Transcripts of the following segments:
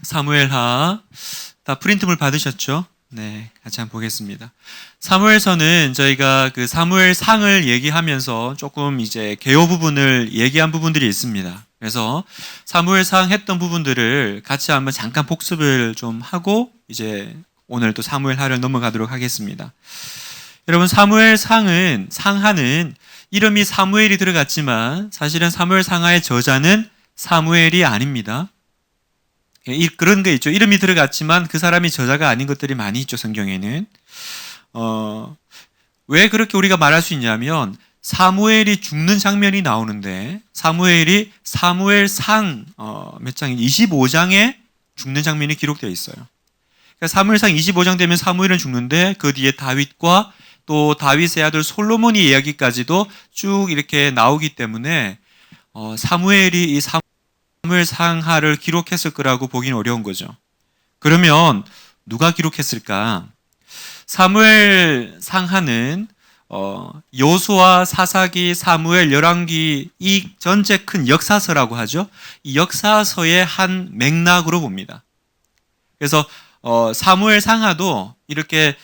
사무엘하 다 프린트물 받으셨죠? 네, 같이 한번 보겠습니다. 사무엘서는 저희가 그 사무엘상을 얘기하면서 조금 이제 개요 부분을 얘기한 부분들이 있습니다. 그래서 사무엘상 했던 부분들을 같이 한번 잠깐 복습을 좀 하고 이제 오늘 또 사무엘하를 넘어가도록 하겠습니다. 여러분, 사무엘상은 상하는 이름이 사무엘이 들어갔지만 사실은 사무엘상하의 저자는 사무엘이 아닙니다. 그런 게 있죠. 이름이 들어갔지만 그 사람이 저자가 아닌 것들이 많이 있죠, 성경에는. 왜 그렇게 우리가 말할 수 있냐면 사무엘이 죽는 장면이 나오는데 사무엘이 사무엘상 몇 장이 25장에 죽는 장면이 기록되어 있어요. 그러니까 사무엘상 25장 되면 사무엘은 죽는데 그 뒤에 다윗과 또 다윗의 아들 솔로몬의 이야기까지도 쭉 이렇게 나오기 때문에 사무엘이 이 사무엘상하를 기록했을 거라고 보기는 어려운 거죠. 그러면 누가 기록했을까? 사무엘상하는 여호수아, 사사기, 사무엘, 열왕기 이 전체 큰 역사서라고 하죠. 이 역사서의 한 맥락으로 봅니다. 그래서 사무엘상하도 이렇게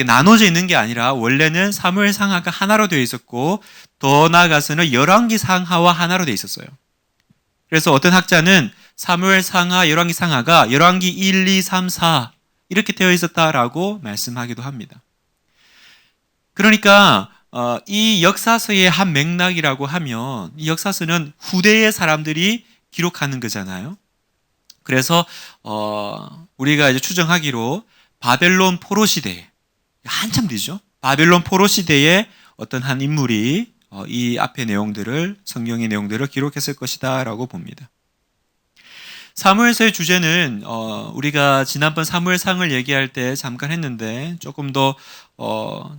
나눠져 있는 게 아니라 원래는 사무엘상하가 하나로 되어 있었고 더 나아가서는 열왕기상하와 하나로 되어 있었어요. 그래서 어떤 학자는 사무엘상하, 열왕기상하가 열왕기 1, 2, 3, 4 이렇게 되어 있었다라고 말씀하기도 합니다. 그러니까 이 역사서의 한 맥락이라고 하면 이 역사서는 후대의 사람들이 기록하는 거잖아요. 그래서 우리가 이제 추정하기로 바벨론 포로 시대에 한참 뒤죠. 바벨론 포로 시대에 어떤 한 인물이 이 앞의 내용들을 성경의 내용들을 기록했을 것이다라고 봅니다. 사무엘서의 주제는 우리가 지난번 사무엘상을 얘기할 때 잠깐 했는데 조금 더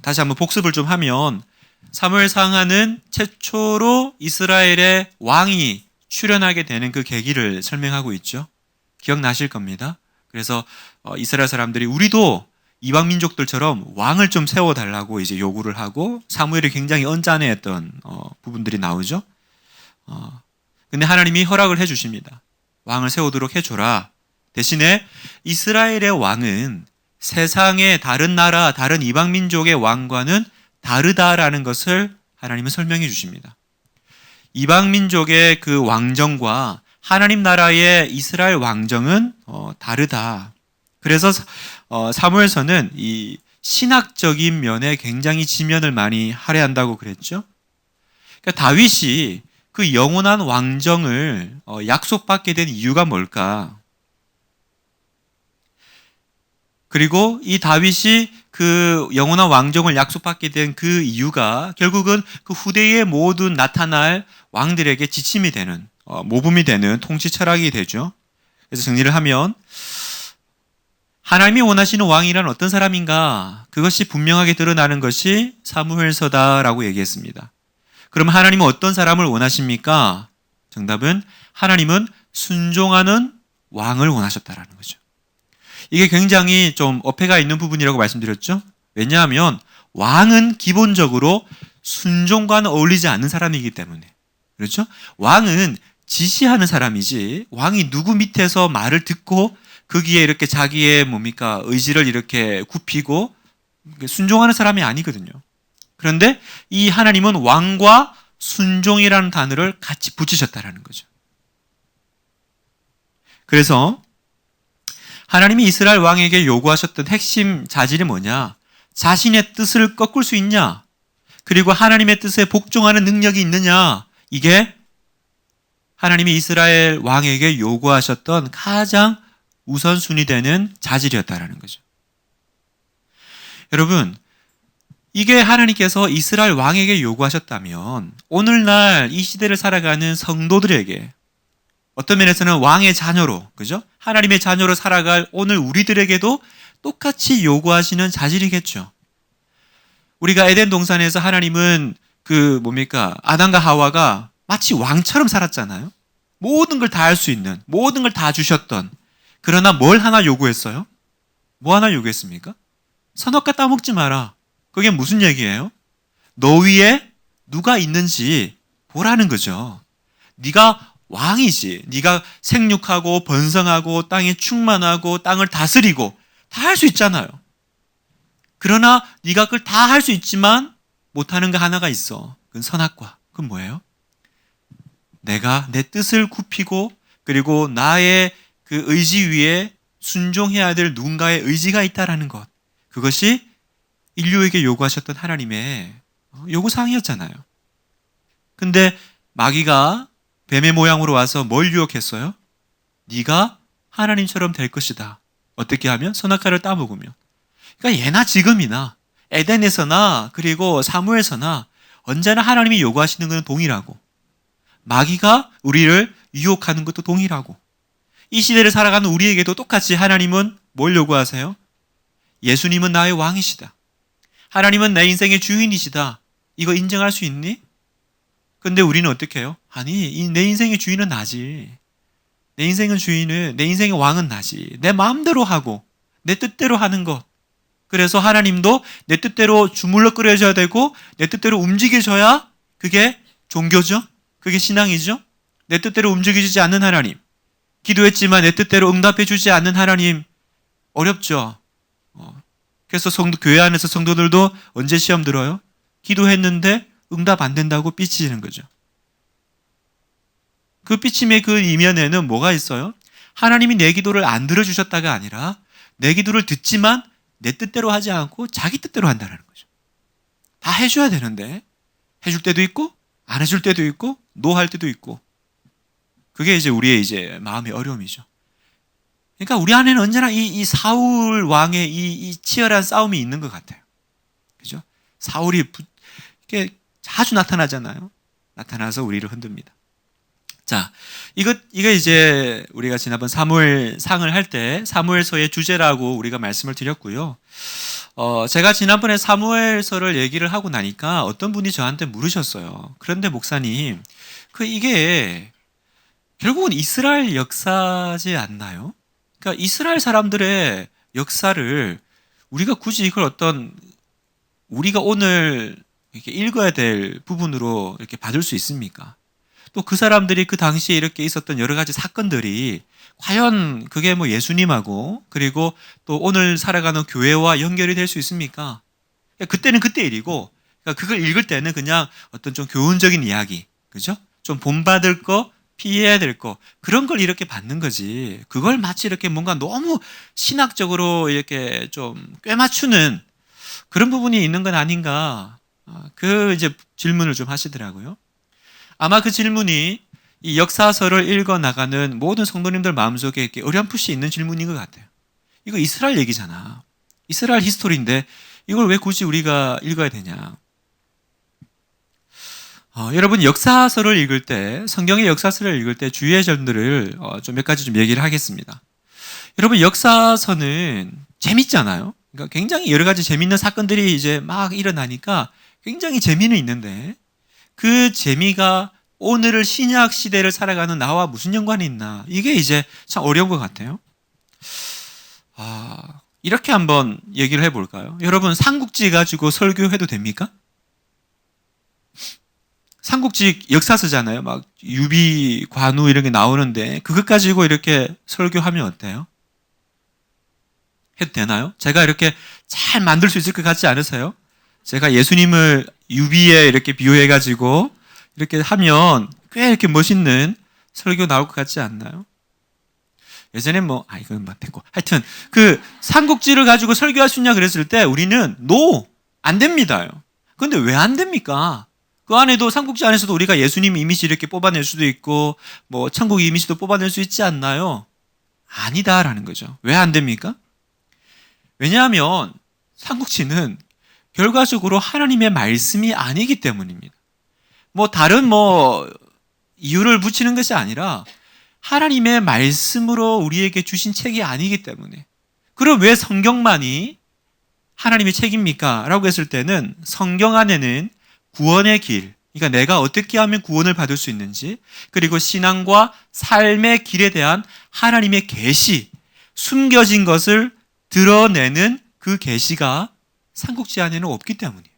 다시 한번 복습을 좀 하면 사무엘상하는 최초로 이스라엘의 왕이 출현하게 되는 그 계기를 설명하고 있죠. 기억나실 겁니다. 그래서 이스라엘 사람들이 우리도 이방 민족들처럼 왕을 좀 세워달라고 이제 요구를 하고 사무엘이 굉장히 언짢아했던 부분들이 나오죠. 근데 하나님이 허락을 해주십니다. 왕을 세우도록 해줘라. 대신에 이스라엘의 왕은 세상의 다른 나라, 다른 이방 민족의 왕과는 다르다라는 것을 하나님은 설명해 주십니다. 이방 민족의 그 왕정과 하나님 나라의 이스라엘 왕정은 다르다. 그래서 사무엘서는 이 신학적인 면에 굉장히 지면을 많이 할애한다고 그랬죠. 그러니까 다윗이 그 영원한 왕정을 약속받게 된 이유가 뭘까? 그리고 이 다윗이 그 영원한 왕정을 약속받게 된 그 이유가 결국은 그 후대에 모든 나타날 왕들에게 지침이 되는 모범이 되는 통치 철학이 되죠. 그래서 정리를 하면 하나님이 원하시는 왕이란 어떤 사람인가? 그것이 분명하게 드러나는 것이 사무엘서다라고 얘기했습니다. 그럼 하나님은 어떤 사람을 원하십니까? 정답은 하나님은 순종하는 왕을 원하셨다라는 거죠. 이게 굉장히 좀 어폐가 있는 부분이라고 말씀드렸죠. 왜냐하면 왕은 기본적으로 순종과는 어울리지 않는 사람이기 때문에. 그렇죠? 왕은 지시하는 사람이지 왕이 누구 밑에서 말을 듣고 거기에 이렇게 자기의 의지를 이렇게 굽히고 순종하는 사람이 아니거든요. 그런데 이 하나님은 왕과 순종이라는 단어를 같이 붙이셨다라는 거죠. 그래서 하나님이 이스라엘 왕에게 요구하셨던 핵심 자질이 뭐냐? 자신의 뜻을 꺾을 수 있냐? 그리고 하나님의 뜻에 복종하는 능력이 있느냐? 이게 하나님이 이스라엘 왕에게 요구하셨던 가장 우선순위 되는 자질이었다라는 거죠. 여러분, 이게 하나님께서 이스라엘 왕에게 요구하셨다면 오늘날 이 시대를 살아가는 성도들에게 어떤 면에서는 왕의 자녀로, 그죠? 하나님의 자녀로 살아갈 오늘 우리들에게도 똑같이 요구하시는 자질이겠죠. 우리가 에덴 동산에서 하나님은 아담과 하와가 마치 왕처럼 살았잖아요. 모든 걸 다 할 수 있는, 모든 걸 다 주셨던. 그러나 뭘 하나 요구했어요? 뭐 하나 요구했습니까? 선악과 따먹지 마라. 그게 무슨 얘기예요? 너 위에 누가 있는지 보라는 거죠. 네가 왕이지. 네가 생육하고 번성하고 땅에 충만하고 땅을 다스리고 다 할 수 있잖아요. 그러나 네가 그걸 다 할 수 있지만 못하는 거 하나가 있어. 그건 선악과. 그건 뭐예요? 내가 내 뜻을 굽히고 그리고 나의 그 의지 위에 순종해야 될 누군가의 의지가 있다라는 것. 그것이 인류에게 요구하셨던 하나님의 요구사항이었잖아요. 근데 마귀가 뱀의 모양으로 와서 뭘 유혹했어요? 네가 하나님처럼 될 것이다. 어떻게 하면? 선악과를 따먹으면. 그러니까 예나 지금이나 에덴에서나 그리고 사무엘서나 언제나 하나님이 요구하시는 것은 동일하고 마귀가 우리를 유혹하는 것도 동일하고 이 시대를 살아가는 우리에게도 똑같이 하나님은 뭘 요구하세요? 예수님은 나의 왕이시다. 하나님은 내 인생의 주인이시다. 이거 인정할 수 있니? 근데 우리는 어떻게 해요? 아니, 내 인생의 주인은 나지. 내 인생의 왕은 나지. 내 마음대로 하고 내 뜻대로 하는 것. 그래서 하나님도 내 뜻대로 주물러 끓여줘야 되고 내 뜻대로 움직여줘야 그게 종교죠. 그게 신앙이죠. 내 뜻대로 움직이지 않는 하나님. 기도했지만 내 뜻대로 응답해 주지 않는 하나님. 어렵죠. 그래서 교회 안에서 성도들도 언제 시험 들어요? 기도했는데 응답 안 된다고 삐치는 거죠. 그 삐침의 그 이면에는 뭐가 있어요? 하나님이 내 기도를 안 들어주셨다가 아니라 내 기도를 듣지만 내 뜻대로 하지 않고 자기 뜻대로 한다는 거죠. 다 해줘야 되는데 해줄 때도 있고 안 해줄 때도 있고 노할 때도 있고 그게 이제 우리의 이제 마음의 어려움이죠. 그러니까 우리 안에는 언제나 이 사울 왕의 이 치열한 싸움이 있는 것 같아요. 그죠? 사울이 이렇게 자주 나타나잖아요. 나타나서 우리를 흔듭니다. 자, 이거 이제 우리가 지난번 사무엘상을 할 때 사무엘서의 주제라고 우리가 말씀을 드렸고요. 제가 지난번에 사무엘서를 얘기를 하고 나니까 어떤 분이 저한테 물으셨어요. 그런데 목사님, 이게 결국은 이스라엘 역사지 않나요? 그러니까 이스라엘 사람들의 역사를 우리가 굳이 이걸 우리가 오늘 이렇게 읽어야 될 부분으로 이렇게 받을 수 있습니까? 또 그 사람들이 그 당시에 이렇게 있었던 여러 가지 사건들이 과연 그게 뭐 예수님하고 그리고 또 오늘 살아가는 교회와 연결이 될 수 있습니까? 그때는 그때 일이고, 그러니까 그걸 읽을 때는 그냥 어떤 좀 교훈적인 이야기, 그죠? 좀 본받을 거, 피해야 될 거, 그런 걸 이렇게 받는 거지. 그걸 마치 이렇게 뭔가 너무 신학적으로 이렇게 좀 꿰맞추는 그런 부분이 있는 건 아닌가. 그 이제 질문을 좀 하시더라고요. 아마 그 질문이 이 역사서를 읽어 나가는 모든 성도님들 마음속에 이렇게 어렴풋이 있는 질문인 것 같아요. 이거 이스라엘 얘기잖아. 이스라엘 히스토리인데 이걸 왜 굳이 우리가 읽어야 되냐. 여러분 역사서를 읽을 때, 성경의 역사서를 읽을 때 주의할 점들을 좀 몇 가지 좀 얘기를 하겠습니다. 여러분 역사서는 재밌잖아요. 그러니까 굉장히 여러 가지 재밌는 사건들이 이제 막 일어나니까 굉장히 재미는 있는데 그 재미가 오늘을 신약 시대를 살아가는 나와 무슨 연관이 있나? 이게 이제 참 어려운 것 같아요. 이렇게 한번 얘기를 해볼까요? 여러분 삼국지 가지고 설교해도 됩니까? 삼국지 역사서잖아요. 막 유비, 관우 이런 게 나오는데 그것 가지고 이렇게 설교하면 어때요? 해도 되나요? 제가 이렇게 잘 만들 수 있을 것 같지 않으세요? 제가 예수님을 유비에 이렇게 비유해가지고 이렇게 하면 꽤 이렇게 멋있는 설교 나올 것 같지 않나요? 예전에 이건 됐고. 하여튼, 삼국지를 가지고 설교할 수 있냐 그랬을 때 우리는 안 됩니다요. 근데 왜 안 됩니까? 그 안에도 삼국지 안에서도 우리가 예수님 이미지 이렇게 뽑아낼 수도 있고, 천국 이미지도 뽑아낼 수 있지 않나요? 아니다라는 거죠. 왜 안 됩니까? 왜냐하면 삼국지는 결과적으로 하나님의 말씀이 아니기 때문입니다. 다른 이유를 붙이는 것이 아니라 하나님의 말씀으로 우리에게 주신 책이 아니기 때문에. 그럼 왜 성경만이 하나님의 책입니까? 라고 했을 때는 성경 안에는 구원의 길, 그러니까 내가 어떻게 하면 구원을 받을 수 있는지, 그리고 신앙과 삶의 길에 대한 하나님의 계시, 숨겨진 것을 드러내는 그 계시가 삼국지 안에는 없기 때문이에요.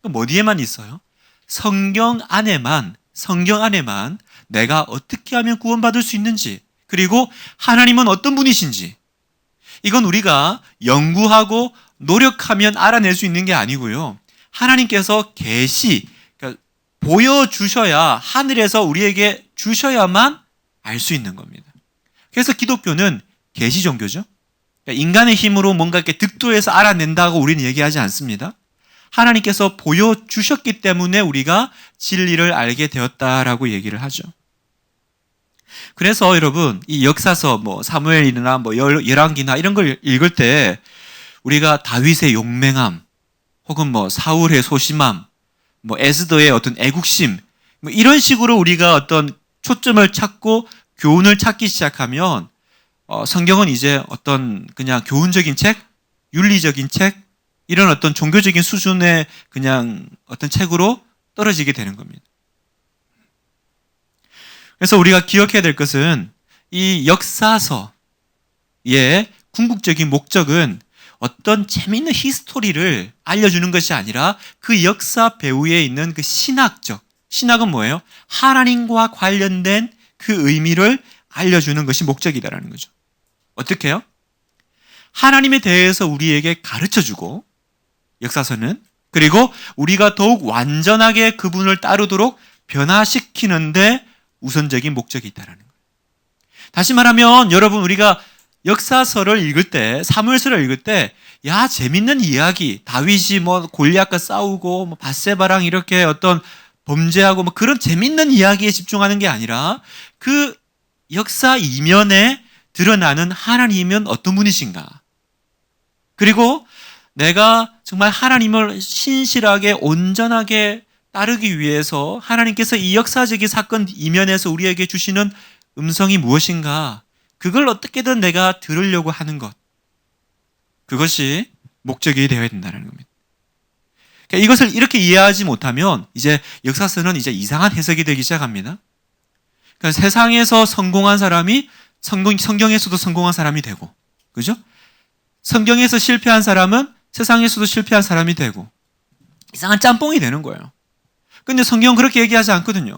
그럼 어디에만 있어요? 성경 안에만 내가 어떻게 하면 구원받을 수 있는지, 그리고 하나님은 어떤 분이신지, 이건 우리가 연구하고 노력하면 알아낼 수 있는 게 아니고요. 하나님께서 그러니까 보여주셔야, 하늘에서 우리에게 주셔야만 알 수 있는 겁니다. 그래서 기독교는 계시 종교죠. 그러니까 인간의 힘으로 뭔가 이렇게 득도해서 알아낸다고 우리는 얘기하지 않습니다. 하나님께서 보여주셨기 때문에 우리가 진리를 알게 되었다라고 얘기를 하죠. 그래서 여러분, 이 역사서, 사무엘이나 열왕기나 이런 걸 읽을 때 우리가 다윗의 용맹함, 혹은 사울의 소심함, 에스더의 어떤 애국심, 이런 식으로 우리가 어떤 초점을 찾고 교훈을 찾기 시작하면 성경은 이제 어떤 그냥 교훈적인 책, 윤리적인 책, 이런 어떤 종교적인 수준의 그냥 어떤 책으로 떨어지게 되는 겁니다. 그래서 우리가 기억해야 될 것은 이 역사서의 궁극적인 목적은 어떤 재미있는 히스토리를 알려주는 것이 아니라 그 역사 배후에 있는 그 신학은 뭐예요? 하나님과 관련된 그 의미를 알려주는 것이 목적이다라는 거죠. 어떻게 해요? 하나님에 대해서 우리에게 가르쳐주고, 역사서는, 그리고 우리가 더욱 완전하게 그분을 따르도록 변화시키는데 우선적인 목적이 있다는 거예요. 다시 말하면 여러분, 우리가 역사서를 읽을 때, 사무엘서를 읽을 때, 야, 재밌는 이야기, 다윗이 골리앗과 싸우고 밧세바랑 이렇게 어떤 범죄하고 그런 재밌는 이야기에 집중하는 게 아니라 그 역사 이면에 드러나는 하나님은 어떤 분이신가, 그리고 내가 정말 하나님을 신실하게 온전하게 따르기 위해서 하나님께서 이 역사적인 사건 이면에서 우리에게 주시는 음성이 무엇인가, 그걸 어떻게든 내가 들으려고 하는 것, 그것이 목적이 되어야 된다는 겁니다. 그러니까 이것을 이렇게 이해하지 못하면 이제 역사서는 이제 이상한 해석이 되기 시작합니다. 그러니까 세상에서 성공한 사람이 성경에서도 성공한 사람이 되고, 그죠? 성경에서 실패한 사람은 세상에서도 실패한 사람이 되고, 이상한 짬뽕이 되는 거예요. 근데 성경은 그렇게 얘기하지 않거든요.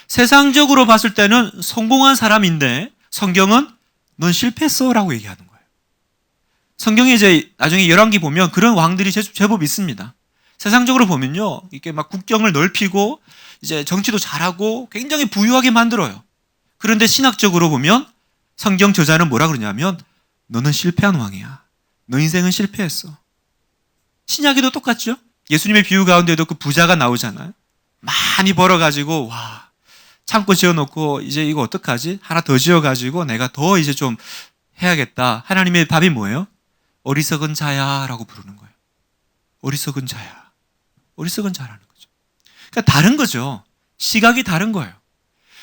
세상적으로 봤을 때는 성공한 사람인데 성경은 넌 실패했어 라고 얘기하는 거예요. 성경에 이제 나중에 열왕기 보면 그런 왕들이 제법 있습니다. 세상적으로 보면요, 이렇게 막 국경을 넓히고 이제 정치도 잘하고 굉장히 부유하게 만들어요. 그런데 신학적으로 보면 성경 저자는 뭐라 그러냐면 너는 실패한 왕이야. 너 인생은 실패했어. 신약에도 똑같죠? 예수님의 비유 가운데도 그 부자가 나오잖아요. 많이 벌어가지고 창고 지어놓고 이제 이거 어떡하지? 하나 더 지어가지고 내가 더 이제 좀 해야겠다. 하나님의 답이 뭐예요? 어리석은 자야 라고 부르는 거예요. 어리석은 자야. 어리석은 자라는 거죠. 그러니까 다른 거죠. 시각이 다른 거예요.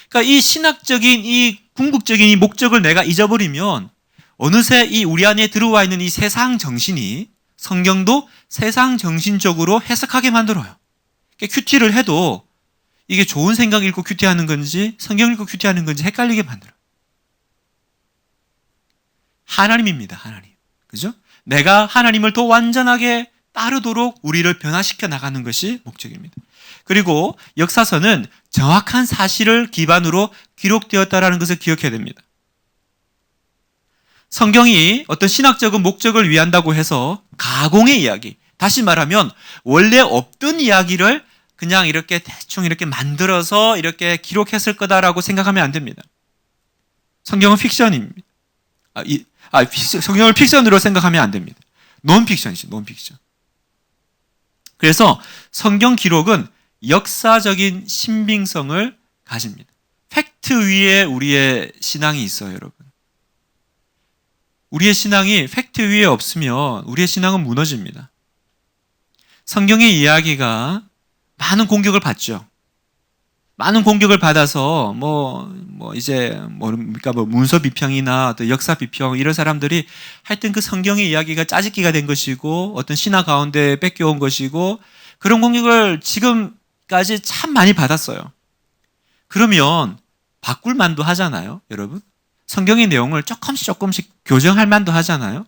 그러니까 이 신학적인 이 궁극적인 이 목적을 내가 잊어버리면 어느새 이 우리 안에 들어와 있는 이 세상 정신이 성경도 세상 정신적으로 해석하게 만들어요. 그러니까 큐티를 해도 이게 좋은 생각 읽고 큐티하는 건지 성경 읽고 큐티하는 건지 헷갈리게 만들어요. 하나님입니다. 하나님. 그죠? 내가 하나님을 더 완전하게 따르도록 우리를 변화시켜 나가는 것이 목적입니다. 그리고 역사서는 정확한 사실을 기반으로 기록되었다는 것을 기억해야 됩니다. 성경이 어떤 신학적인 목적을 위한다고 해서 가공의 이야기, 다시 말하면 원래 없던 이야기를 그냥 이렇게 대충 이렇게 만들어서 이렇게 기록했을 거다라고 생각하면 안 됩니다. 성경은 픽션입니다. 성경을 픽션으로 생각하면 안 됩니다. 논픽션이죠. 논픽션. 그래서 성경 기록은 역사적인 신빙성을 가집니다. 팩트 위에 우리의 신앙이 있어요, 여러분. 우리의 신앙이 팩트 위에 없으면 우리의 신앙은 무너집니다. 성경의 이야기가 많은 공격을 받죠. 많은 공격을 받아서 문서 비평이나 또 역사 비평 이런 사람들이 하여튼 그 성경의 이야기가 짜깁기가 된 것이고 어떤 신화 가운데 뺏겨온 것이고 그런 공격을 지금까지 참 많이 받았어요. 그러면 바꿀 만도 하잖아요, 여러분. 성경의 내용을 조금씩 교정할 만도 하잖아요.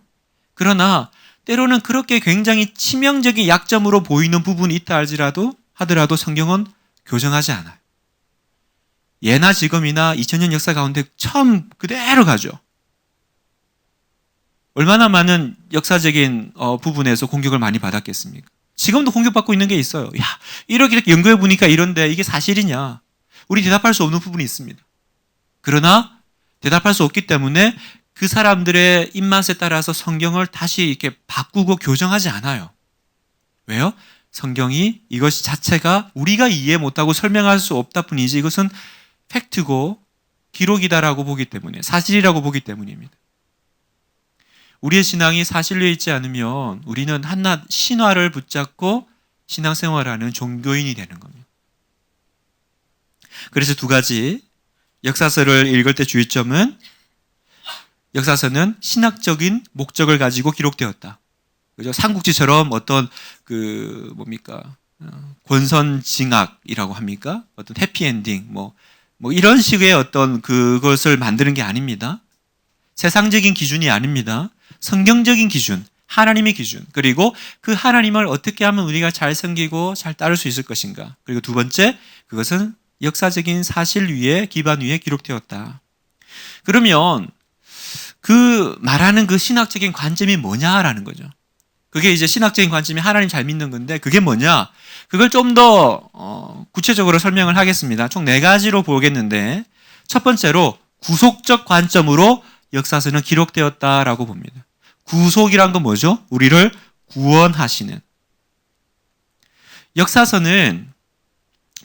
그러나 때로는 그렇게 굉장히 치명적인 약점으로 보이는 부분이 있다 하더라도 성경은 교정하지 않아요. 예나 지금이나 2000년 역사 가운데 처음 그대로 가죠. 얼마나 많은 역사적인 부분에서 공격을 많이 받았겠습니까? 지금도 공격받고 있는 게 있어요. 야, 이렇게 연구해 보니까 이런데 이게 사실이냐? 우리 대답할 수 없는 부분이 있습니다. 그러나 대답할 수 없기 때문에 그 사람들의 입맛에 따라서 성경을 다시 이렇게 바꾸고 교정하지 않아요. 왜요? 성경이 이것 자체가 우리가 이해 못하고 설명할 수 없다 뿐이지 이것은 팩트고 기록이다라고 보기 때문에, 사실이라고 보기 때문입니다. 우리의 신앙이 사실로 있지 않으면 우리는 한낱 신화를 붙잡고 신앙생활하는 종교인이 되는 겁니다. 그래서 두 가지, 역사서를 읽을 때 주의점은 역사서는 신학적인 목적을 가지고 기록되었다. 그죠? 삼국지처럼 어떤 권선징악이라고 합니까? 어떤 해피엔딩, 뭐 이런 식의 어떤 그것을 만드는 게 아닙니다. 세상적인 기준이 아닙니다. 성경적인 기준, 하나님의 기준, 그리고 그 하나님을 어떻게 하면 우리가 잘 섬기고 잘 따를 수 있을 것인가. 그리고 두 번째, 그것은 역사적인 사실 위에, 기반 위에 기록되었다. 그러면 그 말하는 그 신학적인 관점이 뭐냐라는 거죠. 그게 이제 신학적인 관점이 하나님 잘 믿는 건데 그게 뭐냐? 그걸 좀 더 구체적으로 설명을 하겠습니다. 총 4가지로 보겠는데 첫 번째로 구속적 관점으로 역사서는 기록되었다라고 봅니다. 구속이란 건 뭐죠? 우리를 구원하시는. 역사서는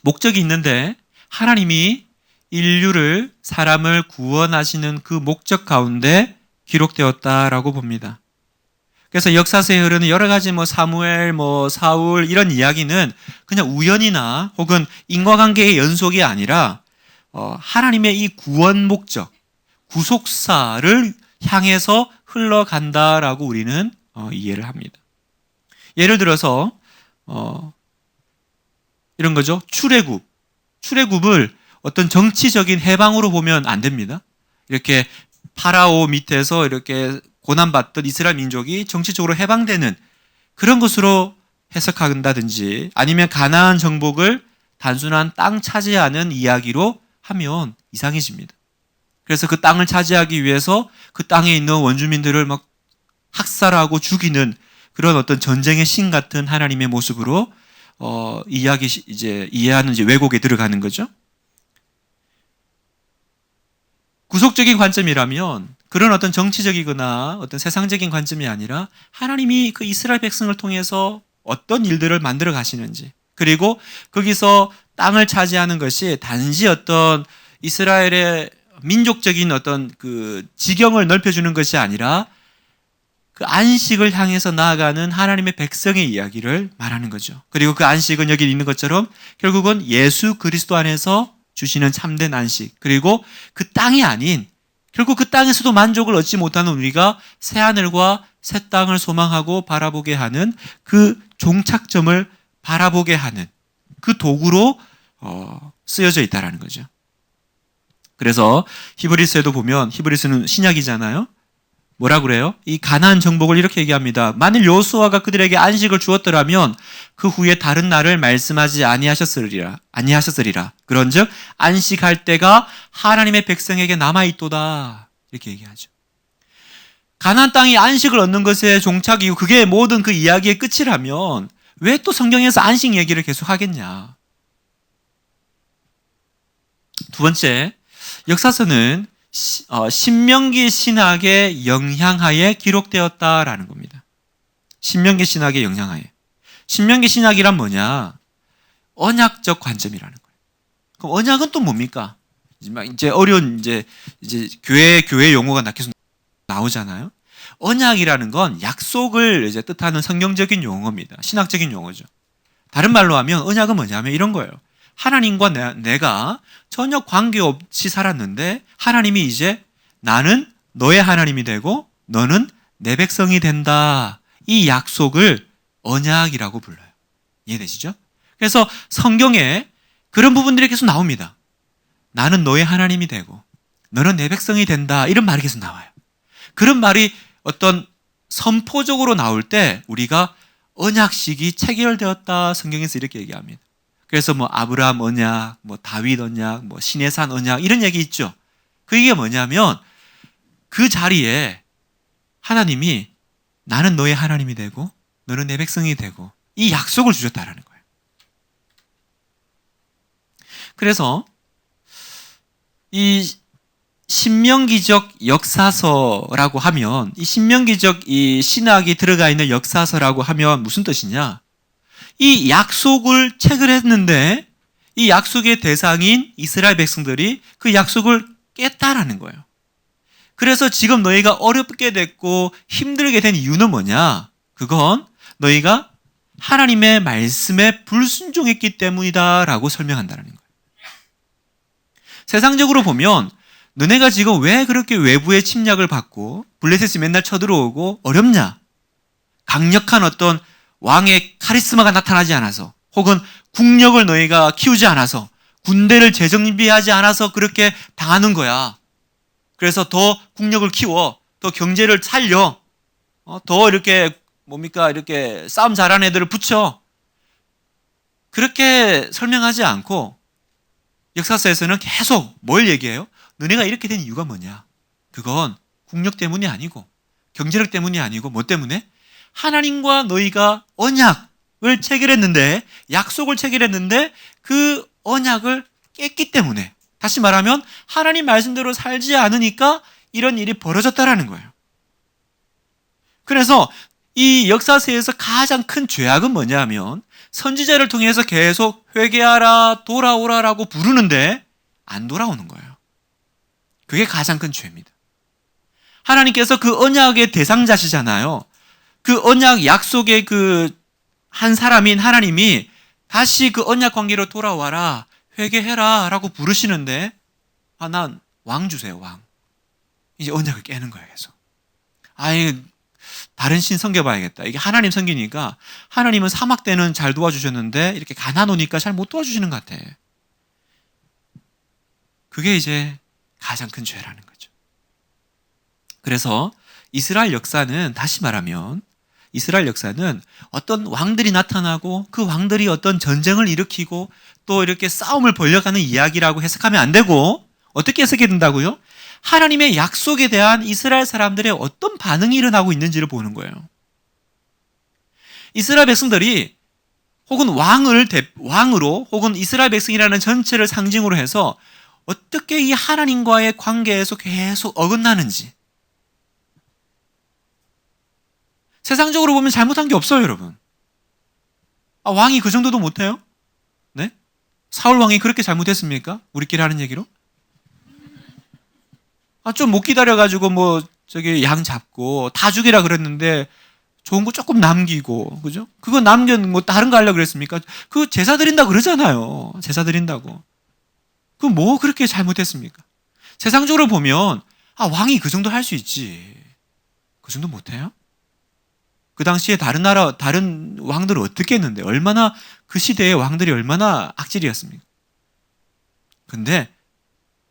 목적이 있는데 하나님이 인류를, 사람을 구원하시는 그 목적 가운데 기록되었다라고 봅니다. 그래서 역사서에 흐르는 여러 가지 사무엘, 사울 이런 이야기는 그냥 우연이나 혹은 인과관계의 연속이 아니라 하나님의 이 구원 목적, 구속사를 향해서 흘러간다라고 우리는 이해를 합니다. 예를 들어서 이런 거죠. 출애굽을 어떤 정치적인 해방으로 보면 안 됩니다. 이렇게 파라오 밑에서 이렇게 고난받던 이스라엘 민족이 정치적으로 해방되는 그런 것으로 해석한다든지 아니면 가나안 정복을 단순한 땅 차지하는 이야기로 하면 이상해집니다. 그래서 그 땅을 차지하기 위해서 그 땅에 있는 원주민들을 막 학살하고 죽이는 그런 어떤 전쟁의 신 같은 하나님의 모습으로 이해하는 왜곡에 들어가는 거죠. 구속적인 관점이라면 그런 어떤 정치적이거나 어떤 세상적인 관점이 아니라 하나님이 그 이스라엘 백성을 통해서 어떤 일들을 만들어 가시는지, 그리고 거기서 땅을 차지하는 것이 단지 어떤 이스라엘의 민족적인 어떤 그 지경을 넓혀주는 것이 아니라 그 안식을 향해서 나아가는 하나님의 백성의 이야기를 말하는 거죠. 그리고 그 안식은 여기 있는 것처럼 결국은 예수 그리스도 안에서 주시는 참된 안식, 그리고 그 땅이 아닌 결국 그 땅에서도 만족을 얻지 못하는 우리가 새 하늘과 새 땅을 소망하고 바라보게 하는 그 종착점을 바라보게 하는 그 도구로 쓰여져 있다는 거죠. 그래서 히브리서에도 보면, 히브리서는 신약이잖아요. 뭐라 그래요? 이 가나안 정복을 이렇게 얘기합니다. 만일 여호수아가 그들에게 안식을 주었더라면 그 후에 다른 날을 말씀하지 아니하셨으리라. 그런즉 안식할 때가 하나님의 백성에게 남아있도다. 이렇게 얘기하죠. 가나안 땅이 안식을 얻는 것의 종착이고 그게 모든 그 이야기의 끝이라면 왜 또 성경에서 안식 얘기를 계속 하겠냐. 두 번째, 역사서는 신명기 신학의 영향하에 기록되었다라는 겁니다. 신명기 신학의 영향하에. 신명기 신학이란 뭐냐? 언약적 관점이라는 거예요. 그럼 언약은 또 뭡니까? 이제 어려운 교회 용어가 계속 나오잖아요. 언약이라는 건 약속을 뜻하는 성경적인 용어입니다. 신학적인 용어죠. 다른 말로 하면 언약은 뭐냐면 이런 거예요. 하나님과 내가 전혀 관계없이 살았는데 하나님이 이제 나는 너의 하나님이 되고 너는 내 백성이 된다. 이 약속을 언약이라고 불러요. 이해되시죠? 그래서 성경에 그런 부분들이 계속 나옵니다. 나는 너의 하나님이 되고 너는 내 백성이 된다. 이런 말이 계속 나와요. 그런 말이 어떤 선포적으로 나올 때 우리가 언약식이 체결되었다. 성경에서 이렇게 얘기합니다. 그래서 뭐 아브라함 언약, 뭐 다윗 언약, 뭐 시내산 언약 이런 얘기 있죠. 그게 뭐냐면 그 자리에 하나님이 나는 너의 하나님이 되고 너는 내 백성이 되고 이 약속을 주셨다라는 거예요. 그래서 이 신명기적 역사서라고 하면 이 신명기적 이 신학이 들어가 있는 역사서라고 하면 무슨 뜻이냐? 이 약속을 체결했는데 이 약속의 대상인 이스라엘 백성들이 그 약속을 깼다라는 거예요. 그래서 지금 너희가 어렵게 됐고 힘들게 된 이유는 뭐냐? 그건 너희가 하나님의 말씀에 불순종했기 때문이다라고 설명한다는 거예요. 세상적으로 보면 너네가 지금 왜 그렇게 외부의 침략을 받고 블레셋이 맨날 쳐들어오고 어렵냐? 강력한 어떤 왕의 카리스마가 나타나지 않아서 혹은 국력을 너희가 키우지 않아서 군대를 재정비하지 않아서 그렇게 당하는 거야. 그래서 더 국력을 키워, 더 경제를 살려, 더 이렇게 이렇게 싸움 잘하는 애들을 붙여. 그렇게 설명하지 않고 역사서에서는 계속 뭘 얘기해요? 너네가 이렇게 된 이유가 뭐냐? 그건 국력 때문이 아니고 경제력 때문이 아니고 뭐 때문에? 하나님과 너희가 언약을 체결했는데 약속을 체결했는데 그 언약을 깼기 때문에 다시 말하면 하나님 말씀대로 살지 않으니까 이런 일이 벌어졌다라는 거예요. 그래서 이 역사서에서 가장 큰 죄악은 뭐냐면 선지자를 통해서 계속 회개하라 돌아오라라고 부르는데 안 돌아오는 거예요. 그게 가장 큰 죄입니다. 하나님께서 그 언약의 대상자시잖아요. 그 언약 약속의 그 한 사람인 하나님이 다시 그 언약 관계로 돌아와라 회개해라 라고 부르시는데 난 왕 주세요 왕. 이제 언약을 깨는 거예요 계속. 다른 신 섬겨봐야겠다. 이게 하나님 섬기니까 하나님은 사막 때는 잘 도와주셨는데 이렇게 가난 오니까 잘 못 도와주시는 것 같아. 그게 이제 가장 큰 죄라는 거죠. 그래서 이스라엘 역사는 다시 말하면 이스라엘 역사는 어떤 왕들이 나타나고 그 왕들이 어떤 전쟁을 일으키고 또 이렇게 싸움을 벌려가는 이야기라고 해석하면 안 되고 어떻게 해석해야 된다고요? 하나님의 약속에 대한 이스라엘 사람들의 어떤 반응이 일어나고 있는지를 보는 거예요. 이스라엘 백성들이 혹은 왕으로 혹은 이스라엘 백성이라는 전체를 상징으로 해서 어떻게 이 하나님과의 관계에서 계속 어긋나는지. 세상적으로 보면 잘못한 게 없어요, 여러분. 왕이 그 정도도 못해요? 네? 사울 왕이 그렇게 잘못했습니까? 우리끼리 하는 얘기로? 좀 못 기다려가지고 양 잡고 다 죽이라 그랬는데 좋은 거 조금 남기고, 그죠? 그거 남겨 다른 거 하려고 그랬습니까? 그거 제사 드린다 그러잖아요. 제사 드린다고. 그거 그렇게 잘못했습니까? 세상적으로 보면 왕이 그 정도 할 수 있지. 그 정도 못해요? 그 당시에 다른 왕들은 어떻게 했는데 얼마나 그 시대의 왕들이 얼마나 악질이었습니까? 근데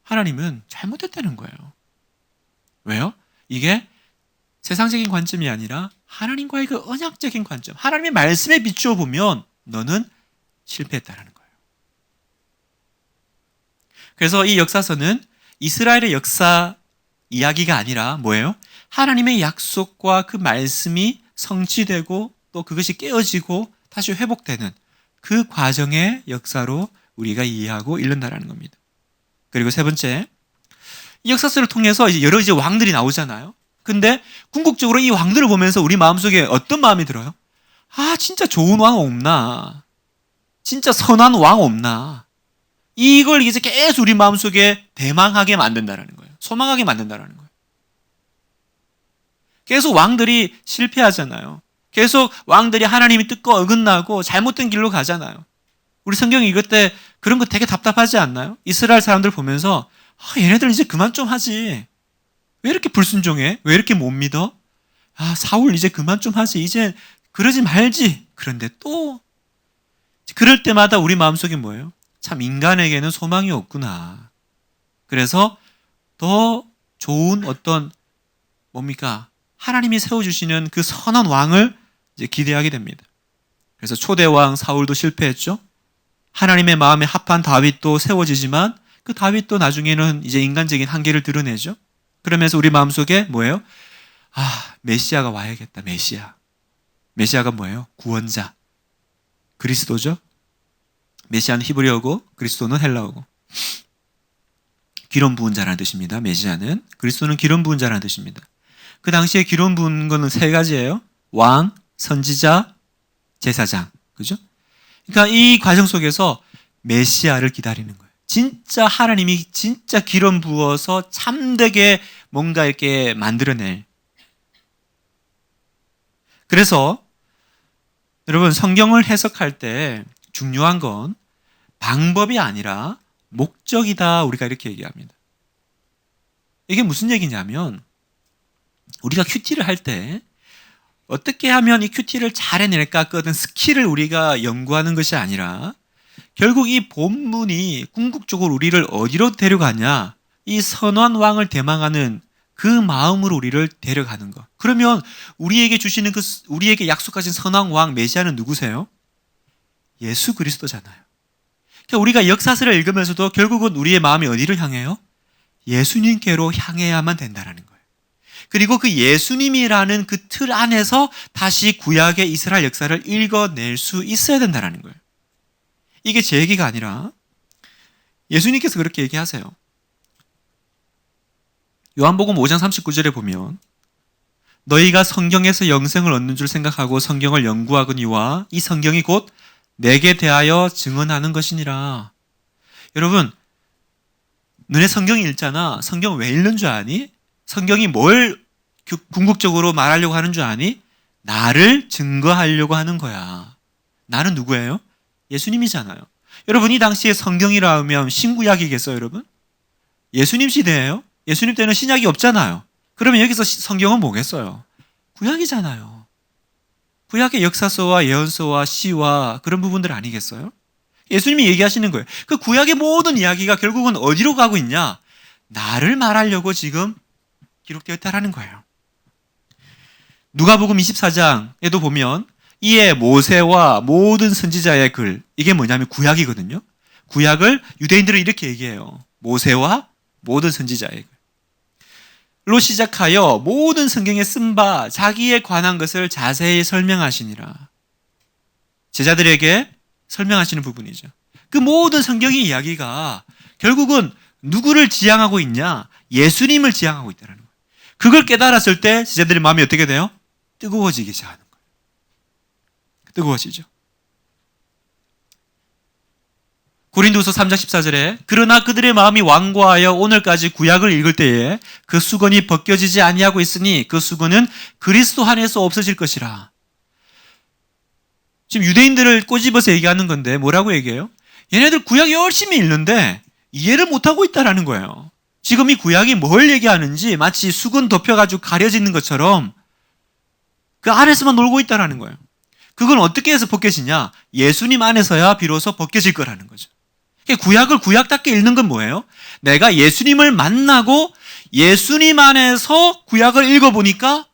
하나님은 잘못했다는 거예요. 왜요? 이게 세상적인 관점이 아니라 하나님과의 그 언약적인 관점, 하나님의 말씀에 비추어 보면 너는 실패했다는 거예요. 그래서 이 역사서는 이스라엘의 역사 이야기가 아니라 뭐예요? 하나님의 약속과 그 말씀이 성취되고 또 그것이 깨어지고 다시 회복되는 그 과정의 역사로 우리가 이해하고 읽는다라는 겁니다. 그리고 세 번째, 이 역사서를 통해서 여러 왕들이 나오잖아요. 근데 궁극적으로 이 왕들을 보면서 우리 마음속에 어떤 마음이 들어요? 진짜 좋은 왕 없나? 진짜 선한 왕 없나? 이걸 이제 계속 우리 마음속에 대망하게 만든다라는 거예요. 소망하게 만든다라는 거예요. 계속 왕들이 실패하잖아요. 계속 왕들이 하나님의 뜻과 어긋나고 잘못된 길로 가잖아요. 우리 성경이 이것 때 그런 거 되게 답답하지 않나요? 이스라엘 사람들 보면서 얘네들 이제 그만 좀 하지. 왜 이렇게 불순종해? 왜 이렇게 못 믿어? 사울 이제 그만 좀 하지. 이제 그러지 말지. 그런데 또 그럴 때마다 우리 마음속에 뭐예요? 참 인간에게는 소망이 없구나. 그래서 더 좋은 어떤 하나님이 세워주시는 그 선한 왕을 이제 기대하게 됩니다. 그래서 초대 왕 사울도 실패했죠. 하나님의 마음에 합한 다윗도 세워지지만 그 다윗도 나중에는 이제 인간적인 한계를 드러내죠. 그러면서 우리 마음속에 뭐예요? 메시아가 와야겠다. 메시아가 뭐예요? 구원자. 그리스도죠. 메시아는 히브리어고 그리스도는 헬라어고. 기름 부은 자라는 뜻입니다. 메시아는. 그리스도는 기름 부은 자라는 뜻입니다. 그 당시에 기름 부은 거는 세 가지예요. 왕, 선지자, 제사장. 그죠? 그러니까 이 과정 속에서 메시아를 기다리는 거예요. 진짜 하나님이 진짜 기름 부어서 참되게 뭔가 이렇게 만들어낼. 그래서 여러분 성경을 해석할 때 중요한 건 방법이 아니라 목적이다. 우리가 이렇게 얘기합니다. 이게 무슨 얘기냐면 우리가 큐티를 할 때 어떻게 하면 이 큐티를 잘 해낼까 그 어떤 스킬을 우리가 연구하는 것이 아니라 결국 이 본문이 궁극적으로 우리를 어디로 데려가냐, 이 선한 왕을 대망하는 그 마음으로 우리를 데려가는 것. 그러면 우리에게 주시는 우리에게 약속하신 선한 왕 메시아는 누구세요? 예수 그리스도잖아요. 그러니까 우리가 역사서를 읽으면서도 결국은 우리의 마음이 어디를 향해요? 예수님께로 향해야만 된다는 거예요. 그리고 그 예수님이라는 그 틀 안에서 다시 구약의 이스라엘 역사를 읽어낼 수 있어야 된다는 거예요. 이게 제 얘기가 아니라 예수님께서 그렇게 얘기하세요. 요한복음 5장 39절에 보면 너희가 성경에서 영생을 얻는 줄 생각하고 성경을 연구하거니와 이 성경이 곧 내게 대하여 증언하는 것이니라. 여러분, 너네 성경 읽잖아. 성경 왜 읽는 줄 아니? 성경이 뭘 궁극적으로 말하려고 하는 줄 아니? 나를 증거하려고 하는 거야. 나는 누구예요? 예수님이잖아요. 여러분, 이 당시에 성경이라 하면 신구약이겠어요, 여러분? 예수님 시대예요. 예수님 때는 신약이 없잖아요. 그러면 여기서 성경은 뭐겠어요? 구약이잖아요. 구약의 역사서와 예언서와 시와 그런 부분들 아니겠어요? 예수님이 얘기하시는 거예요. 그 구약의 모든 이야기가 결국은 어디로 가고 있냐? 나를 말하려고 지금 기록되었다라는 거예요. 누가복음 24장에도 보면 이에 모세와 모든 선지자의 글, 이게 뭐냐면 구약이거든요. 구약을 유대인들은 이렇게 얘기해요. 모세와 모든 선지자의 글로 시작하여 모든 성경에 쓴 바 자기에 관한 것을 자세히 설명하시니라. 제자들에게 설명하시는 부분이죠. 그 모든 성경의 이야기가 결국은 누구를 지향하고 있냐? 예수님을 지향하고 있다는 거예요. 그걸 깨달았을 때 제자들의 마음이 어떻게 돼요? 뜨거워지기 시작하는 거예요. 뜨거워지죠. 고린도서 3장 14절에 그러나 그들의 마음이 완고하여 오늘까지 구약을 읽을 때에 그 수건이 벗겨지지 아니하고 있으니 그 수건은 그리스도 안에서 없어질 것이라. 지금 유대인들을 꼬집어서 얘기하는 건데 뭐라고 얘기해요? 얘네들 구약 열심히 읽는데 이해를 못하고 있다라는 거예요. 지금 이 구약이 뭘 얘기하는지 마치 수건 덮여가지고 가려지는 것처럼 그 안에서만 놀고 있다라는 거예요. 그건 어떻게 해서 벗겨지냐? 예수님 안에서야 비로소 벗겨질 거라는 거죠. 구약을 구약답게 읽는 건 뭐예요? 내가 예수님을 만나고 예수님 안에서 구약을 읽어보니까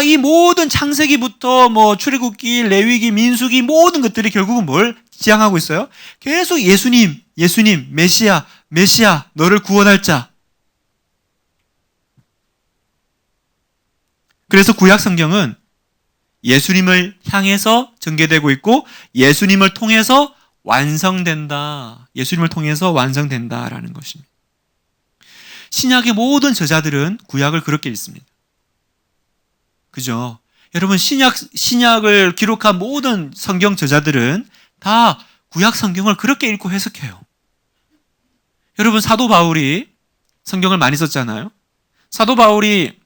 이 모든 창세기부터 출애굽기, 레위기, 민수기 모든 것들이 결국은 뭘 지향하고 있어요? 계속 예수님, 메시아, 너를 구원할 자. 그래서 구약 성경은 예수님을 향해서 전개되고 있고 예수님을 통해서 완성된다. 예수님을 통해서 완성된다라는 것입니다. 신약의 모든 저자들은 구약을 그렇게 읽습니다. 그죠? 여러분, 신약을 기록한 모든 성경 저자들은 다 구약 성경을 그렇게 읽고 해석해요. 여러분, 사도 바울이 성경을 많이 썼잖아요. 사도 바울이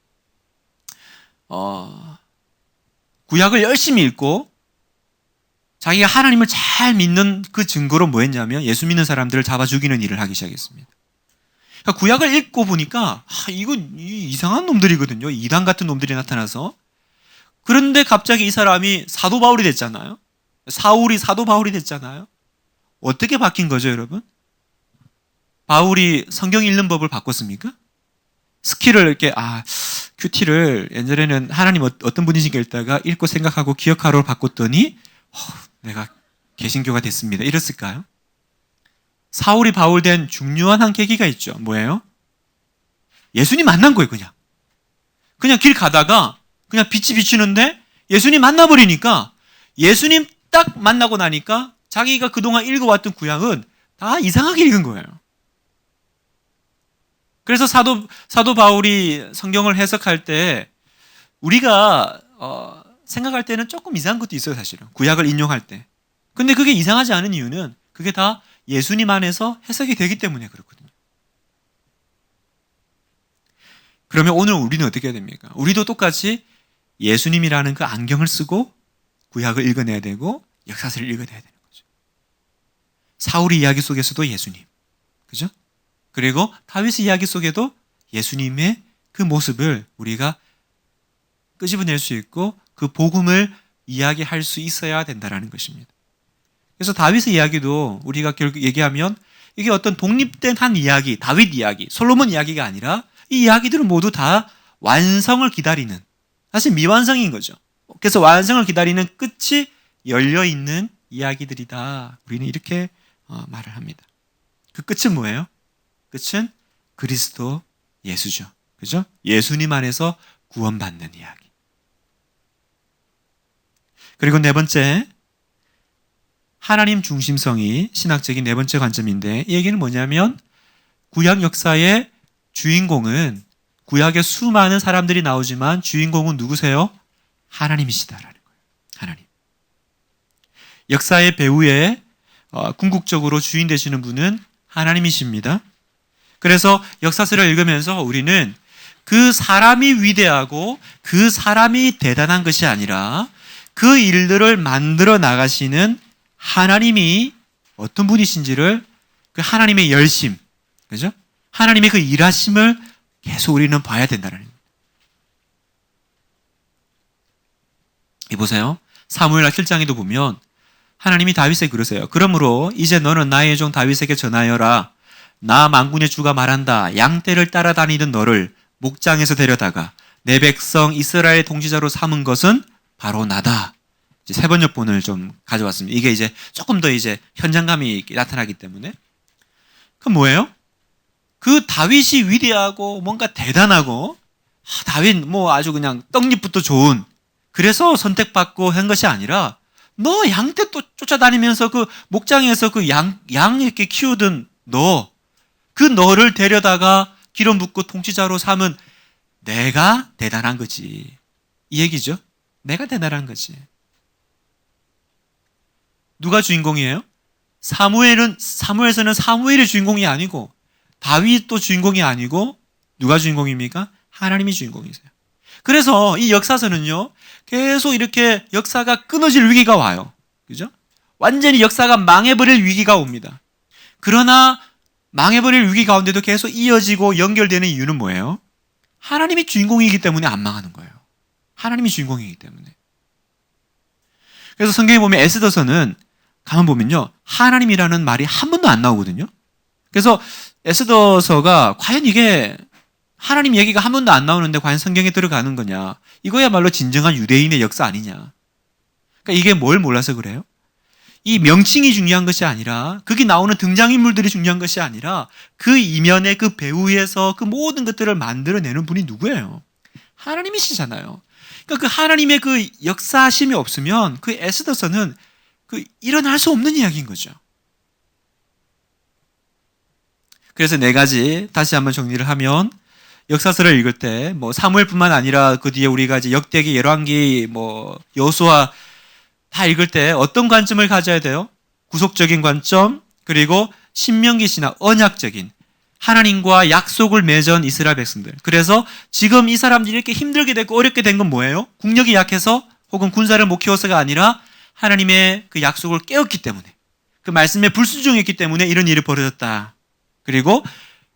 구약을 열심히 읽고 자기가 하나님을 잘 믿는 그 증거로 뭐 했냐면 예수 믿는 사람들을 잡아 죽이는 일을 하기 시작했습니다. 그러니까 구약을 읽고 보니까 이건 이상한 놈들이거든요. 이단 같은 놈들이 나타나서. 그런데 갑자기 이 사람이 사도 바울이 됐잖아요. 사울이 사도 바울이 됐잖아요. 어떻게 바뀐 거죠, 여러분? 바울이 성경 읽는 법을 바꿨습니까? 스킬을 이렇게 큐티를 옛날에는 하나님 어떤 분이신가 읽다가 읽고 생각하고 기억하러 바꿨더니 내가 개신교가 됐습니다. 이랬을까요? 사울이 바울 된 중요한 한 계기가 있죠. 뭐예요? 예수님 만난 거예요, 그냥. 그냥 길 가다가 그냥 빛이 비치는데 예수님 만나버리니까 예수님 딱 만나고 나니까 자기가 그동안 읽어왔던 구약은 다 이상하게 읽은 거예요. 그래서 사도 바울이 성경을 해석할 때 우리가 생각할 때는 조금 이상한 것도 있어요, 사실은. 구약을 인용할 때. 근데 그게 이상하지 않은 이유는 그게 다 예수님 안에서 해석이 되기 때문에 그렇거든요. 그러면 오늘 우리는 어떻게 해야 됩니까? 우리도 똑같이 예수님이라는 그 안경을 쓰고 구약을 읽어내야 되고 역사서를 읽어내야 되는 거죠. 사울의 이야기 속에서도 예수님, 그죠? 그리고 다윗의 이야기 속에도 예수님의 그 모습을 우리가 끄집어낼 수 있고 그 복음을 이야기할 수 있어야 된다는 것입니다. 그래서 다윗의 이야기도 우리가 결국 얘기하면 이게 어떤 독립된 한 이야기, 다윗 이야기, 솔로몬 이야기가 아니라 이 이야기들은 모두 다 완성을 기다리는, 사실 미완성인 거죠. 그래서 완성을 기다리는 끝이 열려있는 이야기들이다. 우리는 이렇게 말을 합니다. 그 끝은 뭐예요? 끝은 그리스도 예수죠. 그죠? 예수님 안에서 구원받는 이야기. 그리고 네 번째, 하나님 중심성이 신학적인 네 번째 관점인데 이 얘기는 뭐냐면 구약 역사의 주인공은 구약에 수많은 사람들이 나오지만 주인공은 누구세요? 하나님이시다라는 거예요. 하나님. 역사의 배후에 궁극적으로 주인 되시는 분은 하나님이십니다. 그래서 역사서를 읽으면서 우리는 그 사람이 위대하고 그 사람이 대단한 것이 아니라 그 일들을 만들어 나가시는 하나님이 어떤 분이신지를 그 하나님의 열심, 그죠? 하나님의 그 일하심을 계속 우리는 봐야 된다는 겁니다. 이 보세요. 사무엘하 7장에도 보면 하나님이 다윗에게 그러세요. 그러므로 이제 너는 나의 종 다윗에게 전하여라. 나 만군의 주가 말한다. 양떼를 따라다니던 너를 목장에서 데려다가 내 백성 이스라엘 통치자로 삼은 것은 바로 나다. 이제 세 번역본을 좀 가져왔습니다. 이게 이제 조금 더 이제 현장감이 나타나기 때문에. 그럼 뭐예요? 그 다윗이 위대하고 뭔가 대단하고 다윗 뭐 아주 그냥 떡잎부터 좋은 그래서 선택받고 한 것이 아니라 너 양떼 또 쫓아다니면서 그 목장에서 그 양 이렇게 키우던 그 너를 데려다가 기름 붓고 통치자로 삼은 내가 대단한 거지. 이 얘기죠. 내가 대단한 거지. 누가 주인공이에요? 사무엘에서는 사무엘이 주인공이 아니고 다윗도 주인공이 아니고 누가 주인공입니까? 하나님이 주인공이세요. 그래서 이 역사서는요, 계속 이렇게 역사가 끊어질 위기가 와요. 그죠? 완전히 역사가 망해버릴 위기가 옵니다. 그러나 망해버릴 위기 가운데도 계속 이어지고 연결되는 이유는 뭐예요? 하나님이 주인공이기 때문에 안 망하는 거예요. 하나님이 주인공이기 때문에. 그래서 성경에 보면 에스더서는 가만 보면요, 하나님이라는 말이 한 번도 안 나오거든요. 그래서 에스더서가 과연 이게 하나님 얘기가 한 번도 안 나오는데 과연 성경에 들어가는 거냐? 이거야말로 진정한 유대인의 역사 아니냐? 그러니까 이게 뭘 몰라서 그래요? 이 명칭이 중요한 것이 아니라 그게 나오는 등장인물들이 중요한 것이 아니라 그 이면의 그 배후에서 그 모든 것들을 만들어내는 분이 누구예요? 하나님이시잖아요. 그러니까 그 하나님의 그 역사심이 없으면 그 에스더서는 그 일어날 수 없는 이야기인 거죠. 그래서 네 가지 다시 한번 정리를 하면 역사서를 읽을 때 뭐 사무엘뿐만 아니라 그 뒤에 우리가 이제 역대기, 열왕기, 뭐 여호수아 다 읽을 때 어떤 관점을 가져야 돼요? 구속적인 관점, 그리고 신명기 신학, 언약적인 하나님과 약속을 맺은 이스라엘 백성들. 그래서 지금 이 사람들이 이렇게 힘들게 됐고 어렵게 된 건 뭐예요? 국력이 약해서 혹은 군사를 못 키워서가 아니라 하나님의 그 약속을 깨웠기 때문에, 그 말씀에 불순종했기 때문에 이런 일이 벌어졌다. 그리고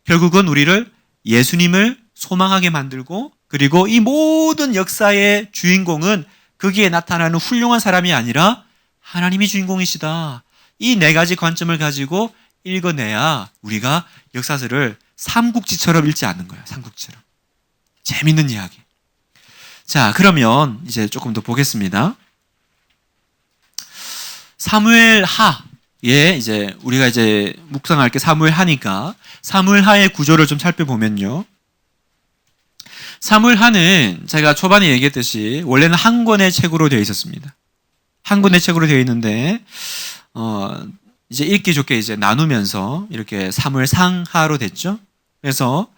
결국은 우리를 예수님을 소망하게 만들고, 그리고 이 모든 역사의 주인공은 거기에 나타나는 훌륭한 사람이 아니라 하나님이 주인공이시다. 이 네 가지 관점을 가지고 읽어내야 우리가 역사서를 삼국지처럼 읽지 않는 거예요. 삼국지처럼. 재밌는 이야기. 자, 그러면 이제 조금 더 보겠습니다. 사무엘하 예, 이제 우리가 이제 묵상할 게 사무엘하니까 사무엘하의 구조를 좀 살펴보면요. 사무엘하는 제가 초반에 얘기했듯이 원래는 한 권의 책으로 되어 있었습니다. 한 권의 책으로 되어 있는데 이제 읽기 좋게 이제 나누면서 이렇게 사무엘상하로 됐죠. 그래서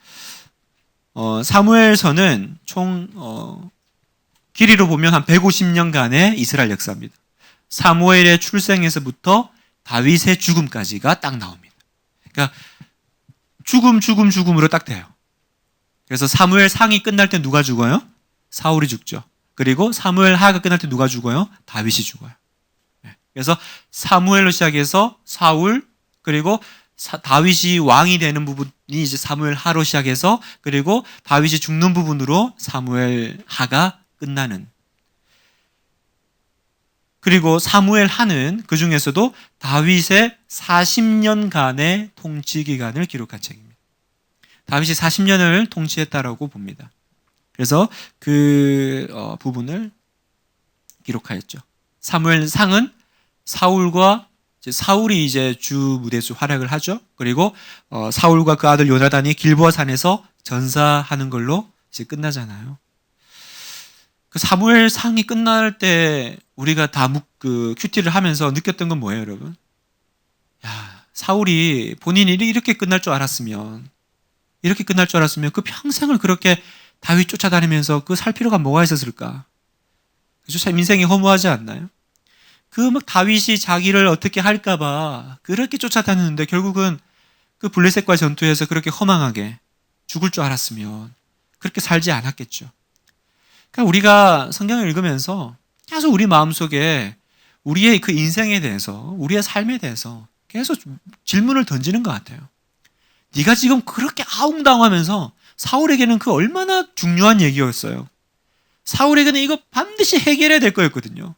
사무엘서는 총 길이로 보면 한 150년간의 이스라엘 역사입니다. 사무엘의 출생에서부터 다윗의 죽음까지가 딱 나옵니다. 그러니까 죽음으로 딱 돼요. 그래서 사무엘 상이 끝날 때 누가 죽어요? 사울이 죽죠. 그리고 사무엘 하가 끝날 때 누가 죽어요? 다윗이 죽어요. 그래서 사무엘로 시작해서 사울, 그리고 다윗이 왕이 되는 부분이 이제 사무엘 하로 시작해서, 그리고 다윗이 죽는 부분으로 사무엘 하가 끝나는. 그리고 사무엘 하는 그 중에서도 다윗의 40년간의 통치 기간을 기록한 책입니다. 다윗이 40년을 통치했다라고 봅니다. 그래서 그 부분을 기록하였죠. 사무엘 상은 사울이 이제 주 무대수 활약을 하죠. 그리고 사울과 그 아들 요나단이 길보아 산에서 전사하는 걸로 이제 끝나잖아요. 그 사무엘 상이 끝날 때 우리가 다 큐티를 하면서 느꼈던 건 뭐예요, 여러분? 야, 사울이 본인이 이렇게 끝날 줄 알았으면 그 평생을 그렇게 다윗 쫓아다니면서 그 살 필요가 뭐가 있었을까? 그죠? 참 인생이 허무하지 않나요? 그 막 다윗이 자기를 어떻게 할까봐 그렇게 쫓아다녔는데 결국은 그 블레셋과 전투에서 그렇게 허망하게 죽을 줄 알았으면 그렇게 살지 않았겠죠. 그러니까 우리가 성경을 읽으면서 계속 우리 마음속에 우리의 그 인생에 대해서, 우리의 삶에 대해서 계속 질문을 던지는 것 같아요. 네가 지금 그렇게 아웅다웅하면서, 사울에게는 그 얼마나 중요한 얘기였어요. 사울에게는 이거 반드시 해결해야 될 거였거든요.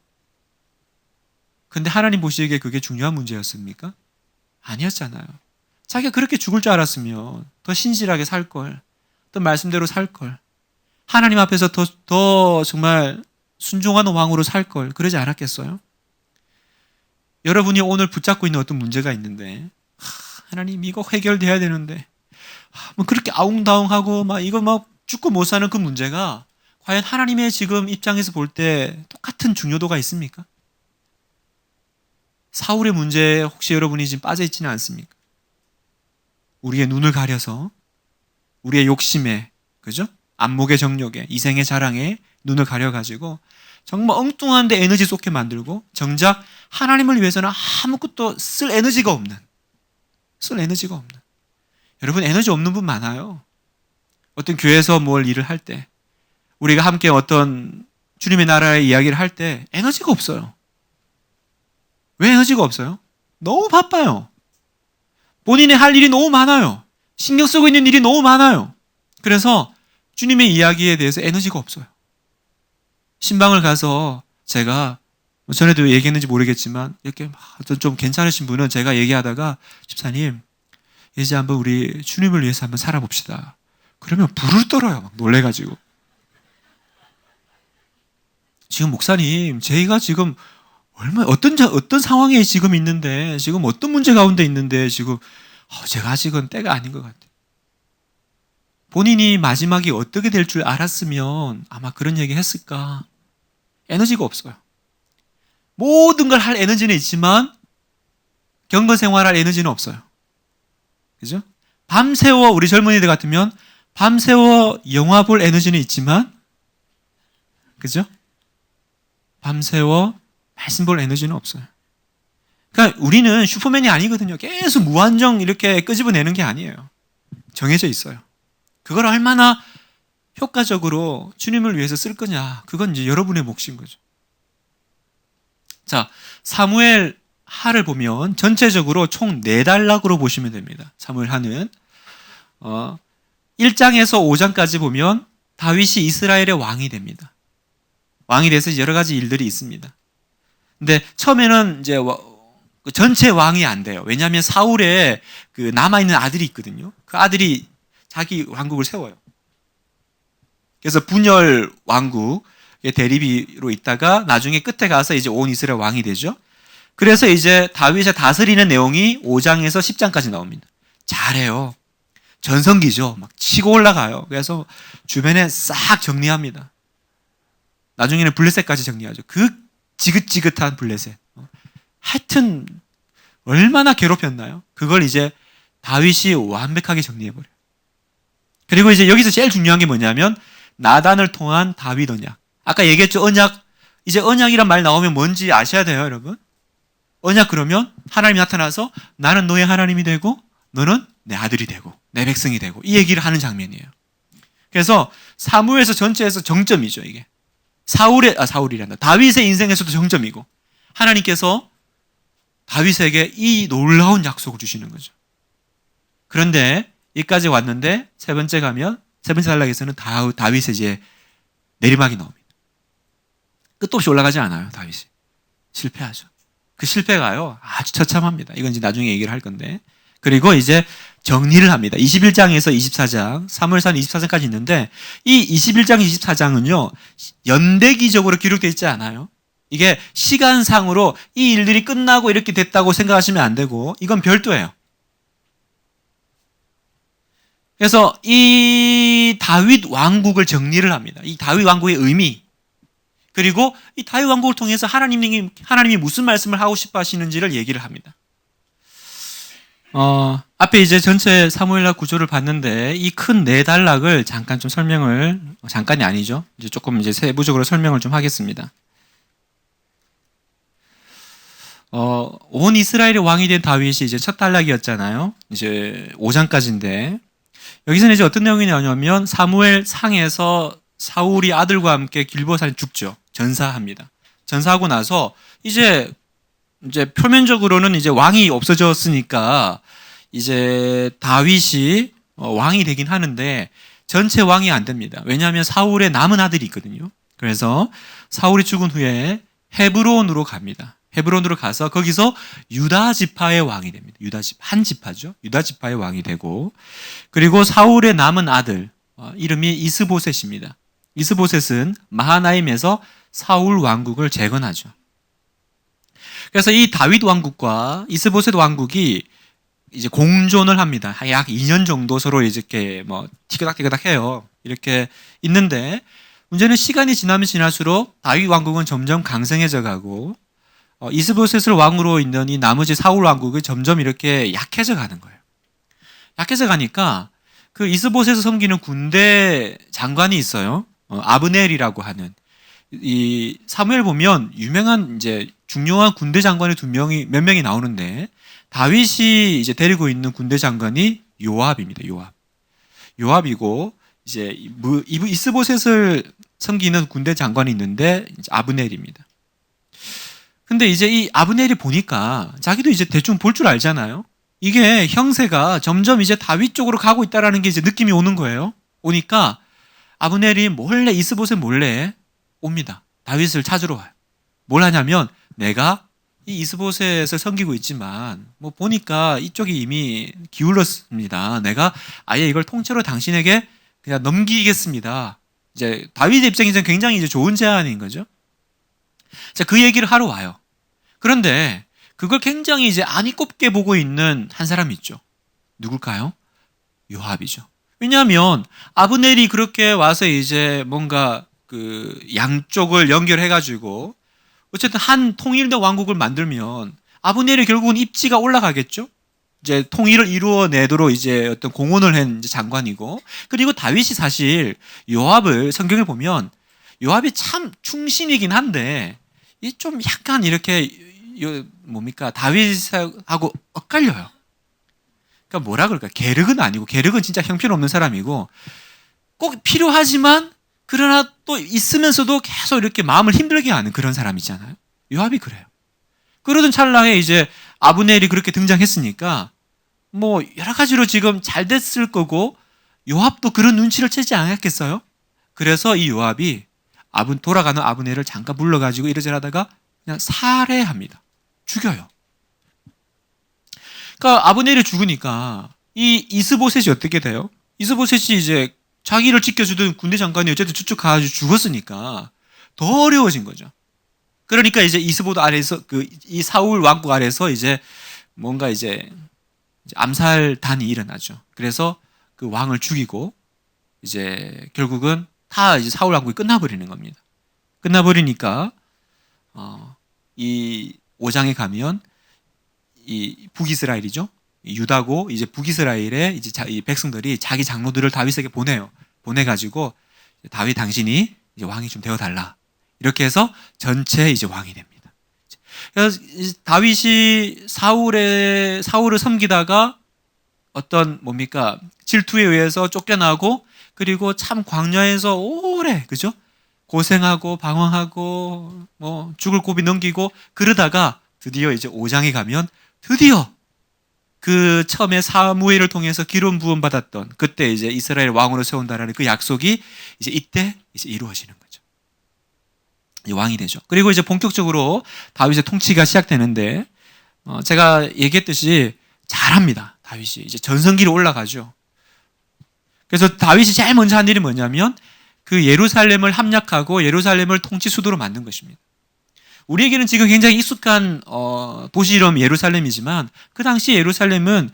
근데 하나님 보시기에 그게 중요한 문제였습니까? 아니었잖아요. 자기가 그렇게 죽을 줄 알았으면 더 신실하게 살 걸, 또 말씀대로 살 걸, 하나님 앞에서 더 정말 순종하는 왕으로 살 걸, 그러지 않았겠어요? 여러분이 오늘 붙잡고 있는 어떤 문제가 있는데, 하나님 이거 해결돼야 되는데, 뭐 그렇게 아웅다웅하고 이거 죽고 못 사는 그 문제가 과연 하나님의 지금 입장에서 볼 때 똑같은 중요도가 있습니까? 사울의 문제에 혹시 여러분이 지금 빠져 있지는 않습니까? 우리의 눈을 가려서 우리의 욕심에, 그죠? 안목의 정욕에, 이생의 자랑에 눈을 가려가지고 정말 엉뚱한데 에너지 쏟게 만들고, 정작 하나님을 위해서는 아무것도 쓸 에너지가 없는. 여러분, 에너지 없는 분 많아요. 어떤 교회에서 뭘 일을 할 때, 우리가 함께 어떤 주님의 나라의 이야기를 할 때 에너지가 없어요. 왜 에너지가 없어요? 너무 바빠요. 본인이 할 일이 너무 많아요. 신경 쓰고 있는 일이 너무 많아요. 그래서 주님의 이야기에 대해서 에너지가 없어요. 신방을 가서 제가 전에도 얘기했는지 모르겠지만 이렇게 좀 괜찮으신 분은 제가 얘기하다가, 집사님 이제 한번 우리 주님을 위해서 한번 살아봅시다. 그러면 불을 떨어요. 막 놀래가지고. 지금 목사님, 저희가 지금 어떤 상황에 지금 있는데, 지금 어떤 문제 가운데 있는데, 지금 제가 아직은 때가 아닌 것 같아요. 본인이 마지막이 어떻게 될 줄 알았으면 아마 그런 얘기 했을까? 에너지가 없어요. 모든 걸 할 에너지는 있지만 경건 생활할 에너지는 없어요. 그죠? 밤새워, 우리 젊은이들 같으면 밤새워 영화 볼 에너지는 있지만, 그죠? 밤새워 말씀 볼 에너지는 없어요. 그러니까 우리는 슈퍼맨이 아니거든요. 계속 무한정 이렇게 끄집어내는 게 아니에요. 정해져 있어요. 그걸 얼마나 효과적으로 주님을 위해서 쓸 거냐, 그건 이제 여러분의 몫인 거죠. 자, 사무엘 하를 보면 전체적으로 총 4단락으로 보시면 됩니다. 사무엘 하는 1장에서 5장까지 보면 다윗이 이스라엘의 왕이 됩니다. 왕이 돼서 여러 가지 일들이 있습니다. 근데 처음에는 이제 전체 왕이 안 돼요. 왜냐하면 사울의 그 남아있는 아들이 있거든요. 그 아들이 자기 왕국을 세워요. 그래서 분열 왕국의 대리비로 있다가 나중에 끝에 가서 이제 온 이스라엘 왕이 되죠. 그래서 이제 다윗의 다스리는 내용이 5장에서 10장까지 나옵니다. 잘해요. 전성기죠. 막 치고 올라가요. 그래서 주변에 싹 정리합니다. 나중에는 블레셋까지 정리하죠. 그 지긋지긋한 블레셋. 하여튼 얼마나 괴롭혔나요? 그걸 이제 다윗이 완벽하게 정리해버려요. 그리고 이제 여기서 제일 중요한 게 뭐냐면 나단을 통한 다윗 언약. 아까 얘기했죠. 언약. 이제 언약이란 말 나오면 뭔지 아셔야 돼요, 여러분. 언약 그러면 하나님이 나타나서 나는 너의 하나님이 되고 너는 내 아들이 되고 내 백성이 되고 이 얘기를 하는 장면이에요. 그래서 사무엘서 전체에서 정점이죠, 이게. 사울이란다. 다윗의 인생에서도 정점이고 하나님께서 다윗에게 이 놀라운 약속을 주시는 거죠. 그런데 여기까지 왔는데 세 번째 단락에서는 다윗의 이제 내리막이 나옵니다. 끝도 없이 올라가지 않아요, 다윗이. 실패하죠. 그 실패가요, 아주 처참합니다. 이건 이제 나중에 얘기를 할 건데. 그리고 이제 정리를 합니다. 21장에서 24장, 사무엘상 24장까지 있는데, 이 21장, 24장은요, 연대기적으로 기록되어 있지 않아요. 이게 시간상으로 이 일들이 끝나고 이렇게 됐다고 생각하시면 안 되고, 이건 별도예요. 그래서 이 다윗 왕국을 정리를 합니다. 이 다윗 왕국의 의미, 그리고 이 다윗 왕국을 통해서 하나님이 무슨 말씀을 하고 싶어 하시는지를 얘기를 합니다. 앞에 이제 전체 사무엘라 구조를 봤는데 이 큰 네 단락을 잠깐 좀 잠깐이 아니죠. 이제 조금 이제 세부적으로 설명을 좀 하겠습니다. 온 이스라엘의 왕이 된 다윗이 이제 첫 단락이었잖아요. 이제 5장까지인데 여기서는 이제 어떤 내용이 나오냐면 사무엘 상에서 사울이 아들과 함께 길보아산에 죽죠. 전사합니다. 전사하고 나서 이제 표면적으로는 이제 왕이 없어졌으니까 이제 다윗이 왕이 되긴 하는데 전체 왕이 안 됩니다. 왜냐하면 사울의 남은 아들이 있거든요. 그래서 사울이 죽은 후에 헤브론으로 갑니다. 헤브론으로 가서 거기서 유다 지파의 왕이 됩니다. 한 지파죠. 유다 지파의 왕이 되고 그리고 사울의 남은 아들 이름이 이스보셋입니다. 이스보셋은 마하나임에서 사울 왕국을 재건하죠. 그래서 이 다윗 왕국과 이스보셋 왕국이 이제 공존을 합니다. 약 2년 정도 서로 이렇게 티그닥티그닥 해요. 이렇게 있는데 문제는 시간이 지나면 지날수록 다윗 왕국은 점점 강성해져 가고 이스보셋을 왕으로 있는 이 나머지 사울 왕국이 점점 이렇게 약해져 가는 거예요. 약해져 가니까 그 이스보셋을 섬기는 군대 장관이 있어요. 아브넬이라고 하는 이 사무엘 보면 유명한 이제 중요한 군대 장관이 몇 명이 나오는데 다윗이 이제 데리고 있는 군대 장관이 요압입니다. 요압이고 이제 이스보셋을 섬기는 군대 장관이 있는데 아브넬입니다. 근데 이제 이 아브넬이 보니까 자기도 이제 대충 볼 줄 알잖아요. 이게 형세가 점점 이제 다윗 쪽으로 가고 있다라는 게 이제 느낌이 오는 거예요. 오니까 아브넬이 이스보셋 몰래 옵니다. 다윗을 찾으러 와요. 뭘 하냐면 내가 이 이스보셋을 섬기고 있지만 보니까 이쪽이 이미 기울었습니다. 내가 아예 이걸 통째로 당신에게 그냥 넘기겠습니다. 이제 다윗의 입장에서는 굉장히 이제 좋은 제안인 거죠. 자, 그 얘기를 하러 와요. 그런데 그걸 굉장히 이제 안이 꼽게 보고 있는 한 사람이 있죠. 누굴까요? 요압이죠. 왜냐하면 아브넬이 그렇게 와서 이제 뭔가 그 양쪽을 연결해가지고 어쨌든 한 통일된 왕국을 만들면 아브넬이 결국은 입지가 올라가겠죠. 이제 통일을 이루어내도록 이제 어떤 공헌을 한 장관이고 그리고 다윗이 사실 요압을 성경을 보면 요압이 참 충신이긴 한데 이 좀 약간 이렇게 다윗하고 엇갈려요. 그러니까 뭐라 그럴까? 계륵은 아니고 계륵은 진짜 형편없는 사람이고 꼭 필요하지만 그러나 또 있으면서도 계속 이렇게 마음을 힘들게 하는 그런 사람이잖아요. 요압이 그래요. 그러던 찰나에 이제 아브넬이 그렇게 등장했으니까 여러 가지로 지금 잘 됐을 거고 요압도 그런 눈치를 채지 않았겠어요? 그래서 이 요압이 돌아가는 아브넬을 잠깐 불러가지고 이러저러다가 그냥 살해합니다. 죽여요. 그러니까 아브넬이 죽으니까 이 이스보셋이 어떻게 돼요? 이스보셋이 이제 자기를 지켜주던 군대 장관이 어쨌든 저쪽 가가지고 죽었으니까 더 어려워진 거죠. 그러니까 이제 이스보드 아래에서 이 사울 왕국 아래에서 이제 뭔가 이제 암살단이 일어나죠. 그래서 그 왕을 죽이고 이제 결국은 다 이제 사울 왕국이 끝나버리는 겁니다. 끝나버리니까 이 5장에 가면 이 북이스라엘이죠. 유다고 이제 북이스라엘의 이제 이 백성들이 자기 장로들을 다윗에게 보내요. 보내가지고 다윗 당신이 이제 왕이 좀 되어달라. 이렇게 해서 전체 이제 왕이 됩니다. 그래서 다윗이 사울을 섬기다가 어떤 뭡니까 질투에 의해서 쫓겨나고 그리고 참 광야에서 오래 그죠? 고생하고 방황하고 뭐 죽을 고비 넘기고 그러다가 드디어 이제 5장에 가면 드디어 그 처음에 사무엘을 통해서 기름 부음 받았던 그때 이제 이스라엘 왕으로 세운다라는 그 약속이 이제 이때 이제 이루어지는 거죠. 이제 왕이 되죠. 그리고 이제 본격적으로 다윗의 통치가 시작되는데 제가 얘기했듯이 잘합니다. 다윗이 이제 전성기로 올라가죠. 그래서 다윗이 제일 먼저 한 일이 뭐냐면 그 예루살렘을 함락하고 예루살렘을 통치 수도로 만든 것입니다. 우리에게는 지금 굉장히 익숙한 도시 이름 예루살렘이지만 그 당시 예루살렘은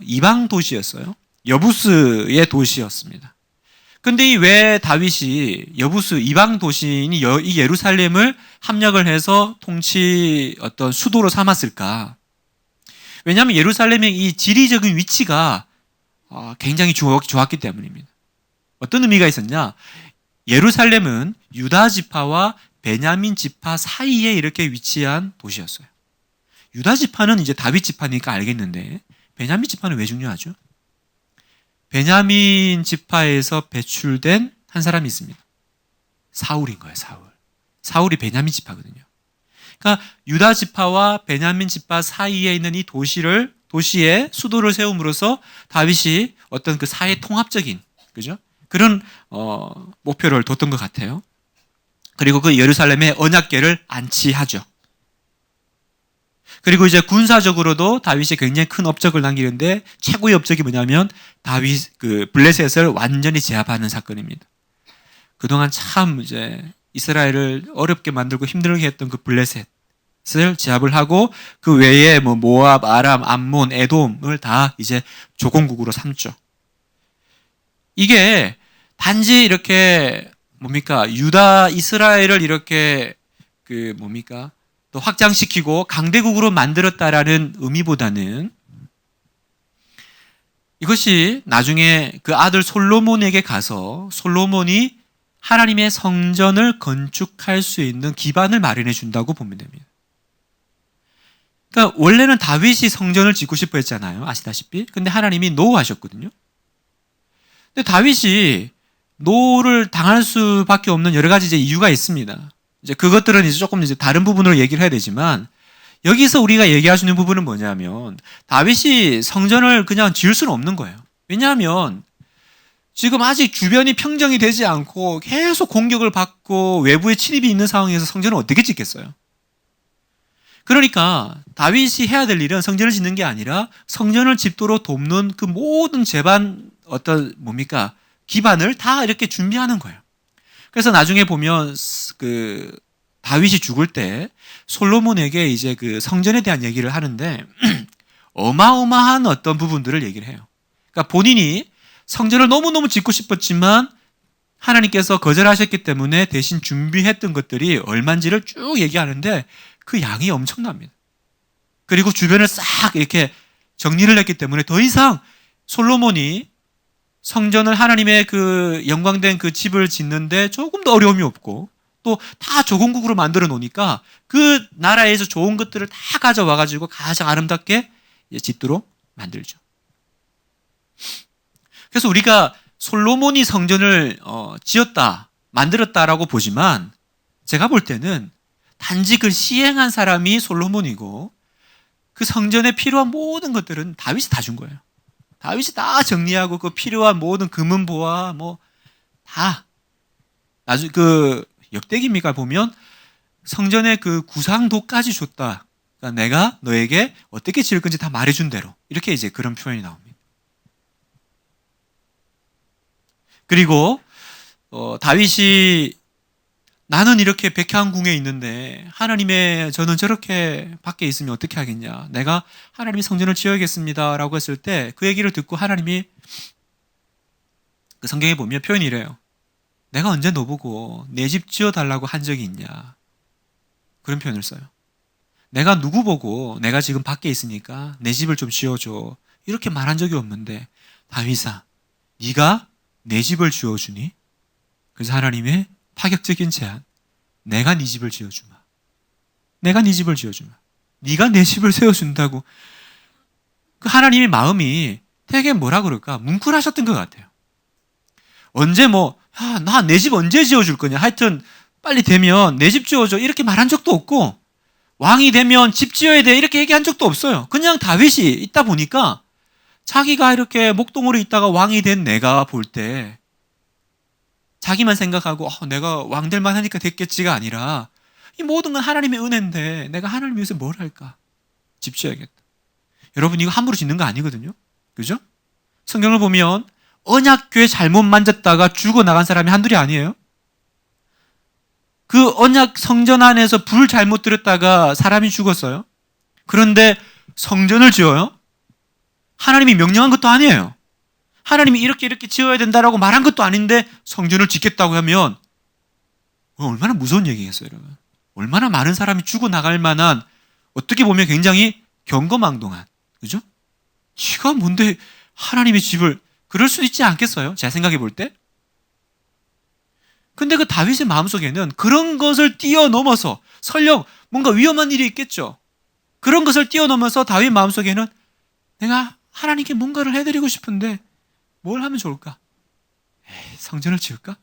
이방 도시였어요. 여부스의 도시였습니다. 근데 왜 다윗이 여부스 이방 도시인 이 예루살렘을 함락을 해서 통치 어떤 수도로 삼았을까? 왜냐하면 예루살렘의 이 지리적인 위치가 굉장히 좋았기 때문입니다. 어떤 의미가 있었냐? 예루살렘은 유다 지파와 베냐민 지파 사이에 이렇게 위치한 도시였어요. 유다 지파는 이제 다윗 지파니까 알겠는데 베냐민 지파는 왜 중요하죠? 베냐민 지파에서 배출된 한 사람이 있습니다. 사울인 거예요, 사울. 사울이 베냐민 지파거든요. 그러니까 유다 지파와 베냐민 지파 사이에 있는 이 도시에 수도를 세움으로써 다윗이 어떤 그 사회 통합적인 그죠? 그런 목표를 뒀던 것 같아요. 그리고 그 예루살렘에 언약궤를 안치하죠. 그리고 이제 군사적으로도 다윗이 굉장히 큰 업적을 남기는데 최고의 업적이 뭐냐면 다윗 그 블레셋을 완전히 제압하는 사건입니다. 그동안 참 이제 이스라엘을 어렵게 만들고 힘들게 했던 그 블레셋을 제압을 하고 그 외에 뭐 모압, 아람, 암몬, 에돔을 다 이제 조공국으로 삼죠. 이게 단지 이렇게 뭡니까 유다 이스라엘을 이렇게 그 뭡니까 또 확장시키고 강대국으로 만들었다라는 의미보다는 이것이 나중에 그 아들 솔로몬에게 가서 솔로몬이 하나님의 성전을 건축할 수 있는 기반을 마련해 준다고 보면 됩니다. 그러니까 원래는 다윗이 성전을 짓고 싶어 했잖아요. 아시다시피. 근데 하나님이 노하셨거든요. 근데 다윗이 노를 당할 수밖에 없는 여러 가지 이제 이유가 있습니다. 이제 그것들은 이제 조금 이제 다른 부분으로 얘기를 해야 되지만 여기서 우리가 얘기할 수 있는 부분은 뭐냐면 다윗이 성전을 그냥 지을 수는 없는 거예요. 왜냐하면 지금 아직 주변이 평정이 되지 않고 계속 공격을 받고 외부의 침입이 있는 상황에서 성전을 어떻게 짓겠어요? 그러니까 다윗이 해야 될 일은 성전을 짓는 게 아니라 성전을 짓도록 돕는 그 모든 제반 어떤 뭡니까 기반을 다 이렇게 준비하는 거예요. 그래서 나중에 보면 그 다윗이 죽을 때 솔로몬에게 이제 그 성전에 대한 얘기를 하는데 어마어마한 어떤 부분들을 얘기를 해요. 그러니까 본인이 성전을 너무너무 짓고 싶었지만 하나님께서 거절하셨기 때문에 대신 준비했던 것들이 얼만지를 쭉 얘기하는데 그 양이 엄청납니다. 그리고 주변을 싹 이렇게 정리를 했기 때문에 더 이상 솔로몬이 성전을 하나님의 그 영광된 그 집을 짓는데 조금 더 어려움이 없고 또 다 조공국으로 만들어 놓으니까 그 나라에서 좋은 것들을 다 가져와 가지고 가장 아름답게 짓도록 만들죠. 그래서 우리가 솔로몬이 성전을 지었다, 만들었다라고 보지만 제가 볼 때는 단지 그 시행한 사람이 솔로몬이고 그 성전에 필요한 모든 것들은 다윗이 다 준 거예요. 다윗이 다 정리하고 그 필요한 모든 금은보화 뭐 다 나중에 그 역대기미가 보면 성전의 그 구상도까지 줬다. 그러니까 내가 너에게 어떻게 지을 건지 다 말해준 대로 이렇게 이제 그런 표현이 나옵니다. 그리고 다윗이 나는 이렇게 백향궁에 있는데 하나님의 저는 저렇게 밖에 있으면 어떻게 하겠냐. 내가 하나님이 성전을 지어야겠습니다라고 했을 때 그 얘기를 듣고 하나님이 그 성경에 보면 표현이 이래요. 내가 언제 너보고 내 집 지어달라고 한 적이 있냐. 그런 표현을 써요. 내가 누구 보고 내가 지금 밖에 있으니까 내 집을 좀 지어줘. 이렇게 말한 적이 없는데 다윗아, 네가 내 집을 지어주니? 그래서 하나님의 파격적인 제안. 내가 네 집을 지어주마. 내가 네 집을 지어주마. 네가 내 집을 세워준다고. 그 하나님의 마음이 되게 뭐라 그럴까? 뭉클하셨던 것 같아요. 언제 나 내 집 언제 지어줄 거냐. 하여튼 빨리 되면 내 집 지어줘. 이렇게 말한 적도 없고 왕이 되면 집 지어야 돼. 이렇게 얘기한 적도 없어요. 그냥 다윗이 있다 보니까 자기가 이렇게 목동으로 있다가 왕이 된 내가 볼 때 자기만 생각하고 내가 왕 될 만하니까 됐겠지가 아니라 이 모든 건 하나님의 은혜인데 내가 하나님 위해서 뭘 할까? 집 지어야겠다. 여러분 이거 함부로 짓는 거 아니거든요. 그죠? 성경을 보면 언약궤 잘못 만졌다가 죽어나간 사람이 한둘이 아니에요. 그 언약 성전 안에서 불 잘못 들였다가 사람이 죽었어요. 그런데 성전을 지어요? 하나님이 명령한 것도 아니에요. 하나님이 이렇게 지어야 된다라고 말한 것도 아닌데 성전을 짓겠다고 하면 얼마나 무서운 얘기겠어요, 여러분. 얼마나 많은 사람이 죽어나갈 만한 어떻게 보면 굉장히 경거망동한, 그죠? 지가 뭔데 하나님의 집을 그럴 수도 있지 않겠어요? 제가 생각해 볼 때. 근데 그 다윗의 마음속에는 그런 것을 뛰어넘어서 설령 뭔가 위험한 일이 있겠죠. 그런 것을 뛰어넘어서 다윗 마음속에는 내가 하나님께 뭔가를 해드리고 싶은데 뭘 하면 좋을까? 성전을 지을까?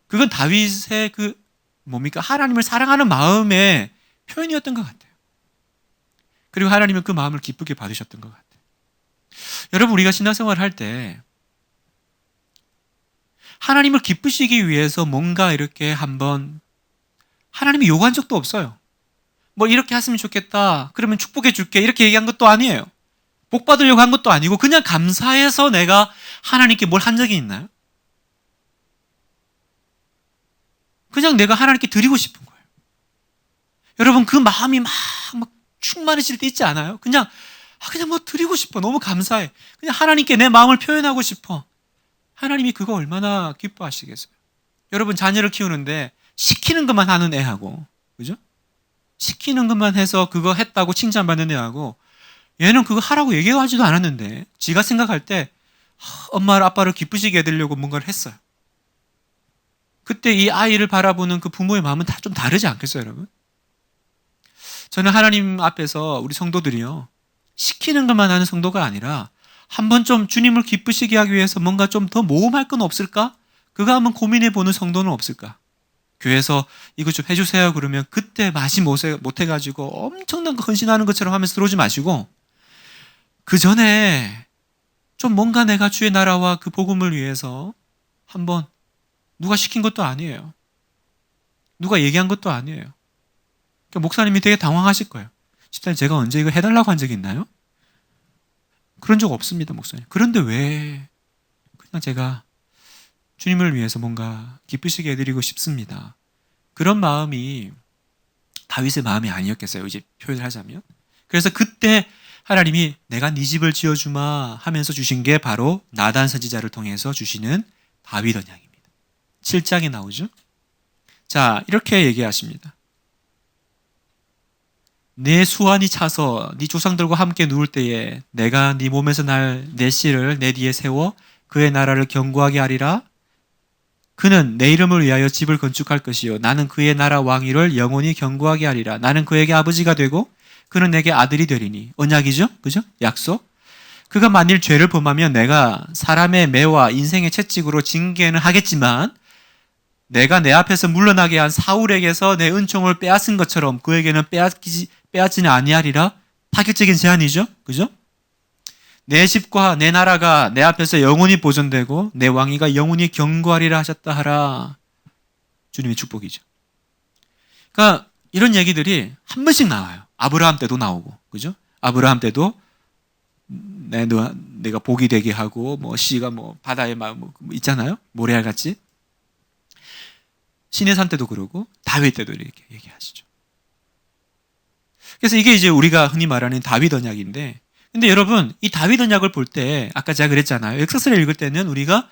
그건 다윗의 하나님을 사랑하는 마음의 표현이었던 것 같아요. 그리고 하나님은 그 마음을 기쁘게 받으셨던 것 같아요. 여러분 우리가 신앙생활을 할 때 하나님을 기쁘시기 위해서 뭔가 이렇게 한번 하나님이 요구한 적도 없어요. 이렇게 했으면 좋겠다. 그러면 축복해 줄게. 이렇게 얘기한 것도 아니에요. 복 받으려고 한 것도 아니고 그냥 감사해서 내가 하나님께 뭘 한 적이 있나요? 그냥 내가 하나님께 드리고 싶은 거예요. 여러분 그 마음이 막 충만해질 때 있지 않아요? 그냥 드리고 싶어. 너무 감사해. 그냥 하나님께 내 마음을 표현하고 싶어. 하나님이 그거 얼마나 기뻐하시겠어요? 여러분 자녀를 키우는데 시키는 것만 하는 애하고, 그죠? 시키는 것만 해서 그거 했다고 칭찬받는 애하고 얘는 그거 하라고 얘기하지도 않았는데 지가 생각할 때 엄마를 아빠를 기쁘시게 해드리려고 뭔가를 했어요. 그때 이 아이를 바라보는 그 부모의 마음은 다 좀 다르지 않겠어요, 여러분? 저는 하나님 앞에서 우리 성도들이요, 시키는 것만 하는 성도가 아니라 한번 좀 주님을 기쁘시게 하기 위해서 뭔가 좀 더 모험할 건 없을까? 그거 한번 고민해 보는 성도는 없을까? 교회에서 이거 좀 해주세요 그러면 그때 맛이 못해가지고 엄청난 거 헌신하는 것처럼 하면서 들어오지 마시고 그 전에 좀 뭔가 내가 주의 나라와 그 복음을 위해서 한번 누가 시킨 것도 아니에요. 누가 얘기한 것도 아니에요. 그러니까 목사님이 되게 당황하실 거예요. 집사님 제가 언제 이거 해달라고 한 적이 있나요? 그런 적 없습니다, 목사님. 그런데 왜 그냥 제가 주님을 위해서 뭔가 기쁘시게 해드리고 싶습니다. 그런 마음이 다윗의 마음이 아니었겠어요, 이제 표현을 하자면. 그래서 그때 하나님이 내가 네 집을 지어주마 하면서 주신 게 바로 나단 선지자를 통해서 주시는 다윗 언약입니다. 7장에 나오죠. 자, 이렇게 얘기하십니다. 내 수완이 차서 네 조상들과 함께 누울 때에 내가 네 몸에서 날 내 씨를 내 뒤에 세워 그의 나라를 견고하게 하리라. 그는 내 이름을 위하여 집을 건축할 것이요 나는 그의 나라 왕위를 영원히 견고하게 하리라. 나는 그에게 아버지가 되고 그는 내게 아들이 되리니. 언약이죠? 그죠? 약속. 그가 만일 죄를 범하면 내가 사람의 매와 인생의 채찍으로 징계는 하겠지만 내가 내 앞에서 물러나게 한 사울에게서 내 은총을 빼앗은 것처럼 그에게는 빼앗지는 아니하리라. 파격적인 제안이죠. 그죠? 내 집과 내 나라가 내 앞에서 영원히 보존되고 내 왕위가 영원히 견고하리라 하셨다 하라. 주님의 축복이죠. 그러니까 이런 얘기들이 한 번씩 나와요. 아브라함 때도 나오고, 그죠? 아브라함 때도 내가 복이 되게 하고 씨가 바다에 있잖아요. 모래알 같이. 시내산 때도 그러고 다윗 때도 이렇게 얘기하시죠. 그래서 이게 이제 우리가 흔히 말하는 다윗 언약인데, 근데 여러분 이 다윗 언약을 볼 때 아까 제가 그랬잖아요. 역사서를 읽을 때는 우리가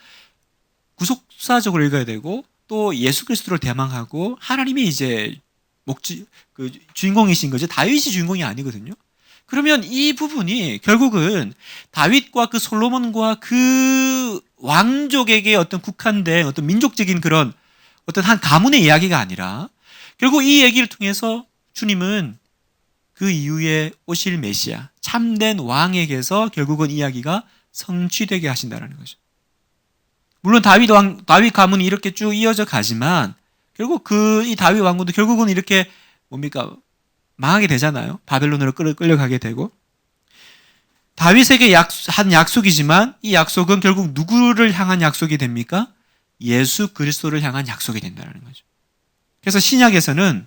구속사적으로 읽어야 되고 또 예수 그리스도를 대망하고 하나님이 이제 주인공이신 거죠. 다윗이 주인공이 아니거든요. 그러면 이 부분이 결국은 다윗과 그 솔로몬과 그 왕족에게 어떤 국한된 어떤 민족적인 그런 어떤 한 가문의 이야기가 아니라 결국 이 얘기를 통해서 주님은 그 이후에 오실 메시아, 참된 왕에게서 결국은 이야기가 성취되게 하신다는 거죠. 물론 다윗 가문이 이렇게 쭉 이어져 가지만 결국 이 다윗 왕국도 결국은 이렇게 망하게 되잖아요. 바벨론으로 끌려가게 되고. 다윗에게 한 약속이지만 이 약속은 결국 누구를 향한 약속이 됩니까? 예수 그리스도를 향한 약속이 된다는 거죠. 그래서 신약에서는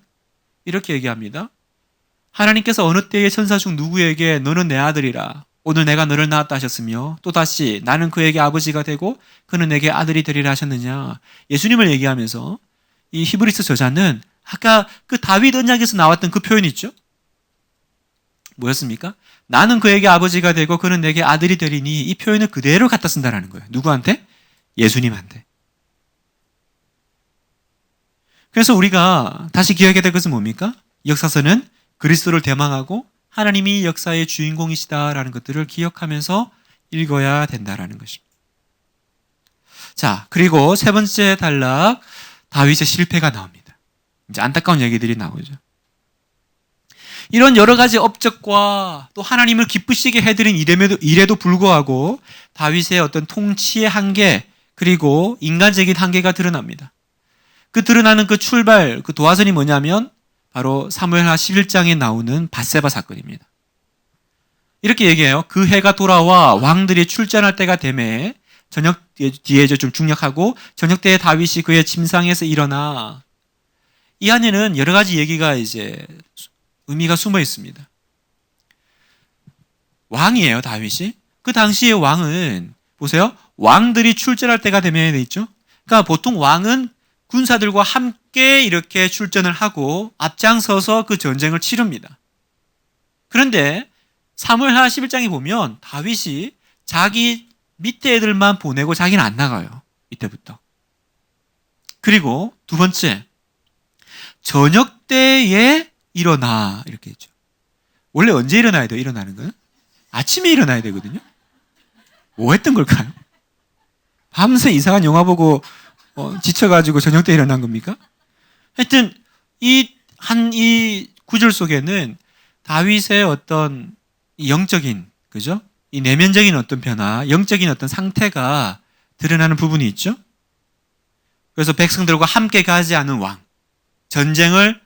이렇게 얘기합니다. 하나님께서 어느 때에 천사 중 누구에게 너는 내 아들이라 오늘 내가 너를 낳았다 하셨으며 또다시 나는 그에게 아버지가 되고 그는 내게 아들이 되리라 하셨느냐. 예수님을 얘기하면서 이 히브리서 저자는 아까 그 다윗 언약에서 나왔던 그 표현 있죠? 뭐였습니까? 나는 그에게 아버지가 되고 그는 내게 아들이 되리니, 이 표현을 그대로 갖다 쓴다는 거예요. 누구한테? 예수님한테. 그래서 우리가 다시 기억해야 될 것은 뭡니까? 역사서는 그리스도를 대망하고 하나님이 역사의 주인공이시다라는 것들을 기억하면서 읽어야 된다라는 것입니다. 자, 그리고 세 번째 단락, 다윗의 실패가 나옵니다. 이제 안타까운 얘기들이 나오죠. 이런 여러 가지 업적과 또 하나님을 기쁘시게 해드린 일에도 불구하고 다윗의 어떤 통치의 한계, 그리고 인간적인 한계가 드러납니다. 그 드러나는 그 출발, 그 도화선이 뭐냐면 바로 사무엘하 11장에 나오는 밧세바 사건입니다. 이렇게 얘기해요. 그 해가 돌아와 왕들이 출전할 때가 되매 저녁 뒤에 좀 중략하고 저녁 때에 다윗이 그의 침상에서 일어나. 이 안에는 여러 가지 얘기가 이제 의미가 숨어 있습니다. 왕이에요, 다윗이. 그 당시의 왕은 보세요. 왕들이 출전할 때가 되면 돼 있죠. 그러니까 보통 왕은 군사들과 함께 이렇게 출전을 하고 앞장서서 그 전쟁을 치릅니다. 그런데 사무엘하 11장에 보면 다윗이 자기 밑에 애들만 보내고 자기는 안 나가요. 이때부터. 그리고 두 번째, 저녁 때에 일어나, 이렇게 했죠. 원래 언제 일어나야 돼요? 일어나는 건? 아침에 일어나야 되거든요. 뭐 했던 걸까요? 밤새 이상한 영화 보고 지쳐가지고 저녁 때 일어난 겁니까? 하여튼 이 구절 속에는 다윗의 어떤 영적인, 그죠? 이 내면적인 어떤 변화, 영적인 어떤 상태가 드러나는 부분이 있죠. 그래서 백성들과 함께 가지 않은 왕, 전쟁을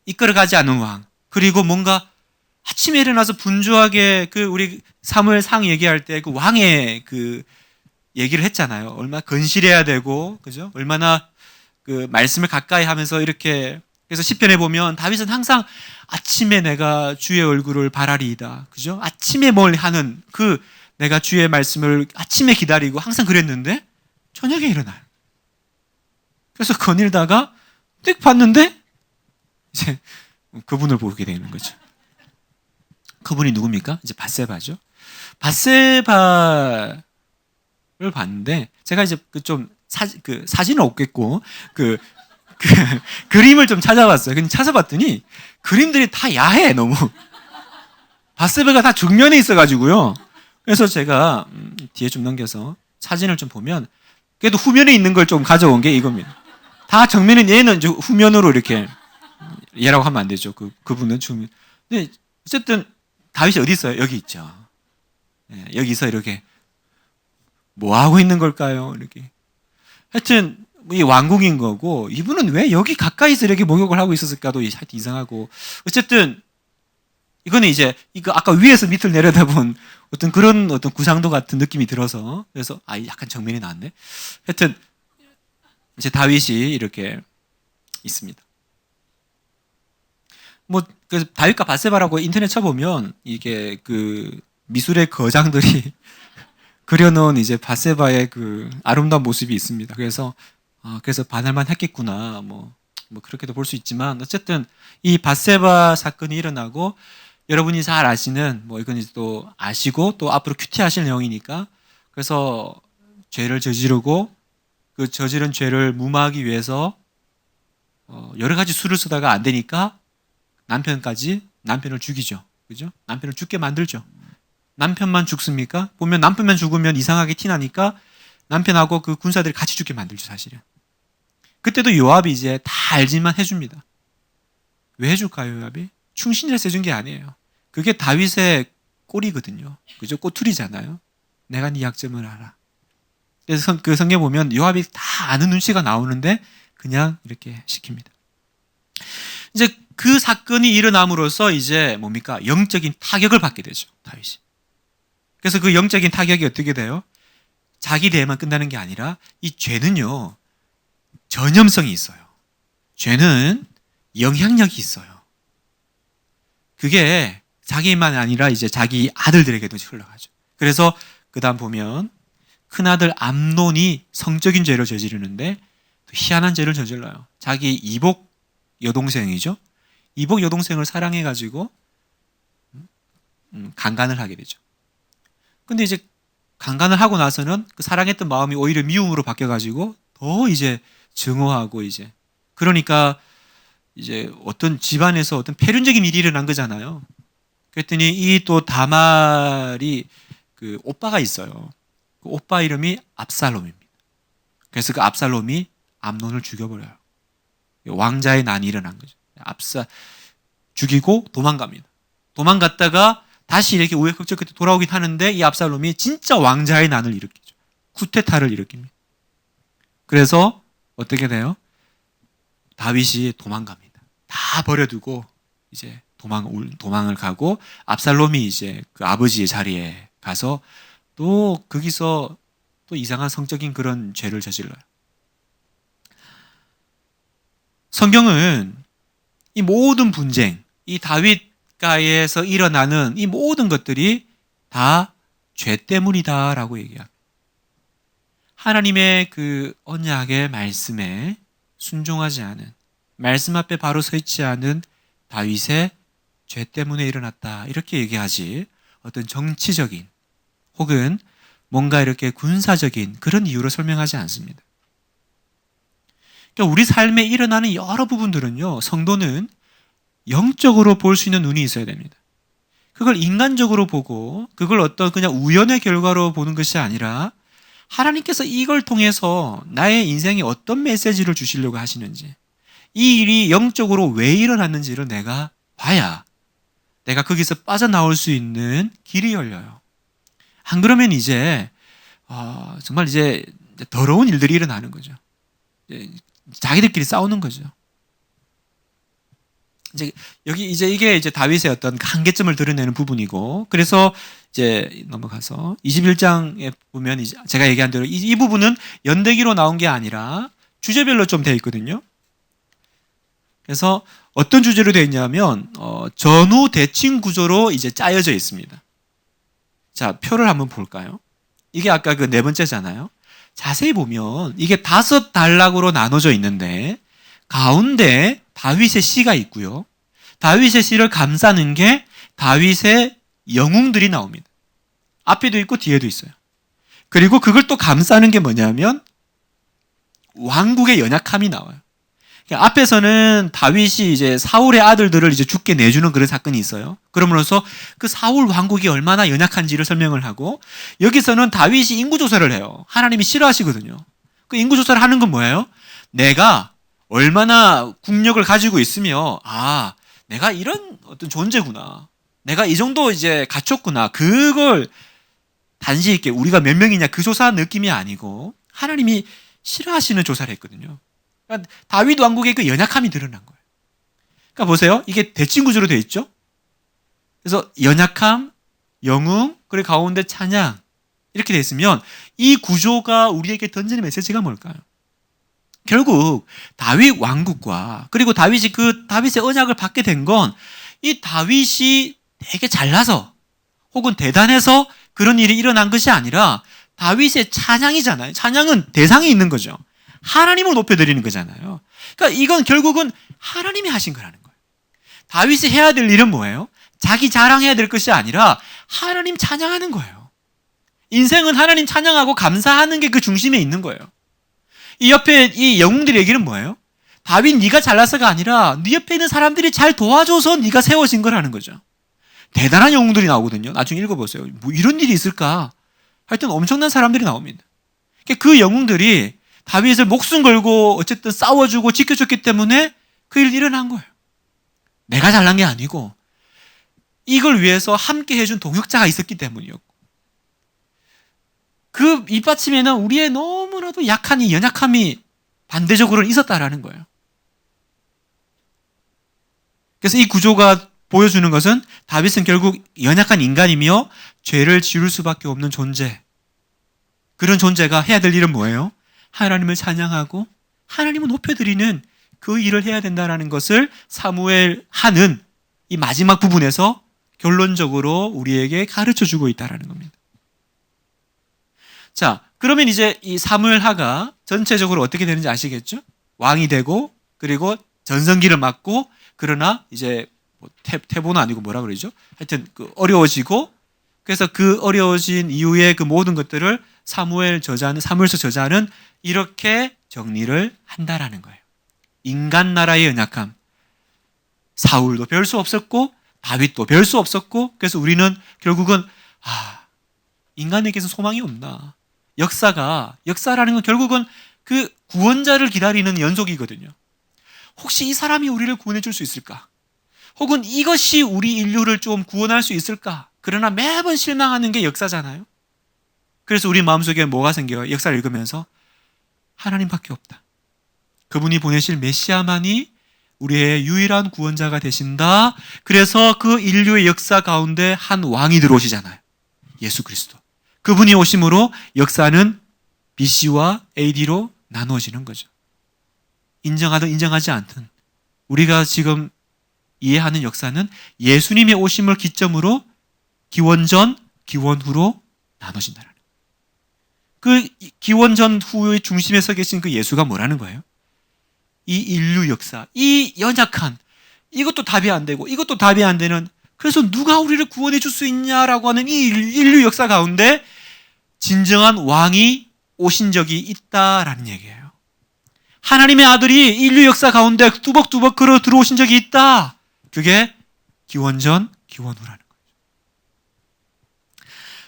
이끌어가지 않은 왕, 그리고 뭔가 아침에 일어나서 분주하게 우리 사무엘상 얘기할 때 그 왕의 그 얘기를 했잖아요. 얼마나 건실해야 되고, 그죠? 얼마나 그 말씀을 가까이 하면서 이렇게. 그래서 시편에 보면 다윗은 항상 아침에 내가 주의 얼굴을 바라리이다, 그죠? 아침에 뭘 하는 내가 주의 말씀을 아침에 기다리고 항상 그랬는데 저녁에 일어나요. 그래서 거닐다가 뜩 봤는데 이제 그분을 보게 되는 거죠. 그분이 누굽니까? 이제 밧세바죠. 밧세바를 봤는데 제가 이제 사진은 없겠고 그림을 좀 찾아봤어요. 근데 찾아봤더니 그림들이 다 야해, 너무. 밧세바가 다 정면에 있어가지고요. 그래서 제가 뒤에 좀 넘겨서 사진을 좀 보면 그래도 후면에 있는 걸 좀 가져온 게 이겁니다. 다 정면에, 얘는 후면으로 이렇게, 얘라고 하면 안 되죠. 그분은 정면. 근데 어쨌든 다윗이 어디 있어요? 여기 있죠. 네, 여기서 이렇게 뭐 하고 있는 걸까요? 이렇게. 하여튼 이 왕궁인 거고, 이분은 왜 여기 가까이서 이렇게 목욕을 하고 있었을까도 이상하고. 어쨌든 이거는 이제 이거 아까 위에서 밑을 내려다본 어떤 그런 어떤 구상도 같은 느낌이 들어서, 그래서 약간 정면이 나왔네. 하여튼 이제 다윗이 이렇게 있습니다. 그래서 다윗과 밧세바라고 인터넷 쳐보면 이게 미술의 거장들이 그려놓은 이제 밧세바의 아름다운 모습이 있습니다. 그래서 그래서 반할만 했겠구나. 뭐 그렇게도 볼 수 있지만 어쨌든 이 밧세바 사건이 일어나고 여러분이 잘 아시는 이건 이제 또 아시고 또 앞으로 큐티하실 내용이니까 그래서 죄를 저지르고 그 저지른 죄를 무마하기 위해서 여러 가지 수를 쓰다가 안 되니까 남편을 죽이죠. 그죠? 남편을 죽게 만들죠. 남편만 죽습니까? 보면 남편만 죽으면 이상하게 티나니까 남편하고 그 군사들이 같이 죽게 만들죠, 사실은. 그때도 요압이 이제 다 알지만 해줍니다. 왜 해줄까요, 요압이? 충신이라서 해준 게 아니에요. 그게 다윗의 꼴이거든요. 그죠? 꼬투리잖아요. 내가 네 약점을 알아. 그래서 그 성경 보면 요압이 다 아는 눈치가 나오는데 그냥 이렇게 시킵니다. 이제 그 사건이 일어남으로써 이제 뭡니까? 영적인 타격을 받게 되죠, 다윗이. 그래서 그 영적인 타격이 어떻게 돼요? 자기 대에만 끝나는 게 아니라 이 죄는요, 전염성이 있어요. 죄는 영향력이 있어요. 그게 자기만 아니라 이제 자기 아들들에게도 흘러가죠. 그래서 그 다음 보면 큰아들 암논이 성적인 죄를 저지르는데 희한한 죄를 저질러요. 자기 이복 여동생이죠. 이복 여동생을 사랑해가지고 강간을 하게 되죠. 근데 이제 강간을 하고 나서는 그 사랑했던 마음이 오히려 미움으로 바뀌어가지고 더 이제 증오하고 이제 그러니까 이제 어떤 집안에서 어떤 폐륜적인 일이 일어난 거잖아요. 그랬더니 이 또 다말이 그 오빠가 있어요. 그 오빠 이름이 압살롬입니다. 그래서 그 압살롬이 암논을 죽여버려요. 왕자의 난이 일어난 거죠. 죽이고 도망갑니다. 도망갔다가 다시 이렇게 우여곡절 끝에 돌아오긴 하는데 이 압살롬이 진짜 왕자의 난을 일으키죠. 쿠데타를 일으킵니다. 그래서 어떻게 돼요? 다윗이 도망갑니다. 다 버려두고 이제 도망을 가고 압살롬이 이제 그 아버지의 자리에 가서 또 거기서 또 이상한 성적인 그런 죄를 저질러요. 성경은 이 모든 분쟁, 이 다윗가에서 일어나는 이 모든 것들이 다 죄 때문이다라고 얘기합니다. 하나님의 그 언약의 말씀에 순종하지 않은, 말씀 앞에 바로 서 있지 않은 다윗의 죄 때문에 일어났다 이렇게 얘기하지 어떤 정치적인 혹은 뭔가 이렇게 군사적인 그런 이유로 설명하지 않습니다. 그러니까 우리 삶에 일어나는 여러 부분들은요, 성도는 영적으로 볼 수 있는 눈이 있어야 됩니다. 그걸 인간적으로 보고 그걸 어떤 그냥 우연의 결과로 보는 것이 아니라 하나님께서 이걸 통해서 나의 인생에 어떤 메시지를 주시려고 하시는지, 이 일이 영적으로 왜 일어났는지를 내가 봐야 내가 거기서 빠져나올 수 있는 길이 열려요. 안 그러면 이제 정말 이제 더러운 일들이 일어나는 거죠. 자기들끼리 싸우는 거죠. 이제 이게 이제 다윗의 어떤 한계점을 드러내는 부분이고, 그래서 이제 넘어가서 21장에 보면 이제 제가 얘기한 대로 이 부분은 연대기로 나온 게 아니라 주제별로 좀 되어 있거든요. 그래서 어떤 주제로 되어 있냐면 전후 대칭 구조로 이제 짜여져 있습니다. 자, 표를 한번 볼까요? 이게 아까 그 네 번째잖아요. 자세히 보면 이게 5단락으로 나눠져 있는데 가운데 다윗의 시가 있고요. 다윗의 시를 감싸는 게 다윗의 영웅들이 나옵니다. 앞에도 있고 뒤에도 있어요. 그리고 그걸 또 감싸는 게 뭐냐면 왕국의 연약함이 나와요. 앞에서는 다윗이 이제 사울의 아들들을 이제 죽게 내주는 그런 사건이 있어요. 그러므로서 그 사울 왕국이 얼마나 연약한지를 설명을 하고, 여기서는 다윗이 인구조사를 해요. 하나님이 싫어하시거든요. 그 인구조사를 하는 건 뭐예요? 내가 얼마나 국력을 가지고 있으며, 내가 이런 어떤 존재구나. 내가 이 정도 이제 갖췄구나. 그걸 단지 있게 우리가 몇 명이냐 그 조사 느낌이 아니고 하나님이 싫어하시는 조사를 했거든요. 그러니까 다윗 왕국의 그 연약함이 드러난 거예요. 그러니까 보세요. 이게 대칭 구조로 되어 있죠. 그래서 연약함, 영웅, 그리고 가운데 찬양 이렇게 되어 있으면 이 구조가 우리에게 던지는 메시지가 뭘까요? 결국 다윗 왕국과 그리고 다윗이 그 다윗의 언약을 받게 된 건 이 다윗이 되게 잘나서 혹은 대단해서 그런 일이 일어난 것이 아니라 다윗의 찬양이잖아요. 찬양은 대상이 있는 거죠. 하나님을 높여드리는 거잖아요. 그러니까 이건 결국은 하나님이 하신 거라는 거예요. 다윗이 해야 될 일은 뭐예요? 자기 자랑해야 될 것이 아니라 하나님 찬양하는 거예요. 인생은 하나님 찬양하고 감사하는 게 그 중심에 있는 거예요. 이 옆에 이 영웅들의 얘기는 뭐예요? 다윗 네가 잘나서가 아니라 네 옆에 있는 사람들이 잘 도와줘서 네가 세워진 거라는 거죠. 대단한 영웅들이 나오거든요. 나중에 읽어보세요. 뭐 이런 일이 있을까? 하여튼 엄청난 사람들이 나옵니다. 그 영웅들이 다윗을 목숨 걸고 어쨌든 싸워주고 지켜줬기 때문에 그 일이 일어난 거예요. 내가 잘난 게 아니고 이걸 위해서 함께 해준 동역자가 있었기 때문이었고, 그 밑받침에는 우리의 너무나도 약한 이 연약함이 반대적으로는 있었다라는 거예요. 그래서 이 구조가 보여주는 것은 다윗은 결국 연약한 인간이며 죄를 지을 수밖에 없는 존재, 그런 존재가 해야 될 일은 뭐예요? 하나님을 찬양하고 하나님을 높여드리는 그 일을 해야 된다는 것을 사무엘 하는 이 마지막 부분에서 결론적으로 우리에게 가르쳐주고 있다는 겁니다. 자, 그러면 이제 이 사무엘 하가 전체적으로 어떻게 되는지 아시겠죠? 왕이 되고, 그리고 전성기를 맞고, 그러나 이제 뭐 태보는 아니고 뭐라 그러죠? 하여튼 어려워지고, 그래서 그 어려워진 이후에 그 모든 것들을 사무엘서 저자는 이렇게 정리를 한다라는 거예요. 인간 나라의 연약함. 사울도 별 수 없었고 다윗도 별 수 없었고, 그래서 우리는 결국은 인간에게서 소망이 없나. 역사라는 건 결국은 그 구원자를 기다리는 연속이거든요. 혹시 이 사람이 우리를 구원해 줄 수 있을까? 혹은 이것이 우리 인류를 좀 구원할 수 있을까? 그러나 매번 실망하는 게 역사잖아요. 그래서 우리 마음속에 뭐가 생겨요? 역사를 읽으면서 하나님밖에 없다. 그분이 보내실 메시아만이 우리의 유일한 구원자가 되신다. 그래서 그 인류의 역사 가운데 한 왕이 들어오시잖아요. 예수 그리스도. 그분이 오심으로 역사는 BC와 AD로 나누어지는 거죠. 인정하든 인정하지 않든 우리가 지금 이해하는 역사는 예수님의 오심을 기점으로 기원전, 기원후로 나눠진다는 거예요. 그 기원전 후의 중심에 서 계신 그 예수가 뭐라는 거예요? 이 인류 역사, 이 연약한, 이것도 답이 안 되고 이것도 답이 안 되는, 그래서 누가 우리를 구원해 줄 수 있냐라고 하는 이 인류 역사 가운데 진정한 왕이 오신 적이 있다라는 얘기예요. 하나님의 아들이 인류 역사 가운데 뚜벅뚜벅 걸어 들어오신 적이 있다. 그게 기원전, 기원후라는 거죠.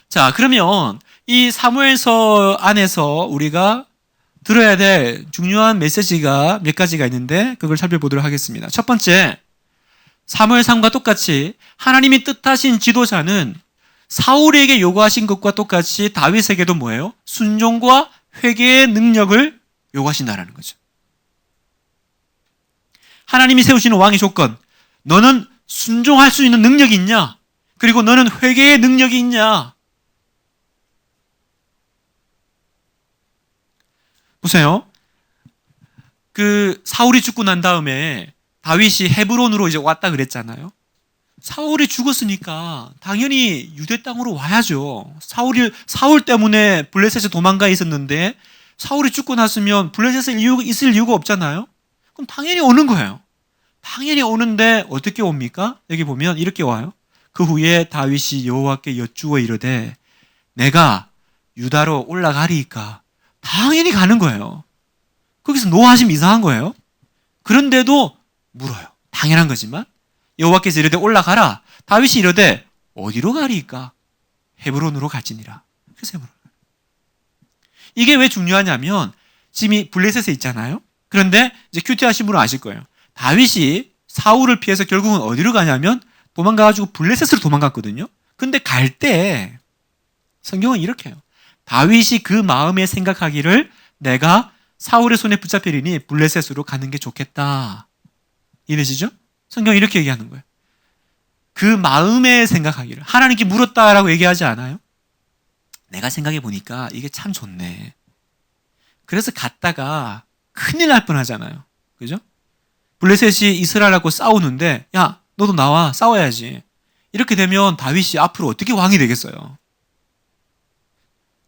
자, 그러면 이 사무엘서 안에서 우리가 들어야 될 중요한 메시지가 몇 가지가 있는데 그걸 살펴보도록 하겠습니다. 첫 번째, 사무엘상과 똑같이 하나님이 뜻하신 지도자는 사울에게 요구하신 것과 똑같이 다윗에게도 뭐예요? 순종과 회개의 능력을 요구하신다는 거죠. 하나님이 세우시는 왕의 조건, 너는 순종할 수 있는 능력이 있냐? 그리고 너는 회개의 능력이 있냐? 보세요. 그 사울이 죽고 난 다음에 다윗이 헤브론으로 이제 왔다 그랬잖아요. 사울이 죽었으니까 당연히 유대 땅으로 와야죠. 사울 때문에 블레셋에 도망가 있었는데 사울이 죽고 났으면 블레셋에 있을 이유가 없잖아요. 그럼 당연히 오는 거예요. 당연히 오는데 어떻게 옵니까? 여기 보면 이렇게 와요. 그 후에 다윗이 여호와께 여쭈어 이르되 내가 유다로 올라가리이까. 당연히 가는 거예요. 거기서 노하심 이상한 거예요. 그런데도 물어요. 당연한 거지만 여호와께서 이르되 올라가라. 다윗이 이르되 어디로 가리이까? 헤브론으로 갈지니라. 그래서 헤브론. 이게 왜 중요하냐면 지금 블레셋에 있잖아요. 그런데 이제 큐티하신 분은 아실 거예요. 다윗이 사울을 피해서 결국은 어디로 가냐면 도망가가지고 블레셋으로 도망갔거든요. 근데 갈 때 성경은 이렇게 해요. 다윗이 그 마음에 생각하기를 내가 사울의 손에 붙잡히리니 블레셋으로 가는 게 좋겠다. 이해되시죠? 성경이 이렇게 얘기하는 거예요. 그 마음에 생각하기를. 하나님께 물었다라고 얘기하지 않아요? 내가 생각해 보니까 이게 참 좋네. 그래서 갔다가 큰일 날 뻔하잖아요. 그죠? 블레셋이 이스라엘하고 싸우는데 야 너도 나와 싸워야지. 이렇게 되면 다윗이 앞으로 어떻게 왕이 되겠어요?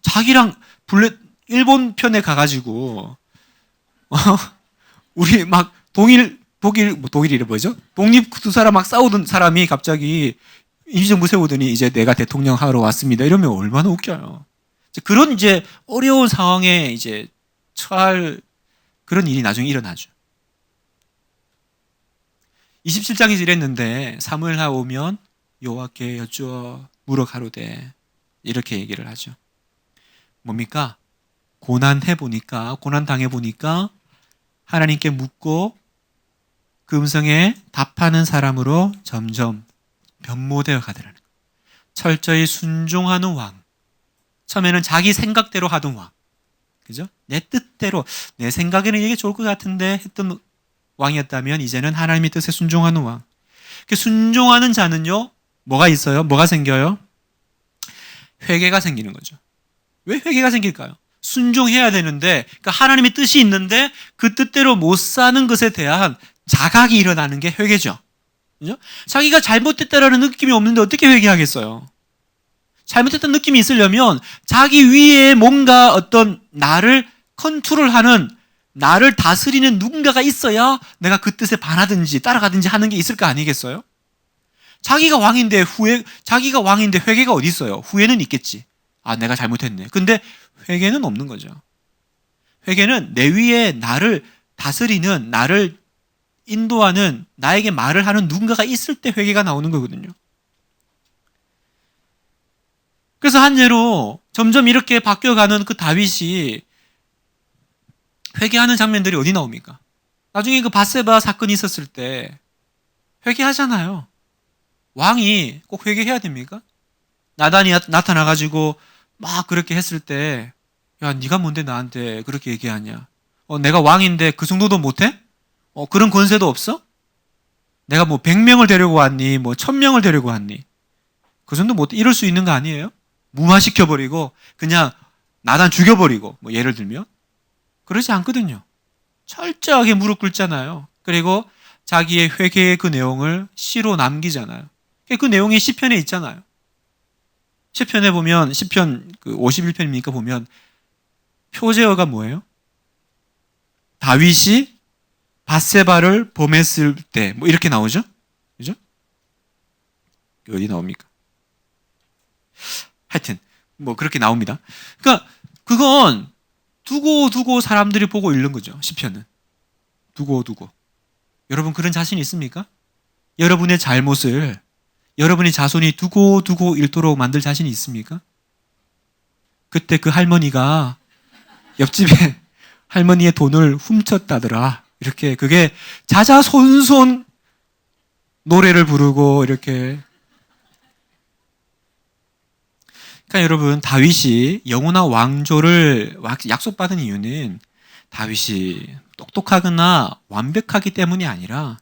자기랑 일본 편에 가가지고 우리 막 독일이 뭐죠? 독립 두 사람 막 싸우던 사람이 갑자기 임시정부 세우더니 이제 내가 대통령 하러 왔습니다. 이러면 얼마나 웃겨요. 그런 이제 어려운 상황에 이제 처할 그런 일이 나중에 일어나죠. 27장에서 이랬는데 사무엘하 오면 여호와께 여쭈어 물어 가로되 이렇게 얘기를 하죠. 뭡니까? 고난 당해 보니까 하나님께 묻고 그 음성에 답하는 사람으로 점점 변모되어 가더라는 거예요. 철저히 순종하는 왕. 처음에는 자기 생각대로 하던 왕. 그죠? 내 뜻대로, 내 생각에는 이게 좋을 것 같은데 했던 왕이었다면 이제는 하나님의 뜻에 순종하는 왕. 순종하는 자는요, 뭐가 있어요? 뭐가 생겨요? 회개가 생기는 거죠. 왜 회개가 생길까요? 순종해야 되는데, 그러니까 하나님의 뜻이 있는데 그 뜻대로 못 사는 것에 대한 자각이 일어나는 게 회개죠. 그죠? 자기가 잘못됐다라는 느낌이 없는데 어떻게 회개하겠어요? 잘못했던 느낌이 있으려면 자기 위에 뭔가 어떤 나를 컨트롤하는, 나를 다스리는 누군가가 있어야 내가 그 뜻에 반하든지 따라가든지 하는 게 있을 거 아니겠어요? 자기가 왕인데 회개가 어디 있어요? 후회는 있겠지. 아, 내가 잘못했네. 근데 회개는 없는 거죠. 회개는 내 위에 나를 다스리는, 나를 인도하는, 나에게 말을 하는 누군가가 있을 때 회개가 나오는 거거든요. 그래서 한 예로 점점 이렇게 바뀌어가는 그 다윗이 회개하는 장면들이 어디 나옵니까? 나중에 그 밧세바 사건이 있었을 때 회개하잖아요. 왕이 꼭 회개해야 됩니까? 나단이 나타나가지고 막 그렇게 했을 때, 야, 네가 뭔데 나한테 그렇게 얘기하냐? 내가 왕인데 그 정도도 못해? 그런 권세도 없어? 내가 뭐 100명을 데리고 왔니? 뭐 1000명을 데리고 왔니? 그 정도 못해? 이럴 수 있는 거 아니에요? 무마시켜버리고 그냥 나단 죽여버리고, 뭐 예를 들면 그러지 않거든요. 철저하게 무릎 꿇잖아요. 그리고 자기의 회개의 그 내용을 시로 남기잖아요. 그 내용이 시편에 있잖아요. 시편에 보면, 시편 그 51편입니까? 보면 표제어가 뭐예요? 다윗이 밧세바를 범했을 때, 뭐 이렇게 나오죠? 그죠? 어디 나옵니까? 하여튼 뭐 그렇게 나옵니다. 그러니까 그건 두고 사람들이 보고 읽는 거죠. 시편은 두고. 여러분 그런 자신 있습니까? 여러분의 잘못을 여러분의 자손이 두고 읽도록 만들 자신이 있습니까? 그때 그 할머니가 옆집에 할머니의 돈을 훔쳤다더라. 이렇게 그게 자자손손 노래를 부르고 이렇게. 그러니까 여러분, 다윗이 영원한 왕조를 약속받은 이유는 다윗이 똑똑하거나 완벽하기 때문이 아니라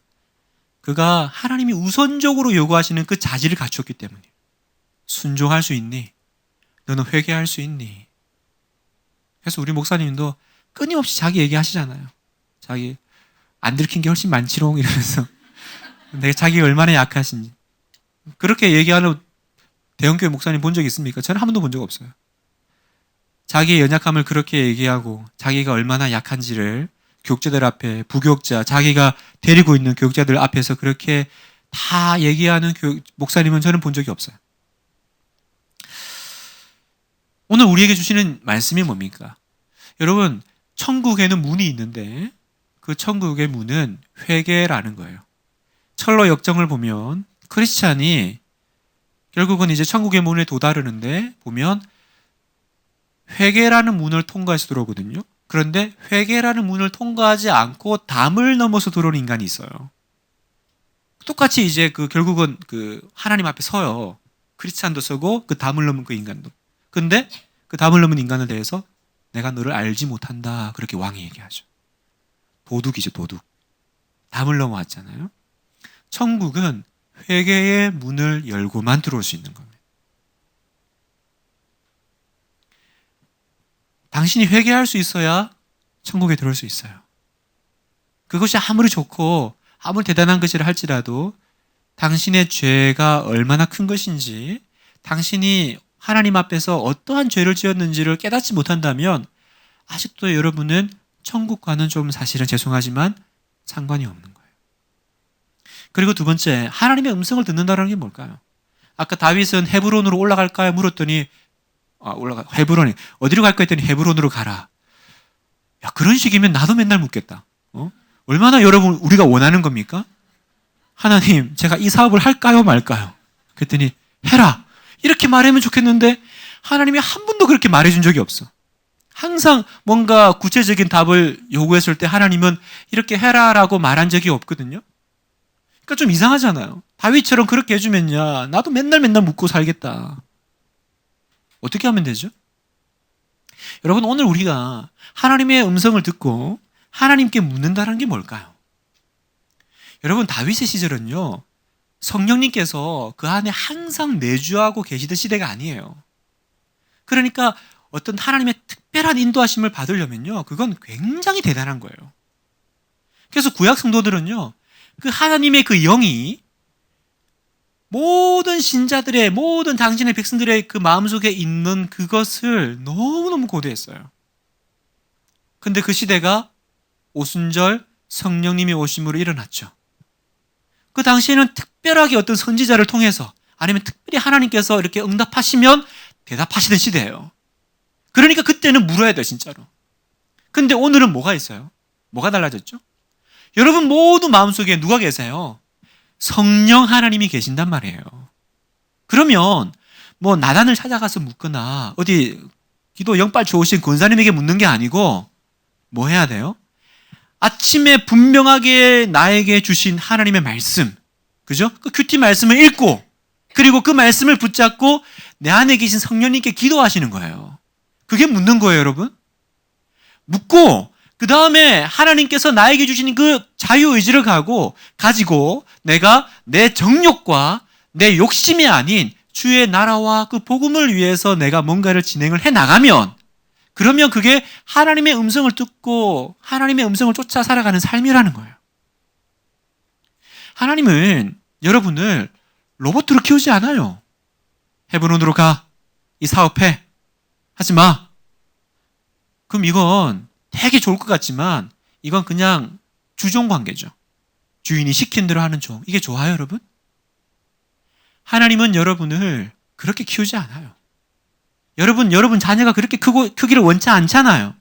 그가 하나님이 우선적으로 요구하시는 그 자질을 갖췄기 때문이에요. 순종할 수 있니? 너는 회개할 수 있니? 그래서 우리 목사님도 끊임없이 자기 얘기하시잖아요. 자기 안 들킨 게 훨씬 많지롱 이러면서 내가 자기가 얼마나 약하신지. 그렇게 얘기하는 대형교회 목사님 본 적 있습니까? 저는 한 번도 본 적 없어요. 자기의 연약함을 그렇게 얘기하고 자기가 얼마나 약한지를 교육자들 앞에, 부교육자, 자기가 데리고 있는 교육자들 앞에서 그렇게 다 얘기하는 목사님은 저는 본 적이 없어요. 오늘 우리에게 주시는 말씀이 뭡니까? 여러분, 천국에는 문이 있는데 그 천국의 문은 회개라는 거예요. 철로 역정을 보면 크리스찬이 결국은 이제 천국의 문에 도달하는데 보면 회개라는 문을 통과해서 들어오거든요. 그런데 회개라는 문을 통과하지 않고 담을 넘어서 들어오는 인간이 있어요. 똑같이 이제 결국은 하나님 앞에 서요. 크리스찬도 서고 그 담을 넘은 그 인간도. 근데 그 담을 넘은 인간에 대해서 내가 너를 알지 못한다. 그렇게 왕이 얘기하죠. 도둑이죠, 도둑. 담을 넘어왔잖아요. 천국은 회개의 문을 열고만 들어올 수 있는 겁니다. 당신이 회개할 수 있어야 천국에 들어올 수 있어요. 그것이 아무리 좋고 아무리 대단한 것이라 할지라도 당신의 죄가 얼마나 큰 것인지, 당신이 하나님 앞에서 어떠한 죄를 지었는지를 깨닫지 못한다면 아직도 여러분은 천국과는 좀 사실은 죄송하지만 상관이 없는 거예요. 그리고 두 번째, 하나님의 음성을 듣는다는 게 뭘까요? 아까 다윗은 헤브론으로 올라갈까요? 물었더니 헤브론이 어디로 갈까 했더니 헤브론으로 가라. 야, 그런 식이면 나도 맨날 묻겠다. 얼마나 여러분 우리가 원하는 겁니까? 하나님, 제가 이 사업을 할까요, 말까요? 그랬더니 해라. 이렇게 말하면 좋겠는데 하나님이 한 번도 그렇게 말해준 적이 없어. 항상 뭔가 구체적인 답을 요구했을 때 하나님은 이렇게 해라라고 말한 적이 없거든요. 그러니까 좀 이상하잖아요. 다윗처럼 그렇게 해주면야 나도 맨날 묻고 살겠다. 어떻게 하면 되죠? 여러분, 오늘 우리가 하나님의 음성을 듣고 하나님께 묻는다는 게 뭘까요? 여러분, 다윗의 시절은요, 성령님께서 그 안에 항상 내주하고 계시던 시대가 아니에요. 그러니까 어떤 하나님의 특별한 인도하심을 받으려면요, 그건 굉장히 대단한 거예요. 그래서 구약 성도들은요, 그 하나님의 그 영이 모든 신자들의, 모든 당신의 백성들의 그 마음속에 있는 그것을 너무너무 고대했어요. 근데 그 시대가 오순절 성령님의 오심으로 일어났죠. 그 당시에는 특별하게 어떤 선지자를 통해서 아니면 특별히 하나님께서 이렇게 응답하시면 대답하시던 시대예요. 그러니까 그때는 물어야 돼요, 진짜로. 근데 오늘은 뭐가 있어요? 뭐가 달라졌죠? 여러분 모두 마음속에 누가 계세요? 성령 하나님이 계신단 말이에요. 그러면 뭐 나단을 찾아가서 묻거나 어디 기도 영빨 좋으신 권사님에게 묻는 게 아니고 뭐 해야 돼요? 아침에 분명하게 나에게 주신 하나님의 말씀, 그죠? 그 큐티 말씀을 읽고 그리고 그 말씀을 붙잡고 내 안에 계신 성령님께 기도하시는 거예요. 그게 묻는 거예요, 여러분. 묻고 그 다음에 하나님께서 나에게 주신 그 자유의지를 가지고 내가 내 정욕과 내 욕심이 아닌 주의 나라와 그 복음을 위해서 내가 뭔가를 진행을 해나가면 그러면 그게 하나님의 음성을 듣고 하나님의 음성을 쫓아 살아가는 삶이라는 거예요. 하나님은 여러분을 로봇으로 키우지 않아요. 헤브론으로 가. 이 사업해. 하지 마. 그럼 이건 되게 좋을 것 같지만 이건 그냥 주종 관계죠. 주인이 시킨 대로 하는 종. 이게 좋아요, 여러분? 하나님은 여러분을 그렇게 키우지 않아요. 여러분 자녀가 그렇게 크기를 원치 않잖아요.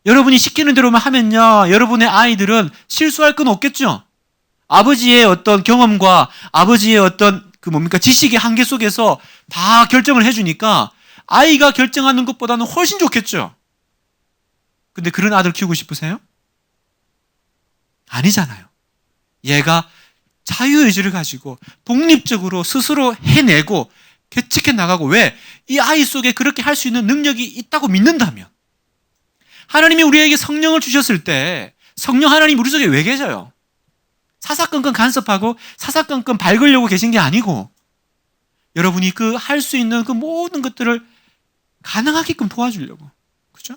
여러분이 시키는 대로만 하면요, 여러분의 아이들은 실수할 건 없겠죠. 아버지의 어떤 경험과 아버지의 어떤 지식의 한계 속에서 다 결정을 해주니까 아이가 결정하는 것보다는 훨씬 좋겠죠. 근데 그런 아들 키우고 싶으세요? 아니잖아요. 얘가 자유의지를 가지고 독립적으로 스스로 해내고 개척해 나가고, 왜? 이 아이 속에 그렇게 할 수 있는 능력이 있다고 믿는다면. 하나님이 우리에게 성령을 주셨을 때 성령 하나님 우리 속에 왜 계셔요? 사사건건 간섭하고 사사건건 밝으려고 계신 게 아니고 여러분이 그 할 수 있는 그 모든 것들을 가능하게끔 도와주려고. 그죠?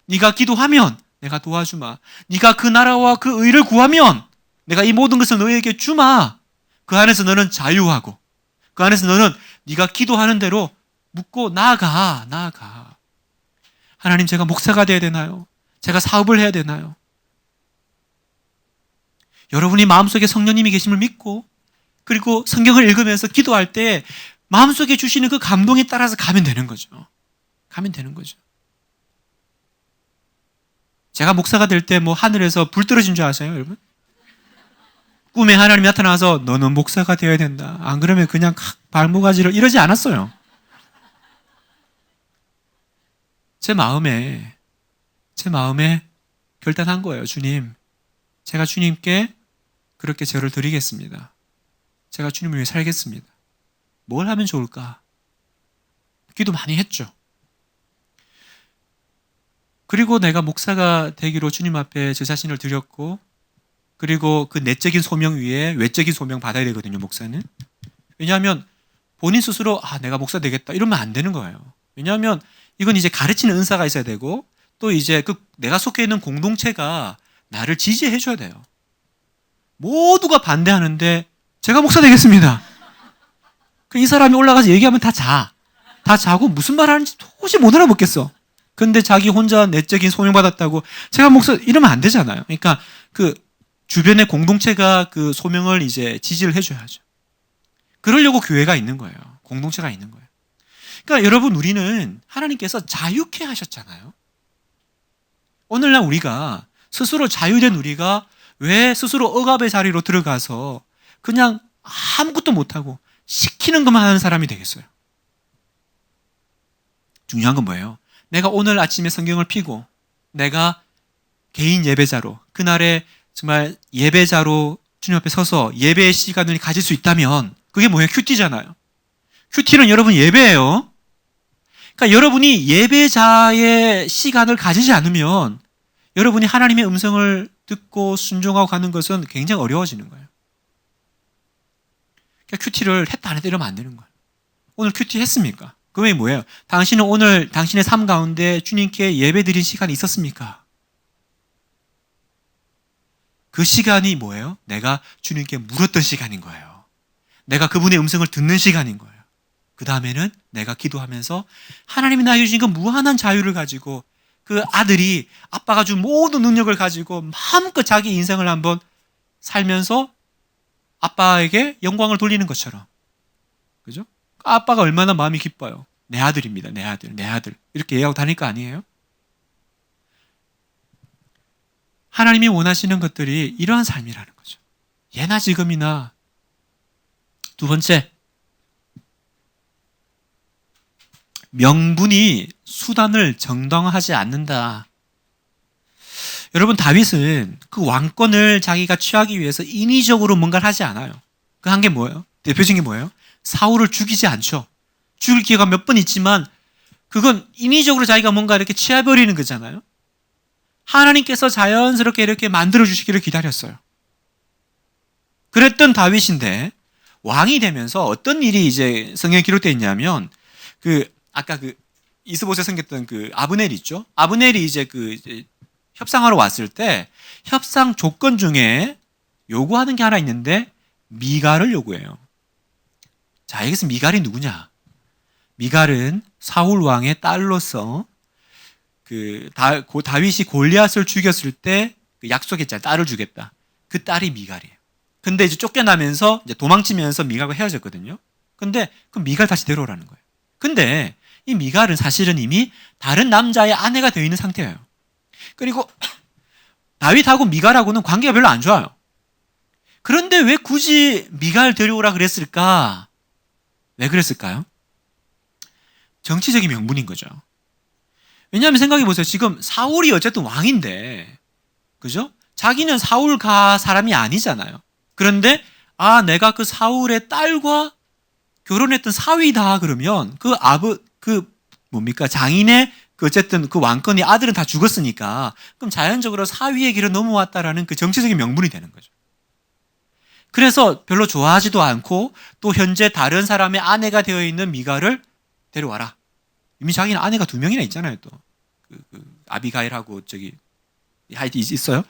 네가 기도하면 내가 도와주마. 네가 그 나라와 그 의를 구하면 내가 이 모든 것을 너에게 주마. 그 안에서 너는 자유하고 그 안에서 너는 네가 기도하는 대로 묻고 나아가. 하나님, 제가 목사가 돼야 되나요? 제가 사업을 해야 되나요? 여러분이 마음속에 성령님이 계심을 믿고 그리고 성경을 읽으면서 기도할 때 마음속에 주시는 그 감동에 따라서 가면 되는 거죠. 제가 목사가 될 때 하늘에서 불 떨어진 줄 아세요, 여러분? 꿈에 하나님이 나타나서 너는 목사가 되어야 된다. 안 그러면 그냥 발모가지를 이러지 않았어요. 제 마음에 결단한 거예요. 주님, 제가 주님께 그렇게 저를 드리겠습니다. 제가 주님을 위해 살겠습니다. 뭘 하면 좋을까? 기도 많이 했죠. 그리고 내가 목사가 되기로 주님 앞에 제 자신을 드렸고, 그리고 그 내적인 소명 위에 외적인 소명 받아야 되거든요, 목사는. 왜냐하면 본인 스스로 내가 목사 되겠다 이러면 안 되는 거예요. 왜냐하면 이건 이제 가르치는 은사가 있어야 되고 또 이제 내가 속해 있는 공동체가 나를 지지해 줘야 돼요. 모두가 반대하는데 제가 목사 되겠습니다. 이 사람이 올라가서 얘기하면 다 자고 무슨 말 하는지 도저히 못 알아먹겠어. 근데 자기 혼자 내적인 소명받았다고 제가 목사 이러면 안 되잖아요. 그러니까 그 주변의 공동체가 그 소명을 이제 지지를 해줘야죠. 그러려고 교회가 있는 거예요. 공동체가 있는 거예요. 그러니까 여러분, 우리는 하나님께서 자유케 하셨잖아요. 오늘날 우리가 스스로 자유된 우리가 왜 스스로 억압의 자리로 들어가서 그냥 아무것도 못하고 시키는 것만 하는 사람이 되겠어요? 중요한 건 뭐예요? 내가 오늘 아침에 성경을 펴고 내가 개인 예배자로, 그날의 정말 예배자로 주님 앞에 서서 예배의 시간을 가질 수 있다면 그게 뭐예요? 큐티잖아요. 큐티는 여러분 예배예요. 그러니까 여러분이 예배자의 시간을 가지지 않으면 여러분이 하나님의 음성을 듣고 순종하고 가는 것은 굉장히 어려워지는 거예요. 그러니까 큐티를 했다 안 했다 이러면 안 되는 거예요. 오늘 큐티 했습니까? 그 외에 뭐예요? 당신은 오늘 당신의 삶 가운데 주님께 예배 드린 시간이 있었습니까? 그 시간이 뭐예요? 내가 주님께 물었던 시간인 거예요. 내가 그분의 음성을 듣는 시간인 거예요. 그 다음에는 내가 기도하면서 하나님이 나에게 주신 그 무한한 자유를 가지고 그 아들이 아빠가 준 모든 능력을 가지고 마음껏 자기 인생을 한번 살면서 아빠에게 영광을 돌리는 것처럼. 그죠? 아빠가 얼마나 마음이 기뻐요. 내 아들입니다. 내 아들, 내 아들. 이렇게 얘기하고 다닐 거 아니에요? 하나님이 원하시는 것들이 이러한 삶이라는 거죠. 예나 지금이나. 두 번째, 명분이 수단을 정당화하지 않는다. 여러분, 다윗은 그 왕권을 자기가 취하기 위해서 인위적으로 뭔가를 하지 않아요. 그 한 게 뭐예요? 대표적인 게 뭐예요? 사울을 죽이지 않죠. 죽일 기회가 몇 번 있지만 그건 인위적으로 자기가 뭔가 이렇게 취해버리는 거잖아요. 하나님께서 자연스럽게 이렇게 만들어주시기를 기다렸어요. 그랬던 다윗인데 왕이 되면서 어떤 일이 이제 성경에 기록되어 있냐면 아까 이스보셋 생겼던 그 아브넬 있죠? 아브넬이 이제 이제 협상하러 왔을 때 협상 조건 중에 요구하는 게 하나 있는데 미갈을 요구해요. 자, 여기서 미갈이 누구냐? 미갈은 사울 왕의 딸로서 다윗이 골리앗을 죽였을 때 약속했잖아요. 딸을 주겠다. 그 딸이 미갈이에요. 근데 이제 쫓겨나면서 이제 도망치면서 미갈과 헤어졌거든요. 근데 그 미갈 다시 데려오라는 거예요. 근데 이 미갈은 사실은 이미 다른 남자의 아내가 되어 있는 상태예요. 그리고 다윗하고 미갈하고는 관계가 별로 안 좋아요. 그런데 왜 굳이 미갈 데려오라 그랬을까? 왜 그랬을까요? 정치적인 명분인 거죠. 왜냐하면 생각해 보세요. 지금 사울이 어쨌든 왕인데, 그죠? 자기는 사울가 사람이 아니잖아요. 그런데 내가 그 사울의 딸과 결혼했던 사위다 그러면 장인의 어쨌든 그 왕권이 아들은 다 죽었으니까 그럼 자연적으로 사위의 길을 넘어왔다라는 그 정치적인 명분이 되는 거죠. 그래서 별로 좋아하지도 않고 또 현재 다른 사람의 아내가 되어 있는 미갈을 데려와라. 이미 자기는 아내가 2명이나 있잖아요. 또 아비가일하고 하여튼 있어요.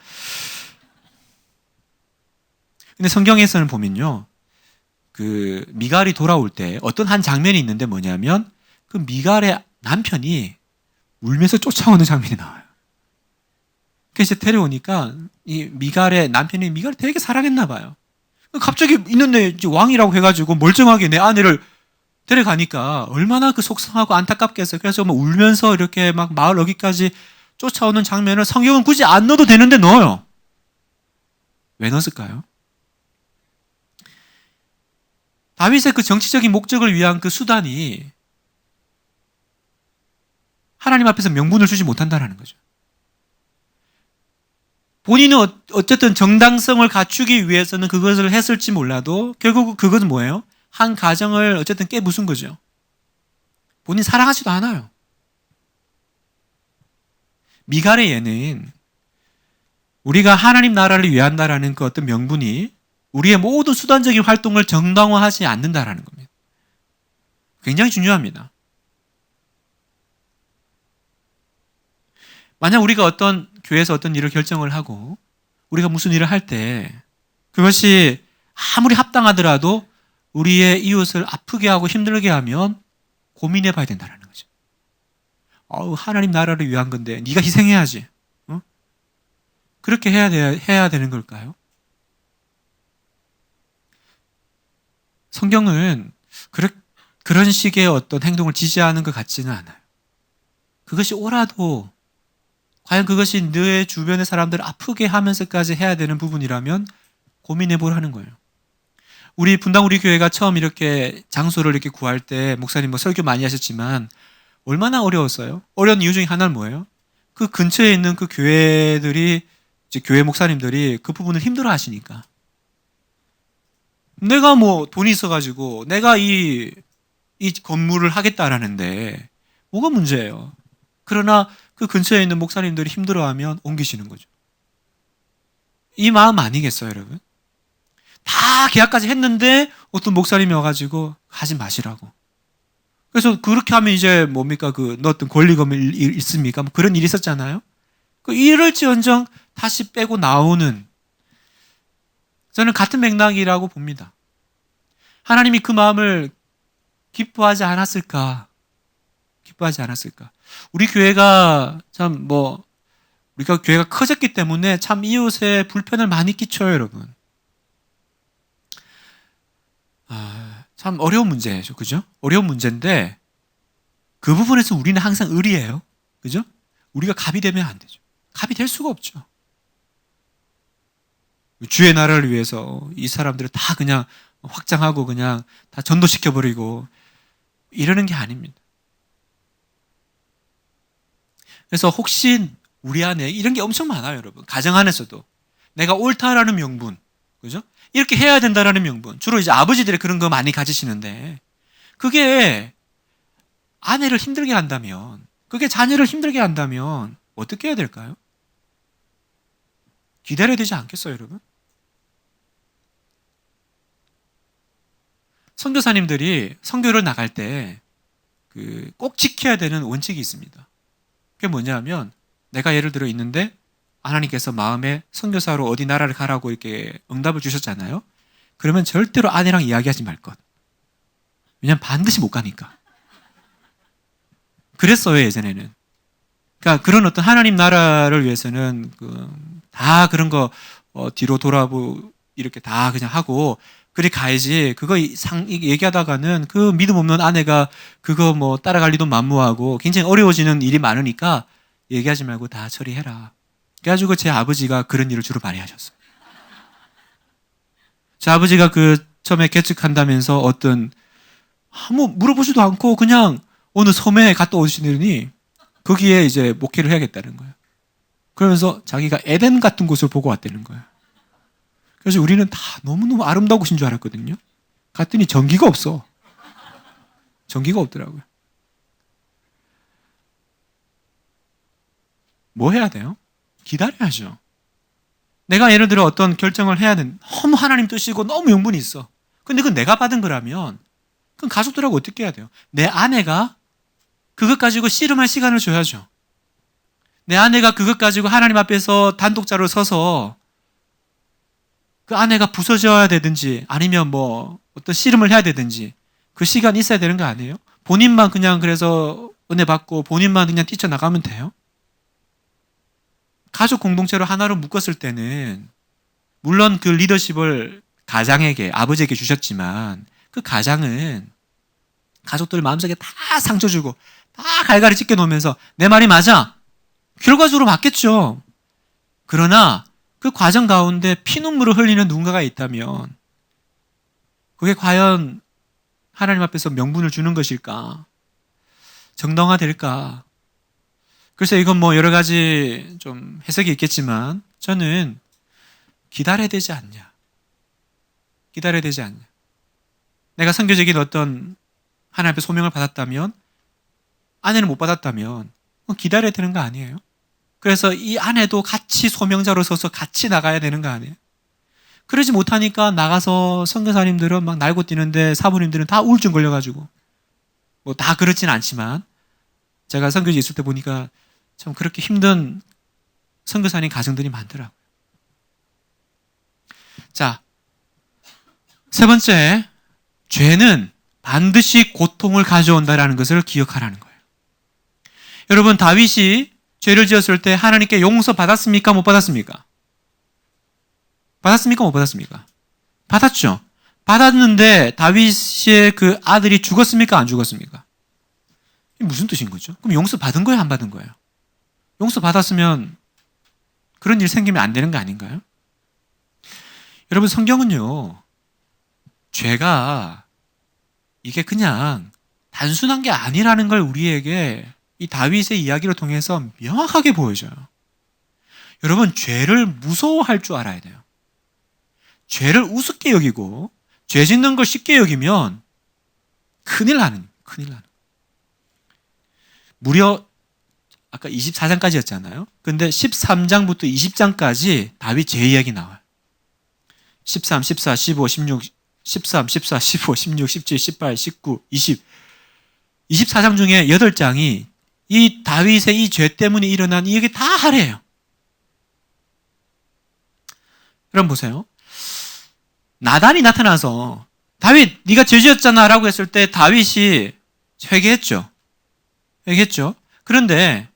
근데 성경에서는 보면요, 그 미갈이 돌아올 때 어떤 한 장면이 있는데 뭐냐면 그 미갈의 남편이 울면서 쫓아오는 장면이 나와요. 그래서 데려오니까 이 미갈의 남편이 미갈을 되게 사랑했나 봐요. 갑자기 있는데 왕이라고 해가지고 멀쩡하게 내 아내를 데려가니까 얼마나 속상하고 안타깝게 했어요. 그래서 울면서 이렇게 막 마을 어귀까지 쫓아오는 장면을 성경은 굳이 안 넣어도 되는데 넣어요. 왜 넣었을까요? 다윗의 그 정치적인 목적을 위한 그 수단이 하나님 앞에서 명분을 주지 못한다는 거죠. 본인은 어쨌든 정당성을 갖추기 위해서는 그것을 했을지 몰라도 결국 그것은 뭐예요? 한 가정을 어쨌든 깨부순 거죠. 본인 사랑하지도 않아요. 미갈의 예는 우리가 하나님 나라를 위한다라는 그 어떤 명분이 우리의 모든 수단적인 활동을 정당화하지 않는다라는 겁니다. 굉장히 중요합니다. 만약 우리가 어떤 교회에서 어떤 일을 결정을 하고 우리가 무슨 일을 할 때 그것이 아무리 합당하더라도 우리의 이웃을 아프게 하고 힘들게 하면 고민해 봐야 된다는 거죠. 하나님 나라를 위한 건데 네가 희생해야지. 어? 그렇게 해야 되는 걸까요? 성경은 그런 식의 어떤 행동을 지지하는 것 같지는 않아요. 그것이 옳아도 과연 그것이 내 주변의 사람들을 아프게 하면서까지 해야 되는 부분이라면 고민해 보라는 거예요. 분당 우리 교회가 처음 이렇게 장소를 이렇게 구할 때 목사님 뭐 설교 많이 하셨지만 얼마나 어려웠어요? 어려운 이유 중에 하나는 뭐예요? 그 근처에 있는 그 교회들이 이제 교회 목사님들이 그 부분을 힘들어 하시니까. 내가 뭐 돈이 있어가지고 내가 이 건물을 하겠다라는데 뭐가 문제예요? 그러나 그 근처에 있는 목사님들이 힘들어하면 옮기시는 거죠. 이 마음 아니겠어요, 여러분? 다 계약까지 했는데 어떤 목사님이 와가지고 하지 마시라고. 그래서 그렇게 하면 이제 뭡니까? 너 어떤 권리금이 있습니까? 뭐 그런 일이 있었잖아요. 이럴지언정 다시 빼고 나오는, 저는 같은 맥락이라고 봅니다. 하나님이 그 마음을 기뻐하지 않았을까? 기뻐하지 않았을까? 우리 교회가 우리가 교회가 커졌기 때문에 참 이웃에 불편을 많이 끼쳐요, 여러분. 참 어려운 문제죠. 그죠? 어려운 문제인데 그 부분에서 우리는 항상 의리예요. 그죠? 우리가 갑이 되면 안 되죠. 갑이 될 수가 없죠. 주의 나라를 위해서 이 사람들을 다 그냥 확장하고 그냥 다 전도시켜버리고 이러는 게 아닙니다. 그래서 혹시 우리 안에 이런 게 엄청 많아요, 여러분. 가정 안에서도 내가 옳다라는 명분, 그죠? 이렇게 해야 된다라는 명분. 주로 이제 아버지들이 그런 거 많이 가지시는데 그게 아내를 힘들게 한다면, 그게 자녀를 힘들게 한다면 어떻게 해야 될까요? 기다려야 되지 않겠어요, 여러분? 선교사님들이 선교를 나갈 때 꼭 지켜야 되는 원칙이 있습니다. 그게 뭐냐면, 내가 예를 들어 있는데 하나님께서 마음에 선교사로 어디 나라를 가라고 이렇게 응답을 주셨잖아요. 그러면 절대로 아내랑 이야기하지 말 것. 왜냐면 반드시 못 가니까. 그랬어요, 예전에는. 그러니까 그런 어떤 하나님 나라를 위해서는 다 그런 거 뒤로 돌아보고 이렇게 다 그냥 하고 그래 가야지. 그거 얘기하다가는 그 믿음 없는 아내가 그거 뭐 따라갈 리도 만무하고 굉장히 어려워지는 일이 많으니까 얘기하지 말고 다 처리해라. 그래가지고 제 아버지가 그런 일을 주로 많이 하셨어요. 제 아버지가 처음에 개척한다면서 뭐 물어보지도 않고 그냥 어느 섬에 갔다 오시더니 거기에 이제 목회를 해야겠다는 거예요. 그러면서 자기가 에덴 같은 곳을 보고 왔다는 거예요. 그래서 우리는 다 너무너무 아름다운 곳인 줄 알았거든요. 갔더니 전기가 없어. 전기가 없더라고요. 뭐 해야 돼요? 기다려야죠. 내가 예를 들어 어떤 결정을 해야 되는, 너무 하나님 뜻이고 너무 명분이 있어. 근데 그건 내가 받은 거라면 그럼 가족들하고 어떻게 해야 돼요? 내 아내가 그것 가지고 씨름할 시간을 줘야죠. 내 아내가 그것 가지고 하나님 앞에서 단독자로 서서 그 아내가 부서져야 되든지 아니면 뭐 어떤 씨름을 해야 되든지 그 시간이 있어야 되는 거 아니에요? 본인만 그냥 그래서 은혜 받고 본인만 그냥 뛰쳐나가면 돼요? 가족 공동체로 하나로 묶었을 때는 물론 그 리더십을 가장에게, 아버지에게 주셨지만 그 가장은 가족들 마음속에 다 상처 주고 다 갈갈이 찢겨 놓으면서 내 말이 맞아? 결과적으로 맞겠죠. 그러나 그 과정 가운데 피눈물을 흘리는 누군가가 있다면 그게 과연 하나님 앞에서 명분을 주는 것일까? 정당화될까? 그래서 이건 뭐 여러 가지 좀 해석이 있겠지만 저는 기다려야 되지 않냐. 기다려야 되지 않냐. 내가 선교적인 어떤 하나님 앞에 소명을 받았다면, 아내는 못 받았다면 기다려야 되는 거 아니에요? 그래서 이 아내도 같이 소명자로 서서 같이 나가야 되는 거 아니에요? 그러지 못하니까 나가서 선교사님들은 막 날고 뛰는데 사부님들은 다 우울증 걸려가지고, 뭐 다 그렇진 않지만 제가 선교지에 있을 때 보니까 참 그렇게 힘든 선교사님 가정들이 많더라고요. 자, 세 번째, 죄는 반드시 고통을 가져온다라는 것을 기억하라는 거예요. 여러분, 다윗이 죄를 지었을 때 하나님께 용서 받았습니까? 못 받았습니까? 받았습니까? 못 받았습니까? 받았죠. 받았는데 다윗의 그 아들이 죽었습니까? 안 죽었습니까? 이게 무슨 뜻인 거죠? 그럼 용서 받은 거예요? 안 받은 거예요? 용서 받았으면 그런 일 생기면 안 되는 거 아닌가요? 여러분, 성경은요, 죄가 이게 그냥 단순한 게 아니라는 걸 우리에게 이 다윗의 이야기를 통해서 명확하게 보여줘요. 여러분, 죄를 무서워할 줄 알아야 돼요. 죄를 우습게 여기고 죄 짓는 걸 쉽게 여기면 큰일 나는. 무려 아까 24장까지였잖아요. 근데 13장부터 20장까지 다윗 죄 이야기 나와요. 13, 14, 15, 16, 13, 14, 15, 16, 17, 18, 19, 20. 24장 중에 8장이 이 다윗의 이 죄 때문에 일어난 이 얘기 다 하래요. 그럼 보세요. 나단이 나타나서 다윗 네가 죄 지었잖아 라고 했을 때 다윗이 회개했죠. 그런데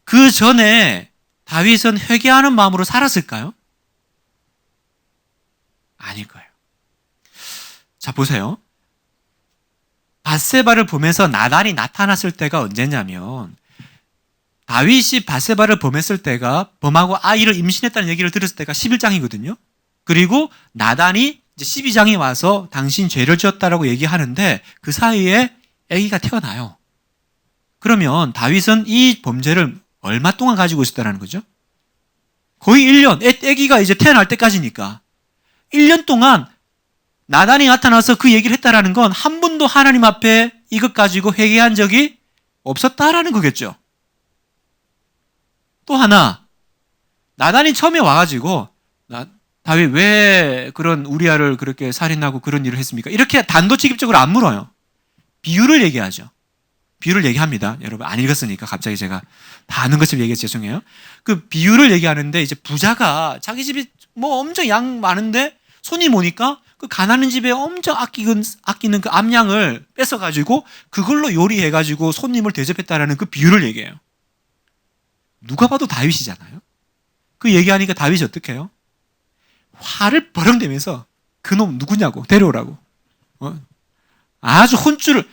그 전에 다윗은 회개하는 마음으로 살았을까요? 아닐 거예요. 자, 보세요. 밧세바를 보면서 나단이 나타났을 때가 언제냐면 다윗이 밧세바를 범하고 아이를 임신했다는 얘기를 들었을 때가 11장이거든요. 그리고 나단이 이제 12장에 와서 당신 죄를 지었다라고 얘기하는데 그 사이에 아기가 태어나요. 그러면 다윗은 이 범죄를 얼마 동안 가지고 있었다는 거죠? 거의 1년. 아기가 이제 태어날 때까지니까 1년 동안 나단이 나타나서 그 얘기를 했다라는 건 한 번도 하나님 앞에 이것 가지고 회개한 적이 없었다라는 거겠죠. 또 하나, 나단이 처음에 와가지고 다윗 왜 그런 우리아를 그렇게 살인하고 그런 일을 했습니까? 이렇게 단도직입적으로 안 물어요. 비유를 얘기하죠. 비유를 얘기합니다. 여러분 안 읽었으니까 갑자기 제가 다 아는 것처럼 얘기해서 죄송해요. 그 비유를 얘기하는데 이제 부자가 자기 집이 뭐 엄청 양 많은데 손님 오니까 그 가난한 집에 엄청 아끼는 그 암양을 뺏어가지고 그걸로 요리해가지고 손님을 대접했다라는 그 비유를 얘기해요. 누가 봐도 다윗이잖아요. 그 얘기하니까 다윗이 어떻게 해요? 화를 버럭내면서 그놈 누구냐고 데려오라고. 아주 혼쭐을.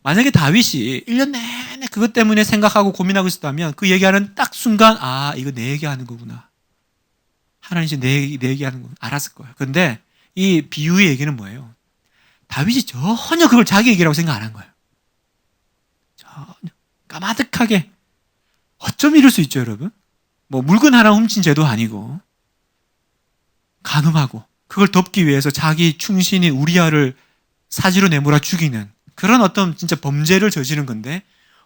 만약에 다윗이 1년 내내 그것 때문에 생각하고 고민하고 있었다면 그 얘기하는 딱 순간 이거 내 얘기하는 거구나. 하나님 지금 내 얘기하는 거 알았을 거예요. 그런데 이 비유의 얘기는 뭐예요? 다윗이 전혀 그걸 자기 얘기라고 생각 안 한 거예요. 전혀 까마득하게. 어쩜 이럴 수 있죠, 여러분? 뭐 물건 하나 훔친 죄도 아니고 간음하고 그걸 덮기 위해서 자기 충신인 우리아를 사지로 내몰아 죽이는 그런 어떤 진짜 범죄를 저지른 건데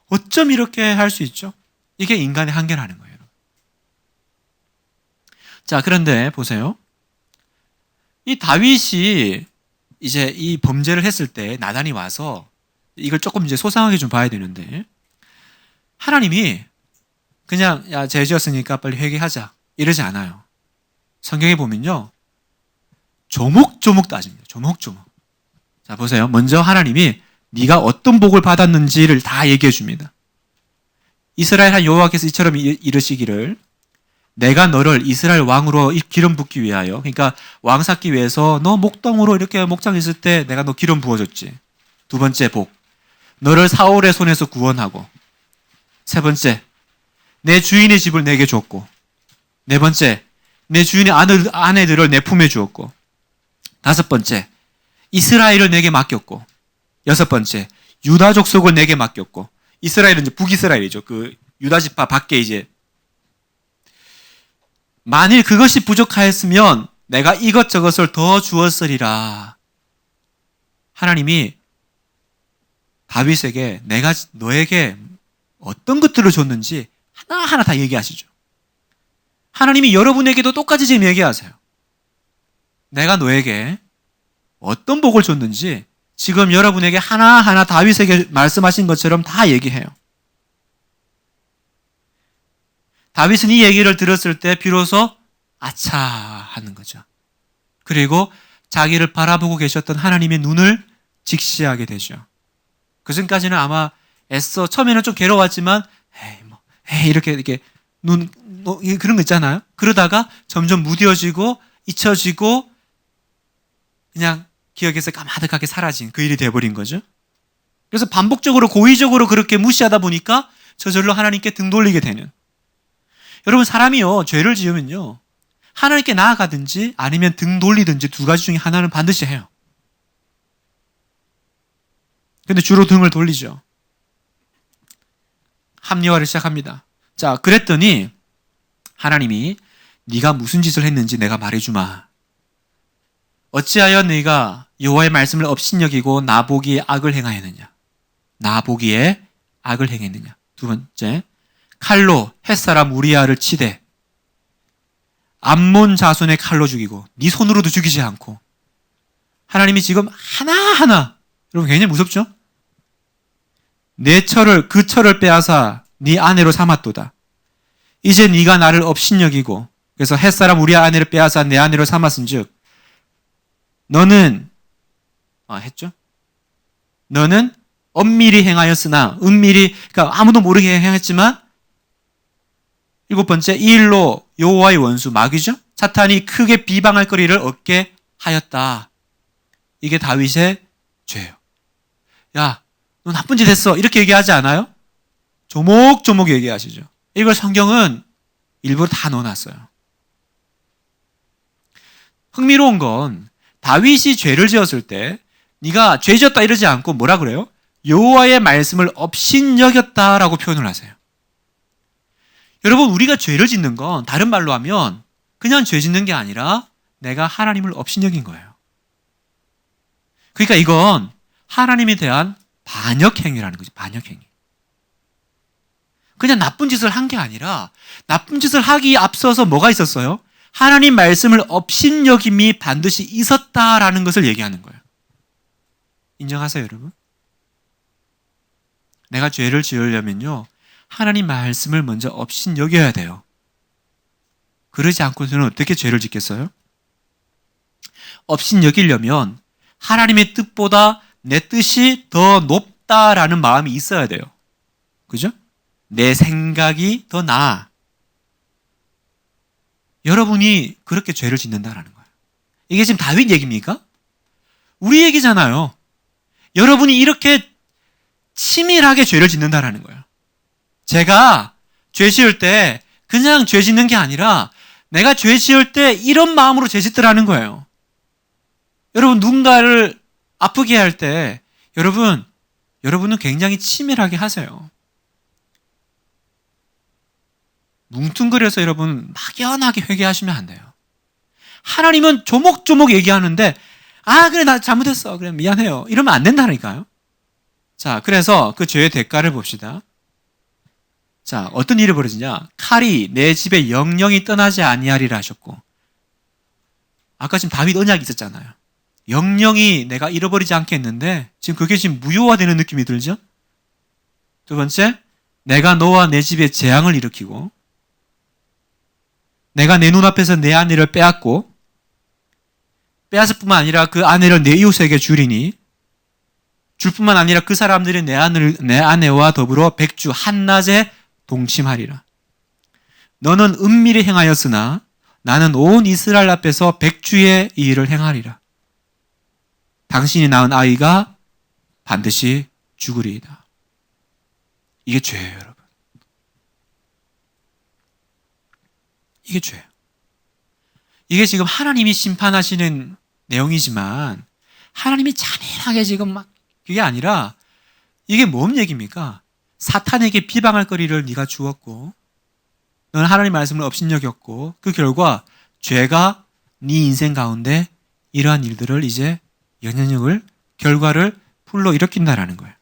어쩜 이렇게 할 수 있죠? 이게 인간의 한계라는 거예요. 자, 그런데 보세요. 이 다윗이 이제 이 범죄를 했을 때 나단이 와서 이걸 조금 이제 소상하게 좀 봐야 되는데 하나님이 그냥 야, 죄 지었으니까 빨리 회개하자 이러지 않아요. 성경에 보면요. 조목조목 따집니다. 조목조목. 자, 보세요. 먼저 하나님이 네가 어떤 복을 받았는지를 다 얘기해 줍니다. 이스라엘 한 여호와께서 이처럼 이르시기를 내가 너를 이스라엘 왕으로 기름 붓기 위하여, 그러니까 왕 삼기 위해서 너 목동으로 이렇게 목장했을 때 내가 너 기름 부어줬지. 두 번째 복, 너를 사울의 손에서 구원하고. 세 번째, 내 주인의 집을 내게 줬고. 네 번째, 내 주인의 아내들을 내 품에 주었고. 다섯 번째, 이스라엘을 내게 맡겼고. 여섯 번째, 유다 족속을 내게 맡겼고. 이스라엘은 이제 북이스라엘이죠. 그 유다 지파 밖에 이제. 만일 그것이 부족하였으면 내가 이것저것을 더 주었으리라. 하나님이 다윗에게 내가 너에게 어떤 것들을 줬는지 하나하나 다 얘기하시죠. 하나님이 여러분에게도 똑같이 지금 얘기하세요. 내가 너에게 어떤 복을 줬는지 지금 여러분에게 하나하나 다윗에게 말씀하신 것처럼 다 얘기해요. 다윗은 이 얘기를 들었을 때 비로소 아차 하는 거죠. 그리고 자기를 바라보고 계셨던 하나님의 눈을 직시하게 되죠. 그전까지는 아마 애써 처음에는 좀 괴로웠지만 에이 이렇게 그런 거 있잖아요. 그러다가 점점 무뎌지고 잊혀지고 그냥 기억에서 까마득하게 사라진 그 일이 돼버린 거죠. 그래서 반복적으로 고의적으로 그렇게 무시하다 보니까 저절로 하나님께 등 돌리게 되는. 여러분 사람이요 죄를 지으면요 하나님께 나아가든지 아니면 등 돌리든지 두 가지 중에 하나는 반드시 해요. 근데 주로 등을 돌리죠. 합리화를 시작합니다. 자, 그랬더니 하나님이 네가 무슨 짓을 했는지 내가 말해주마. 어찌하여 네가 여호와의 말씀을 업신여기고 나보기에 악을 행하였느냐. 나보기에 악을 행했느냐. 두 번째, 칼로 햇사람 우리아를 치되 암몬 자손의 칼로 죽이고 네 손으로도 죽이지 않고. 하나님이 지금 하나하나, 여러분 굉장히 무섭죠? 그 철을 빼앗아 네 아내로 삼았도다. 이제 네가 나를 업신여기고 그래서 햇사람 우리아 아내를 빼앗아 내 아내로 삼았은즉 너는 했죠? 너는 엄밀히 행하였으나 은밀히, 그러니까 아무도 모르게 행했지만, 일곱 번째, 이 일로 여호와의 원수 마귀죠? 사탄이 크게 비방할 거리를 얻게 하였다. 이게 다윗의 죄예요. 야, 너 나쁜 짓 했어. 이렇게 얘기하지 않아요? 조목조목 얘기하시죠. 이걸 성경은 일부러 다 넣어놨어요. 흥미로운 건 다윗이 죄를 지었을 때 네가 죄 지었다 이러지 않고 뭐라 그래요? 여호와의 말씀을 업신여겼다라고 표현을 하세요. 여러분 우리가 죄를 짓는 건 다른 말로 하면 그냥 죄 짓는 게 아니라 내가 하나님을 업신여긴 거예요. 그러니까 이건 하나님에 대한 반역행위라는 거지. 반역행위. 그냥 나쁜 짓을 한 게 아니라 나쁜 짓을 하기에 앞서서 뭐가 있었어요? 하나님 말씀을 업신여김이 반드시 있었다라는 것을 얘기하는 거예요. 인정하세요, 여러분? 내가 죄를 지으려면요, 하나님 말씀을 먼저 업신여겨야 돼요. 그러지 않고서는 어떻게 죄를 짓겠어요? 업신여기려면 하나님의 뜻보다 내 뜻이 더 높다라는 마음이 있어야 돼요. 그죠? 내 생각이 더 나아. 여러분이 그렇게 죄를 짓는다라는 거예요. 이게 지금 다윗 얘기입니까? 우리 얘기잖아요. 여러분이 이렇게 치밀하게 죄를 짓는다라는 거예요. 제가 죄 지을 때 그냥 죄 짓는 게 아니라 내가 죄 지을 때 이런 마음으로 죄 짓더라는 거예요. 여러분 누군가를 아프게 할 때 여러분은 굉장히 치밀하게 하세요. 뭉뚱그려서 여러분 막연하게 회개하시면 안 돼요. 하나님은 조목조목 얘기하는데 그래 나 잘못했어. 그래 미안해요. 이러면 안 된다니까요. 자, 그래서 그 죄의 대가를 봅시다. 자, 어떤 일이 벌어지냐? 칼이 내 집에 영영이 떠나지 아니하리라 하셨고, 아까 지금 다윗 언약이 있었잖아요. 영영이 내가 잃어버리지 않겠는데 지금 그게 지금 무효화되는 느낌이 들죠? 두 번째, 내가 너와 내 집에 재앙을 일으키고 내가 내 눈앞에서 내 아내를 빼앗고 빼앗을 뿐만 아니라 그 아내를 내 이웃에게 주리니 줄 뿐만 아니라 그 사람들이 내 아내와 더불어 백주 한낮에 동침하리라. 너는 은밀히 행하였으나 나는 온 이스라엘 앞에서 백주의 이 일을 행하리라. 당신이 낳은 아이가 반드시 죽으리이다. 이게 죄예요, 여러분. 이게 죄예요. 이게 지금 하나님이 심판하시는 내용이지만 하나님이 잔인하게 지금 막 그게 아니라 이게 뭔 얘기입니까? 사탄에게 비방할 거리를 네가 주었고 너는 하나님 말씀을 업신여겼고 그 결과 죄가 네 인생 가운데 이러한 일들을 이제 결과를 불러일으킨다라는 거예요.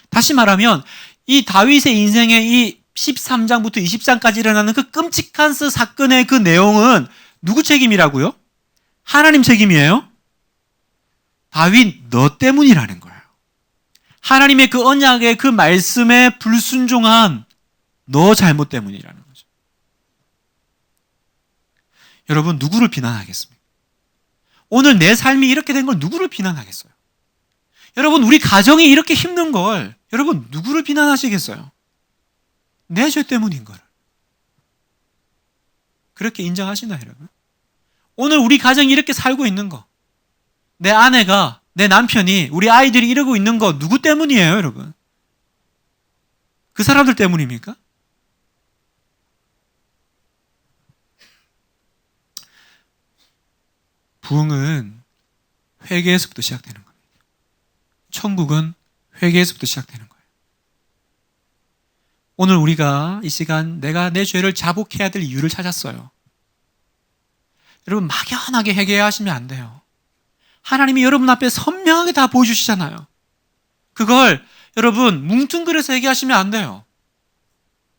다시 말하면 이 다윗의 인생의 이 13장부터 20장까지 일어나는 그 끔찍한 사건의 그 내용은 누구 책임이라고요? 하나님 책임이에요? 다윗 너 때문이라는 거예요. 하나님의 그 언약의 그 말씀에 불순종한 너 잘못 때문이라는 거죠. 여러분 누구를 비난하겠습니까? 오늘 내 삶이 이렇게 된 걸 누구를 비난하겠어요? 여러분 우리 가정이 이렇게 힘든 걸 여러분, 누구를 비난하시겠어요? 내 죄 때문인 거를. 그렇게 인정하시나요, 여러분? 오늘 우리 가정이 이렇게 살고 있는 거, 내 아내가, 내 남편이, 우리 아이들이 이러고 있는 거 누구 때문이에요, 여러분? 그 사람들 때문입니까? 부흥은 회개에서부터 시작되는 겁니다. 천국은 회개에서부터 시작되는 거예요. 오늘 우리가 이 시간 내가 내 죄를 자복해야 될 이유를 찾았어요. 여러분, 막연하게 회개하시면 안 돼요. 하나님이 여러분 앞에 선명하게 다 보여주시잖아요. 그걸 여러분 뭉뚱그려서 얘기하시면 안 돼요.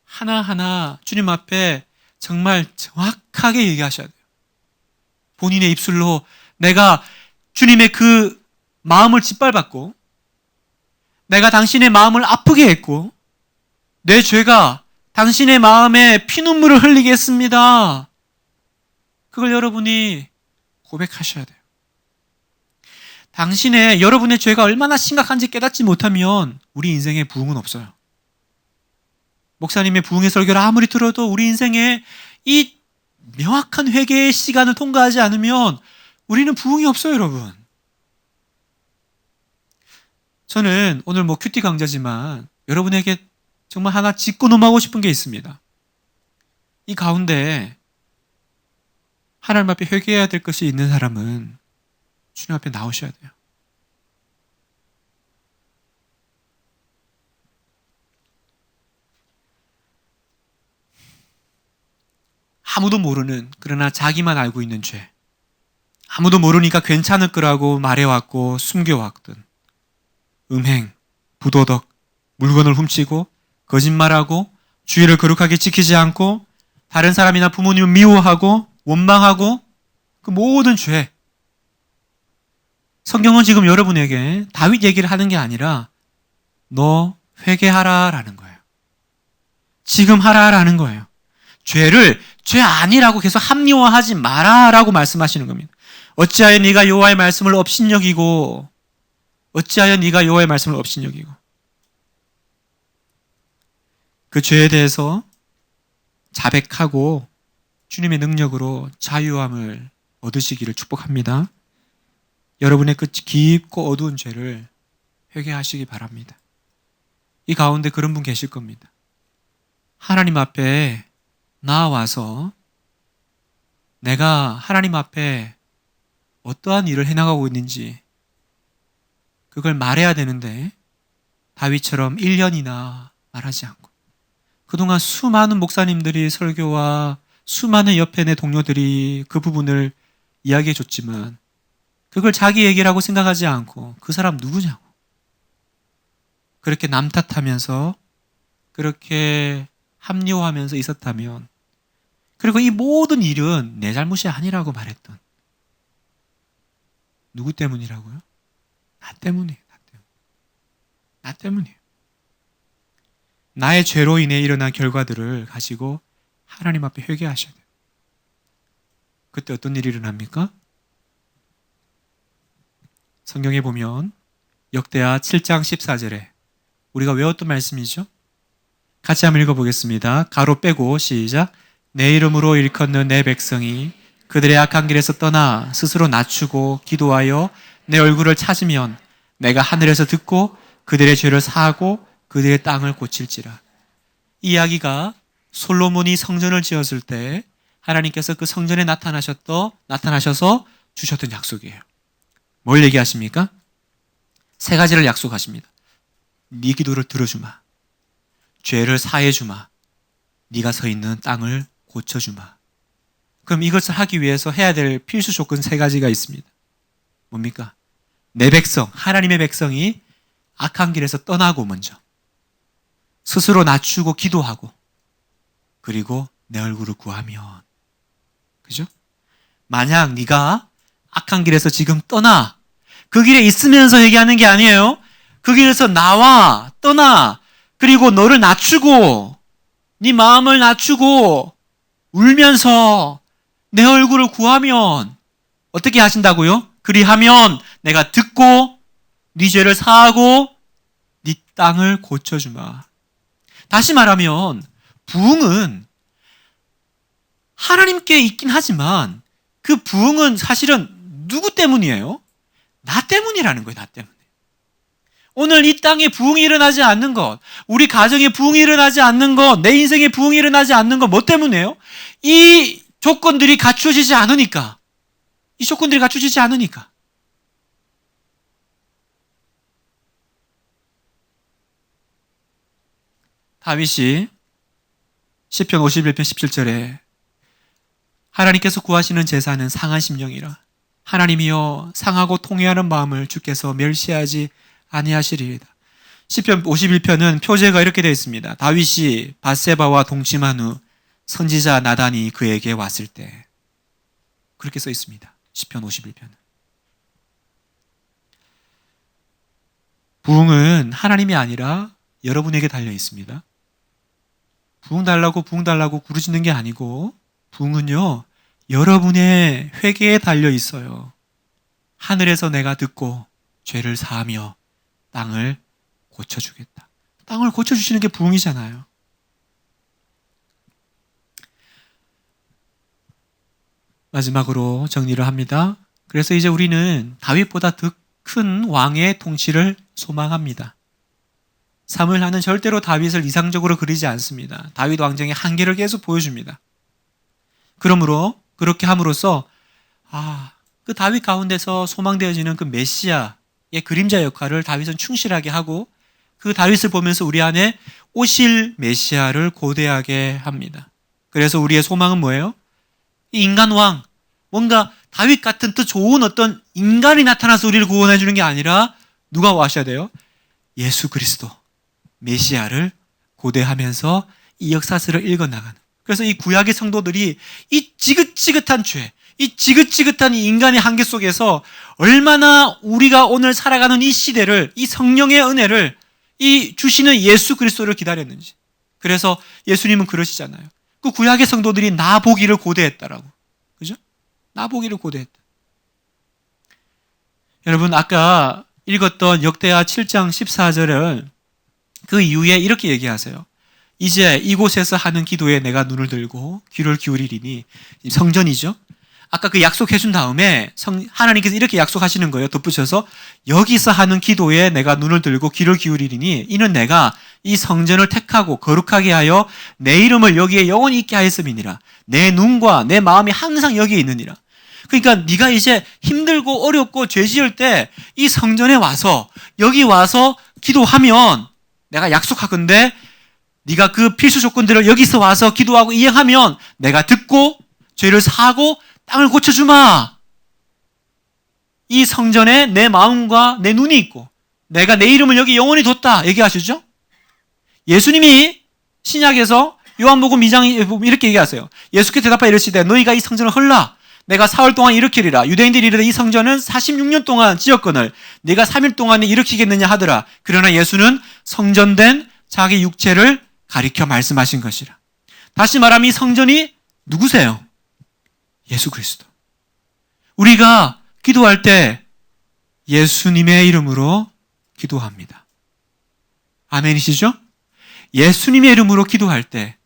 하나하나 주님 앞에 정말 정확하게 얘기하셔야 돼요. 본인의 입술로 내가 주님의 그 마음을 짓밟았고, 내가 당신의 마음을 아프게 했고, 내 죄가 당신의 마음에 피눈물을 흘리게 했습니다. 그걸 여러분이 고백하셔야 돼요. 여러분의 죄가 얼마나 심각한지 깨닫지 못하면 우리 인생에 부흥은 없어요. 목사님의 부흥의 설교를 아무리 들어도 우리 인생에 이 명확한 회개의 시간을 통과하지 않으면 우리는 부흥이 없어요, 여러분. 저는 오늘 큐티 강좌지만 여러분에게 정말 하나 짚고 넘어가고 싶은 게 있습니다. 이 가운데 하나님 앞에 회개해야 될 것이 있는 사람은 주님 앞에 나오셔야 돼요. 아무도 모르는, 그러나 자기만 알고 있는 죄. 아무도 모르니까 괜찮을 거라고 말해왔고 숨겨왔던 음행, 부도덕, 물건을 훔치고 거짓말하고 주의를 거룩하게 지키지 않고 다른 사람이나 부모님을 미워하고 원망하고 그 모든 죄. 성경은 지금 여러분에게 다윗 얘기를 하는 게 아니라 너 회개하라라는 거예요. 지금 하라라는 거예요. 죄를 죄 아니라고 계속 합리화하지 마라라고 말씀하시는 겁니다. 어찌하여 네가 여호와의 말씀을 업신여기고 그 죄에 대해서 자백하고 주님의 능력으로 자유함을 얻으시기를 축복합니다. 여러분의 그 깊고 어두운 죄를 회개하시기 바랍니다. 이 가운데 그런 분 계실 겁니다. 하나님 앞에 나와서 내가 하나님 앞에 어떠한 일을 해나가고 있는지 그걸 말해야 되는데 다윗처럼 1년이나 말하지 않고 그동안 수많은 목사님들이 설교와 수많은 옆에 내 동료들이 그 부분을 이야기해 줬지만 그걸 자기 얘기라고 생각하지 않고 그 사람 누구냐고 그렇게 남 탓하면서 그렇게 합리화하면서 있었다면, 그리고 이 모든 일은 내 잘못이 아니라고 말했던 누구 때문이라고요? 나 때문이에요. 나 때문이에요. 나의 죄로 인해 일어난 결과들을 가지고 하나님 앞에 회개하셔야 돼요. 그때 어떤 일이 일어납니까? 성경에 보면 역대하 7장 14절에 우리가 외웠던 말씀이죠. 같이 한번 읽어보겠습니다. 가로 빼고 시작. 내 이름으로 일컫는 내 백성이 그들의 악한 길에서 떠나 스스로 낮추고 기도하여 내 얼굴을 찾으면 내가 하늘에서 듣고 그들의 죄를 사하고 그들의 땅을 고칠지라. 이 이야기가 솔로몬이 성전을 지었을 때 하나님께서 그 성전에 나타나셔서 주셨던 약속이에요. 뭘 얘기하십니까? 세 가지를 약속하십니다. 네 기도를 들어주마. 죄를 사해주마. 네가 서 있는 땅을 고쳐주마. 그럼 이것을 하기 위해서 해야 될 필수 조건 세 가지가 있습니다. 뭡니까? 내 백성, 하나님의 백성이 악한 길에서 떠나고 먼저 스스로 낮추고 기도하고 그리고 내 얼굴을 구하면, 그죠? 만약 네가 악한 길에서 지금 떠나, 그 길에 있으면서 얘기하는 게 아니에요. 그 길에서 나와, 떠나, 그리고 너를 낮추고 네 마음을 낮추고 울면서 내 얼굴을 구하면 어떻게 하신다고요? 그리하면 내가 듣고 네 죄를 사하고 네 땅을 고쳐주마. 다시 말하면 부흥은 하나님께 있긴 하지만 그 부흥은 사실은 누구 때문이에요? 나 때문이라는 거예요. 나 때문에. 오늘 이 땅에 부흥이 일어나지 않는 것, 우리 가정에 부흥이 일어나지 않는 것, 내 인생에 부흥이 일어나지 않는 것, 뭐 때문이에요? 이 조건들이 갖추어지지 않으니까. 이 조건들이 갖추어지지 않으니까. 다윗이 시편 51편 17절에 하나님께서 구하시는 제사는 상한 심령이라. 하나님이여 상하고 통회하는 마음을 주께서 멸시하지 아니하시리이다. 시편 51편은 표제가 이렇게 되어 있습니다. 다윗이 밧세바와 동침한 후 선지자 나단이 그에게 왔을 때, 그렇게 써 있습니다. 시편 51편은. 부흥은 하나님이 아니라 여러분에게 달려 있습니다. 부흥 달라고 부르짖는 게 아니고, 부흥은요 여러분의 회개에 달려 있어요. 하늘에서 내가 듣고 죄를 사하며 땅을 고쳐주겠다. 땅을 고쳐주시는 게 부흥이잖아요. 마지막으로 정리를 합니다. 그래서 이제 우리는 다윗보다 더 큰 왕의 통치를 소망합니다. 사무엘하는 절대로 다윗을 이상적으로 그리지 않습니다. 다윗 왕정의 한계를 계속 보여줍니다. 그러므로 그렇게 함으로써 그 다윗 가운데서 소망되어지는 그 메시아의 그림자 역할을 다윗은 충실하게 하고, 그 다윗을 보면서 우리 안에 오실 메시아를 고대하게 합니다. 그래서 우리의 소망은 뭐예요? 이 인간 왕, 뭔가 다윗 같은 또 좋은 어떤 인간이 나타나서 우리를 구원해 주는 게 아니라 누가 와셔야 돼요? 예수 그리스도, 메시아를 고대하면서 이 역사서를 읽어나가는. 그래서 이 구약의 성도들이 이 지긋지긋한 죄, 이 지긋지긋한 이 인간의 한계 속에서 얼마나 우리가 오늘 살아가는 이 시대를, 이 성령의 은혜를, 이 주시는 예수 그리스도를 기다렸는지. 그래서 예수님은 그러시잖아요. 그 구약의 성도들이 나 보기를 고대했다라고. 그죠? 나 보기를 고대했다. 여러분, 아까 읽었던 역대하 7장 14절을 그 이후에 이렇게 얘기하세요. 이제 이곳에서 하는 기도에 내가 눈을 들고 귀를 기울이리니. 성전이죠. 아까 그 약속해 준 다음에 하나님께서 이렇게 약속하시는 거예요. 덧붙여서 여기서 하는 기도에 내가 눈을 들고 귀를 기울이리니 이는 내가 이 성전을 택하고 거룩하게 하여 내 이름을 여기에 영원히 있게 하였음이니라. 내 눈과 내 마음이 항상 여기에 있느니라. 그러니까 네가 이제 힘들고 어렵고 죄 지을 때 이 성전에 와서, 여기 와서 기도하면 내가 약속하건대 네가 그 필수 조건들을 여기서 와서 기도하고 이행하면 내가 듣고 죄를 사하고 땅을 고쳐주마. 이 성전에 내 마음과 내 눈이 있고 내가 내 이름을 여기 영원히 뒀다 얘기하시죠. 예수님이 신약에서 요한복음 2장 이렇게 얘기하세요. 예수께서 대답하여 이르시되 너희가 이 성전을 헐라 내가 사흘 동안 일으키리라. 유대인들이 이르되 이 성전은 46년 동안 지었거늘 네가 3일 동안에 일으키겠느냐 하더라. 그러나 예수는 성전된 자기 육체를 가리켜 말씀하신 것이라. 다시 말하면 이 성전이 누구세요? 예수 그리스도. 우리가 기도할 때 예수님의 이름으로 기도합니다. 아멘이시죠? 예수님의 이름으로 기도할 때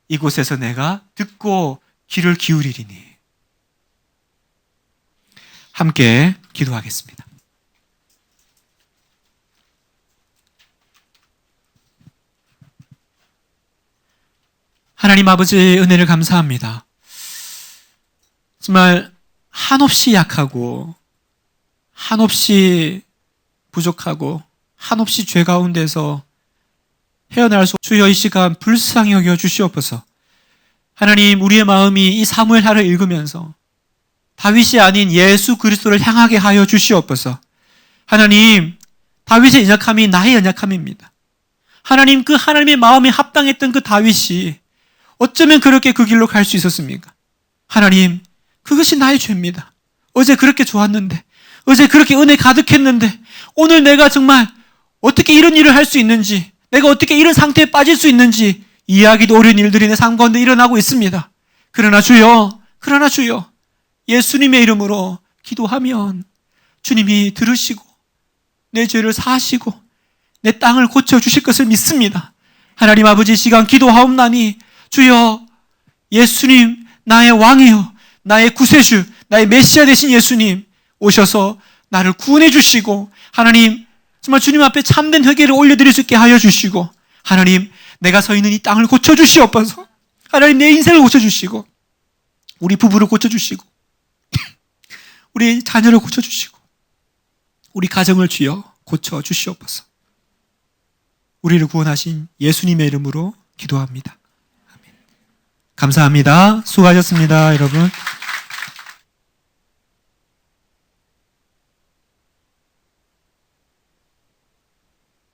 이곳에서 내가 듣고 귀를 기울이리니. 함께 기도하겠습니다. 하나님 아버지 은혜를 감사합니다. 정말 한없이 약하고 한없이 부족하고 한없이 죄 가운데서 헤어날 수 주여 이 시간 불쌍히 여겨 주시옵소서. 하나님, 우리의 마음이 이 사무엘하를 읽으면서 다윗이 아닌 예수 그리스도를 향하게 하여 주시옵소서. 하나님, 다윗의 연약함이 나의 연약함입니다. 하나님, 그 하나님의 마음에 합당했던 그 다윗이 어쩌면 그렇게 그 길로 갈 수 있었습니까? 하나님, 그것이 나의 죄입니다. 어제 그렇게 좋았는데, 어제 그렇게 은혜 가득했는데, 오늘 내가 정말 어떻게 이런 일을 할 수 있는지, 내가 어떻게 이런 상태에 빠질 수 있는지 이해하기도 어려운 일들이 내 삶 가운데 일어나고 있습니다. 그러나 주여, 예수님의 이름으로 기도하면 주님이 들으시고 내 죄를 사하시고 내 땅을 고쳐주실 것을 믿습니다. 하나님 아버지, 이 시간 기도하옵나니 주여, 예수님 나의 왕이요, 나의 구세주, 나의 메시아 되신 예수님 오셔서 나를 구원해 주시고, 하나님 정말 주님 앞에 참된 회개를 올려드릴 수 있게 하여 주시고, 하나님 내가 서 있는 이 땅을 고쳐주시옵소서. 하나님 내 인생을 고쳐주시고, 우리 부부를 고쳐주시고, 우리 자녀를 고쳐주시고, 우리 가정을 주여 고쳐주시옵소서. 우리를 구원하신 예수님의 이름으로 기도합니다. 아멘. 감사합니다. 수고하셨습니다, 여러분.